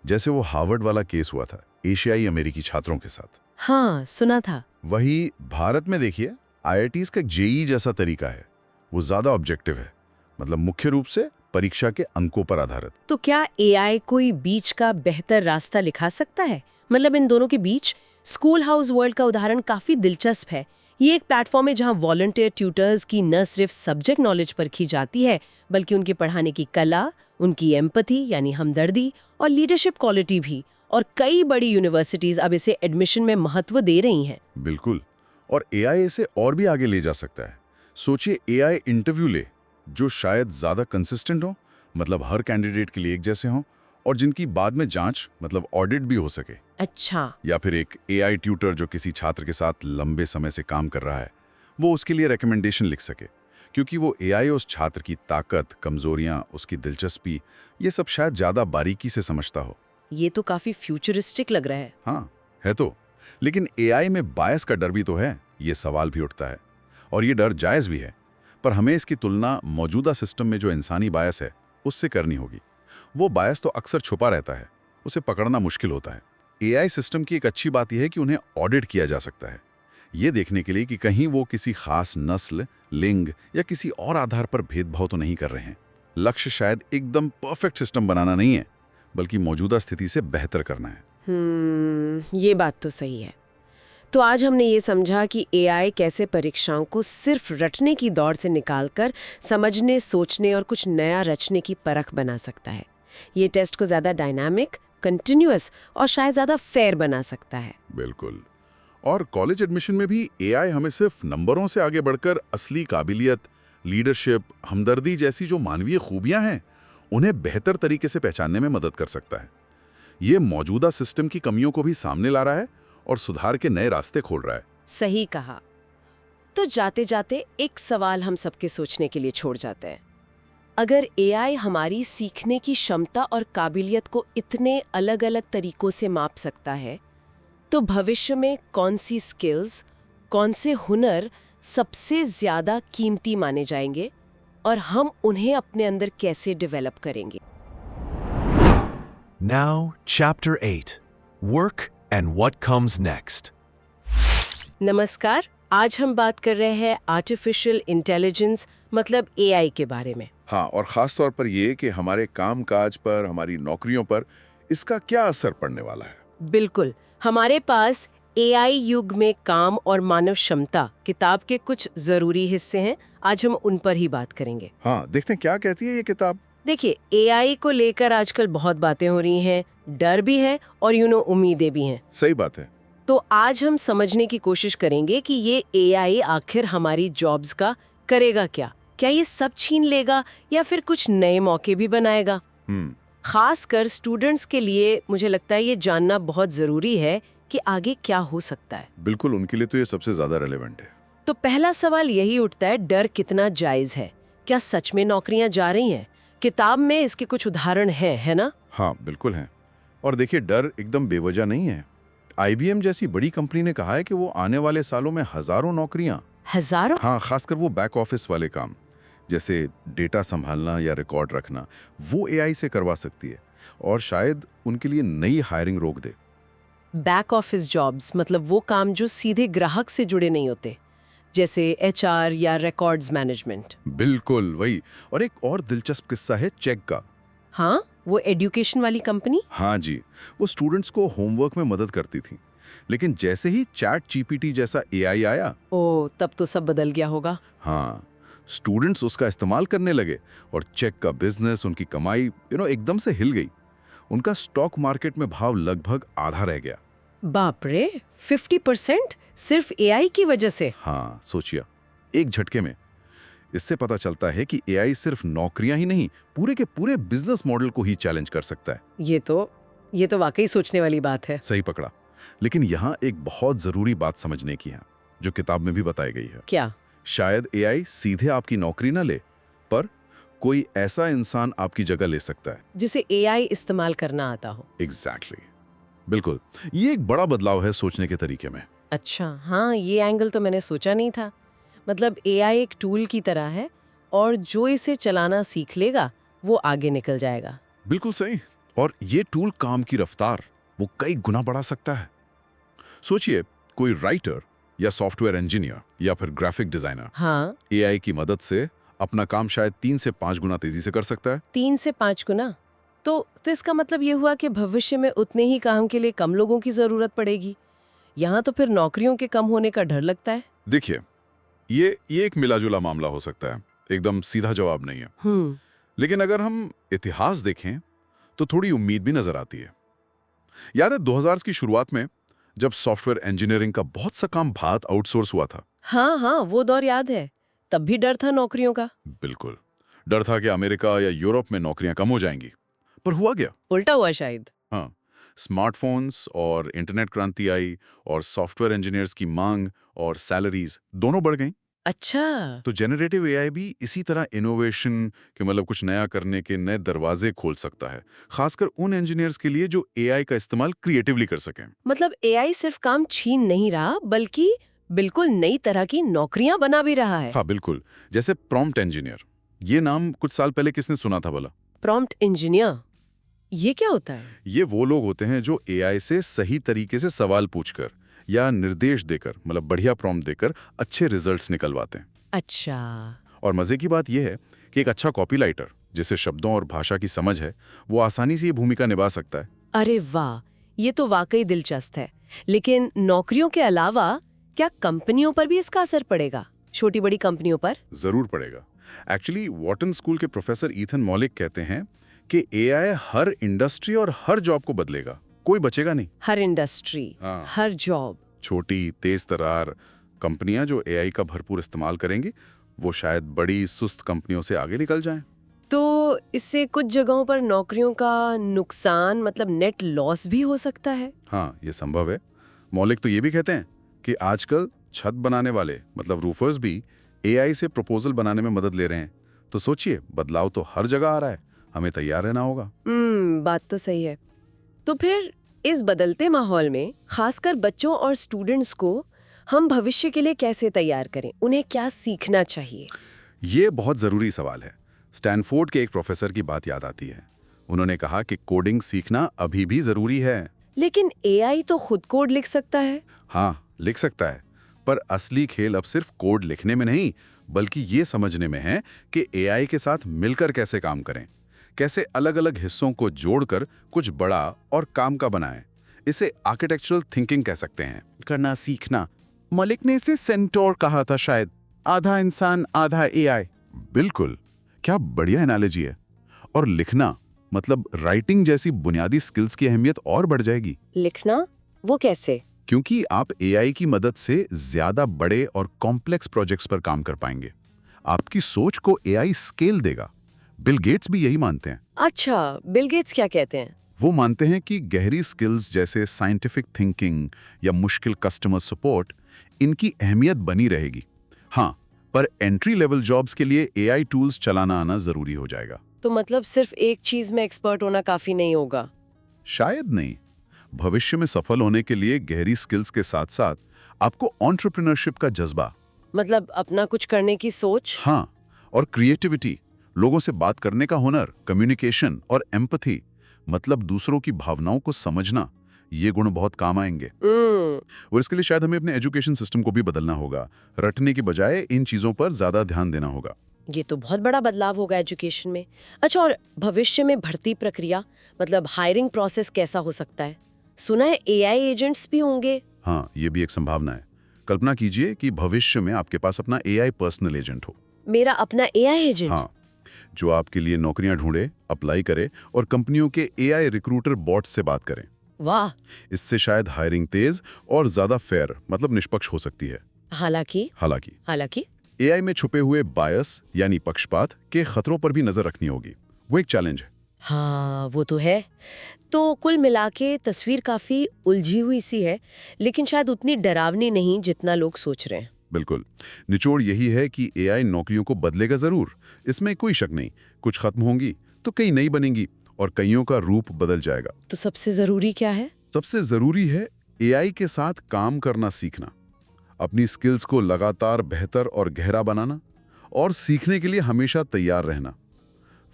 जैसे वो हार्वर्ड वाला केस हुआ था एशियाई अमेरिकी छात्रों के साथ। हाँ, सुना था। वही भारत में देखिए, IITs का JEE जैसा तरीका है, वो ज़्यादा ऑब्जेक्टिव है, मतलब मुख्य रूप से परीक्षा के अंकों पर आधारित। तो क्या AI कोई बीच का बेहतर रास्ता लिखा सकता है? मतलब इन दोनों के बीच? स्कूल हाउस वर्ल्ड का उदाहरण काफी दिलचस्प है। ये एक प्लेटफॉर्म है जहां वॉलंटियर ट्यूटर्स की न सिर्फ सब्जेक्ट नॉलेज परखी जाती है, बल्कि उनके पढ़ाने की कला, उनकी एम्पैथी यानी हमदर्दी और लीडरशिप क्वालिटी भी। और कई बड़ी यूनिवर्सिटीज अब इसे एडमिशन में महत्व दे रही हैं। बिल्कुल, और एआई इसे और भी आगे ले जा सकता है। सोचिए एआई इंटरव्यू ले जो शायद ज़्यादा कंसिस्टेंट हो, मतलब हर कैंडिडेट के लिए एक जैसे हों, और जिनकी बाद में जांच मतलब ऑडिट भी हो सके। अच्छा, या फिर एक एआई ट्यूटर जो किसी छात्र के साथ लंबे समय से काम कर रहा है, वो उसके लिए रिकमेंडेशन लिख सके, क्योंकि वो एआई उस छात्र की ताकत, कमजोरियां, उसकी दिलचस्पी, ये सब शायद ज़्यादा बारीकी से समझता हो। ये तो काफी फ्यूचरिस्टिक लग रहा है। हाँ, है तो। लेकिन एआई में बायस का डर भी तो है, ये सवाल भी उठता है। और ये डर जायज़ भी है, पर हमें इसकी तुलना मौजूदा सिस्टम में जो इंसानी बायस है, उससे करनी होगी। वो बायस तो अक्सर छुपा रहता है, उसे पकड़ना मुश्किल होता है। एआई सिस्टम की एक अच्छी बात यह है कि उन्हें ऑडिट किया जा सकता है, ये देखने के लिए कि कहीं वो किसी खास नस्ल, लिंग या किसी और आधार पर भेदभाव तो नहीं कर रहे हैं। लक्ष्य शायद एकदम परफेक्ट सिस्टम बनाना नहीं है, बल्कि मौजूदा स्थिति से बेहतर करना है। ये बात तो सही है। तो आज हमने ये समझा कि एआई कैसे परीक्षाओं को सिर्फ रटने की दौड़ से निकालकर समझने, सोचने और कुछ नया रचने की परख बना सकता है। ये टेस्ट को ज़्यादा डायनामिक, कंटिन्यूअस और शायद ज़्यादा फेयर बना सकता है। बिल्कुल। और कॉलेज एडमिशन में भी एआई हमें सिर्फ नंबरों से आगे बढ़कर असली काबिलियत, लीडरशिप, हमदर्दी जैसी जो मानवीय खूबियां हैं, उन्हें बेहतर तरीके से पहचानने में मदद कर सकता है। ये मौजूदा सिस्टम की कमियों को भी सामने ला रहा है और सुधार के नए रास्ते खोल रहा है। सही कहा। तो जाते जाते एक सवाल हम सबके सोचने के लिए छोड़ जाते हैं। अगर एआई हमारी सीखने की क्षमता और काबिलियत को इतने अलग-अलग तरीकों से माप सकता है, तो भविष्य में कौन सी स्किल्स, कौन से हुनर सबसे ज्यादा कीमती माने जाएंगे और हम उन्हें अपने अंदर कैसे डेवलप करेंगे? Now, Chapter 8 Work and What Comes Next. नमस्कार, आज हम बात कर रहे हैं आर्टिफिशियल इंटेलिजेंस मतलब एआई के बारे में। हाँ, और ख़ास तौर पर ये कि हमारे कामकाज पर, हमारी नौकरियों पर इसका क्या असर पड़ने वाला है। बिल्कुल, हमारे पास एआई युग में काम और मानव क्षमता किताब के कुछ जरूरी हिस्से हैं। आज हम उन पर ही बात करेंगे। हाँ, देखते हैं क्या कहती है ये किताब। देखिए, एआई को लेकर आजकल बहुत बातें हो रही हैं, डर भी है और उम्मीदें भी हैं। सही बात है। तो आज हम समझने की कोशिश करेंगे कि ये एआई आखिर हमारी जॉब्स का करेगा क्या? क्या ये सब छीन लेगा या फिर कुछ नए मौके भी बनाएगा? खासकर स्टूडेंट्स के लिए मुझे लगता है ये जानना बहुत जरूरी है कि आगे क्या हो सकता है। बिल्कुल, उनके लिए तो ये सबसे ज्यादा रेलेवेंट है। तो पहला सवाल यही उठता है, डर कितना जायज है? क्या सच में नौकरियां जा रही हैं? किताब में इसके कुछ उदाहरण हैं, है ना? हाँ, बिल्कुल हैं। और देखिए, डर एकदम बेवजह नहीं है। IBM जैसी बड़ी कंपनी ने कहा है कि वो आने वाले सालों में हजारों नौकरियां, हजारों? हाँ, खासकर वो बैक ऑफिस वाले काम जैसे डेटा संभालना या रिकॉर्ड रखना, वो एआई से करवा सकती है और शायद उनके लिए नई हायरिंग रोक दे। बैक ऑफिस जॉब्स मतलब वो काम जो सीधे ग्राहक से जुड़े नहीं होते, जैसे HR या रिकॉर्ड्स मैनेजमेंट। बिल्कुल वही। और एक और दिलचस्प किस्सा है चेक का। हाँ, वो एजुकेशन वाली कंपनी। हाँ जी, वो स्टूडेंट्स को होमवर्क में मदद करती थी, लेकिन जैसे ही चैट GPT जैसा एआई आया, ओ, तब तो सब बदल गया होगा। हाँ, स्टूडेंट्स उसका इस्तेमाल करने लगे और चेक का बिजनेस, उनकी कमाई एकदम से हिल गई। उनका स्टॉक मार्केट में भाव लगभग आधा रह गया। बाप रे, 50% सिर्फ एआई की वजह से? हाँ, सोचिए, एक झटके में। इससे पता चलता है कि एआई सिर्फ नौकरियां ही नहीं, पूरे के पूरे बिजनेस मॉडल को ही चैलेंज कर सकता है। ये तो वाकई सोचने वाली बात है। सही पकड़ा। लेकिन यहाँ एक बहुत जरूरी बात समझने की है, जो किताब में भी बताई गई है। क्या? शायद एआई सीधे आपकी नौकरी न ले, पर कोई ऐसा इंसान आपकी जगह ले सकता है जिसे एआई इस्तेमाल करना आता हो। एग्जैक्टली। बिल्कुल, ये एक बड़ा बदलाव है सोचने के तरीके में। अच्छा, हाँ, ये एंगल तो मैंने सोचा नहीं था। मतलब एआई एक टूल की तरह है और जो इसे चलाना सीख लेगा वो आगे निकल जाएगा। बिल्कुल सही। और ये टूल काम की रफ्तार वो कई गुना बढ़ा सकता है। सोचिए, कोई राइटर या सॉफ्टवेयर इंजीनियर या फिर ग्राफिक डिजाइनर, हाँ, एआई की मदद से अपना काम शायद 3 से 5 गुना तेजी से कर सकता है। 3 से 5 गुना? तो इसका मतलब ये हुआ कि भविष्य में उतने ही काम के लिए कम लोगों की जरूरत पड़ेगी। यहाँ तो फिर नौकरियों के कम होने का डर लगता है। देखिए, ये एक मिलाजुला मामला हो सकता है, एकदम सीधा जवाब नहीं है। लेकिन अगर हम इतिहास देखें तो थोड़ी उम्मीद भी नजर आती है। याद है 2000 की शुरुआत में जब सॉफ्टवेयर इंजीनियरिंग का बहुत सा काम भारत आउटसोर्स हुआ था। हाँ हाँ, वो दौर याद है। तब भी डर था नौकरियों का। बिल्कुल, डर था कि अमेरिका या यूरोप में नौकरियां कम हो जाएंगी, पर हुआ क्या? उल्टा हुआ शायद। हाँ, स्मार्टफोन्स और इंटरनेट क्रांति आई और सॉफ्टवेयर इंजीनियर्स की मांग और सैलरीज दोनों बढ़ गईं। अच्छा। तो जेनरेटिव एआई भी इसी तरह इनोवेशन के मतलब कुछ नया करने के नए दरवाजे खोल सकता है, खासकर उन इंजीनियर्स के लिए जो एआई का इस्तेमाल क्रिएटिवली कर सकें। मतलब एआई सिर्फ काम छीन नहीं रहा, बल्कि बिल्कुल नई तरह की नौकरियां बना भी रहा है। हाँ बिल्कुल, जैसे प्रॉम्प्ट इंजीनियर, ये नाम कुछ साल पहले किसने सुना था भला? प्रॉम्प्ट इंजीनियर, ये क्या होता है? ये वो लोग होते हैं जो एआई से सही तरीके से सवाल पूछकर या निर्देश देकर, मतलब बढ़िया प्रॉम्प्ट देकर अच्छे रिजल्ट्स निकलवाते हैं। अच्छा। और मजे की बात यह है कि एक अच्छा कॉपीराइटर जिसे शब्दों और भाषा की समझ है, वो आसानी से ये भूमिका निभा सकता है। अरे वाह, ये तो वाकई दिलचस्प है। लेकिन नौकरियों के अलावा क्या कंपनियों पर भी इसका असर पड़ेगा? छोटी बड़ी कंपनियों पर? जरूर पड़ेगा। एक्चुअली वॉटन स्कूल के प्रोफेसर ईथन मॉलिक कहते हैं कि एआई हर इंडस्ट्री और हर जॉब को बदलेगा, कोई बचेगा नहीं। हर इंडस्ट्री, हाँ। हर जॉब। छोटी तेज तरार कंपनियां जो एआई का भरपूर इस्तेमाल करेंगी, वो शायद बड़ी सुस्त कंपनियों से आगे निकल जाएं। तो इससे कुछ जगहों पर नौकरियों का नुकसान, मतलब नेट लॉस भी हो सकता है। हाँ, ये संभव है। मौलिक तो ये भी कहते हैं कि आजकल छत बनाने वाले मतलब रूफर्स भी एआई से प्रपोजल बनाने में मदद ले रहे हैं। तो सोचिए, बदलाव तो हर जगह आ रहा है, हमें तैयार रहना होगा। बात तो सही है। तो फिर इस बदलते माहौल में खासकर बच्चों और स्टूडेंट्स को हम भविष्य के लिए कैसे तैयार करें? उन्हें क्या सीखना चाहिए? ये बहुत जरूरी सवाल है। स्टैनफोर्ड के एक प्रोफेसर की बात याद आती है। उन्होंने कहा कि कोडिंग सीखना अभी भी जरूरी है। लेकिन एआई तो खुद कोड लिख सकता है। हाँ, लिख सकता है, पर असली खेल अब सिर्फ कोड लिखने में नहीं, बल्कि ये समझने में है कि एआई के साथ मिलकर कैसे काम करें, कैसे अलग-अलग हिस्सों को जोड़कर कुछ बड़ा और काम का बनाएं। इसे आर्किटेक्चरल थिंकिंग कह सकते हैं। करना सीखना। मलिक ने इसे सेंटोर कहा था शायद, आधा इंसान आधा एआई। बिल्कुल, क्या बढ़िया एनालॉजी है। और लिखना मतलब राइटिंग जैसी बुनियादी स्किल्स की अहमियत और बढ़ जाएगी। लिखना? वो कैसे? क्योंकि आप एआई की मदद से ज्यादा बड़े और कॉम्प्लेक्स प्रोजेक्ट्स पर काम कर पाएंगे। आपकी सोच को एआई स्केल देगा। बिल गेट्स भी यही मानते हैं। अच्छा, बिल गेट्स क्या कहते हैं? वो मानते हैं कि गहरी स्किल्स जैसे साइंटिफिक थिंकिंग या मुश्किल कस्टमर सपोर्ट, इनकी अहमियत बनी रहेगी। हाँ, पर एंट्री लेवल जॉब्स के लिए एआई टूल्स चलाना आना जरूरी हो जाएगा। तो मतलब सिर्फ एक चीज में एक्सपर्ट होना काफी नहीं होगा? शायद नहीं। भविष्य में सफल होने के लिए गहरी स्किल्स के साथ साथ आपको एंटरप्रेन्योरशिप का जज्बा, मतलब अपना कुछ करने की सोच। हाँ, और क्रिएटिविटी, लोगों से बात करने का हुनर, कम्युनिकेशन और एम्पैथी, मतलब दूसरों की भावनाओं को समझना, ये गुण बहुत काम आएंगे। और इसके लिए शायद हमें अपने एजुकेशन सिस्टम को भी बदलना होगा। रटने की बजाय इन चीजों पर ज्यादा ध्यान देना होगा। ये तो बहुत बड़ा बदलाव होगा एजुकेशन में। अच्छा, और भविष्य में भर्ती प्रक्रिया, मतलब हायरिंग प्रोसेस कैसा हो सकता है? सुना है एआई एजेंट्स भी होंगे। हाँ, ये भी एक संभावना है। कल्पना कीजिए कि भविष्य में आपके पास अपना एआई पर्सनल एजेंट हो। मेरा अपना एआई एजेंट? हाँ, जो आपके लिए नौकरियां ढूंढे, अप्लाई करे और कंपनियों के एआई रिक्रूटर बॉट्स से बात करें। वाह! इससे शायद हायरिंग तेज और ज्यादा फेयर मतलब निष्पक्ष हो सकती है। हालांकि एआई में छुपे हुए बायस यानी पक्षपात के खतरों पर भी नजर रखनी होगी। वो एक चैलेंज है। हाँ, वो तो है। तो कुल मिला के तस्वीर काफी उलझी हुई सी है, लेकिन शायद उतनी डरावनी नहीं जितना लोग सोच रहे हैं। बिल्कुल, निचोड़ यही है कि एआई नौकरियों को बदलेगा जरूर, इसमें कोई शक नहीं। कुछ खत्म होंगी तो कई नई बनेंगी और कईयों का रूप बदल जाएगा। तो सबसे जरूरी क्या है? सबसे जरूरी है एआई के साथ काम करना सीखना, अपनी स्किल्स को लगातार बेहतर और गहरा बनाना और सीखने के लिए हमेशा तैयार रहना।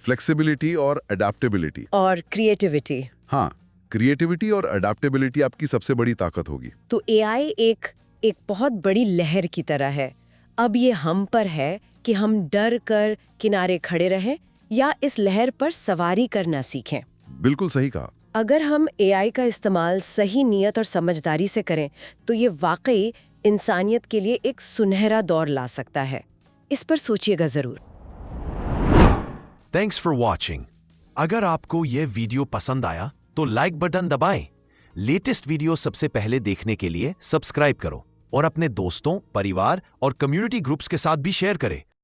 फ्लेक्सिबिलिटी और अडेप्टेबिलिटी और क्रिएटिविटी। हाँ, क्रिएटिविटी और अडेप्टेबिलिटी आपकी सबसे बड़ी ताकत होगी। तो एआई एक बहुत बड़ी लहर की तरह है। अब ये हम पर है कि हम डर कर किनारे खड़े रहें या इस लहर पर सवारी करना सीखें। बिल्कुल सही कहा। अगर हम एआई का इस्तेमाल सही नियत और समझदारी से करें तो ये वाकई इंसानियत के लिए एक सुनहरा दौर ला सकता है। इस पर सोचिएगा जरूर। Thanks for watching. अगर आपको यह वीडियो पसंद आया तो लाइक बटन दबाएं, लेटेस्ट वीडियो सबसे पहले देखने के लिए सब्सक्राइब करो और अपने दोस्तों, परिवार और कम्युनिटी ग्रुप्स के साथ भी शेयर करें।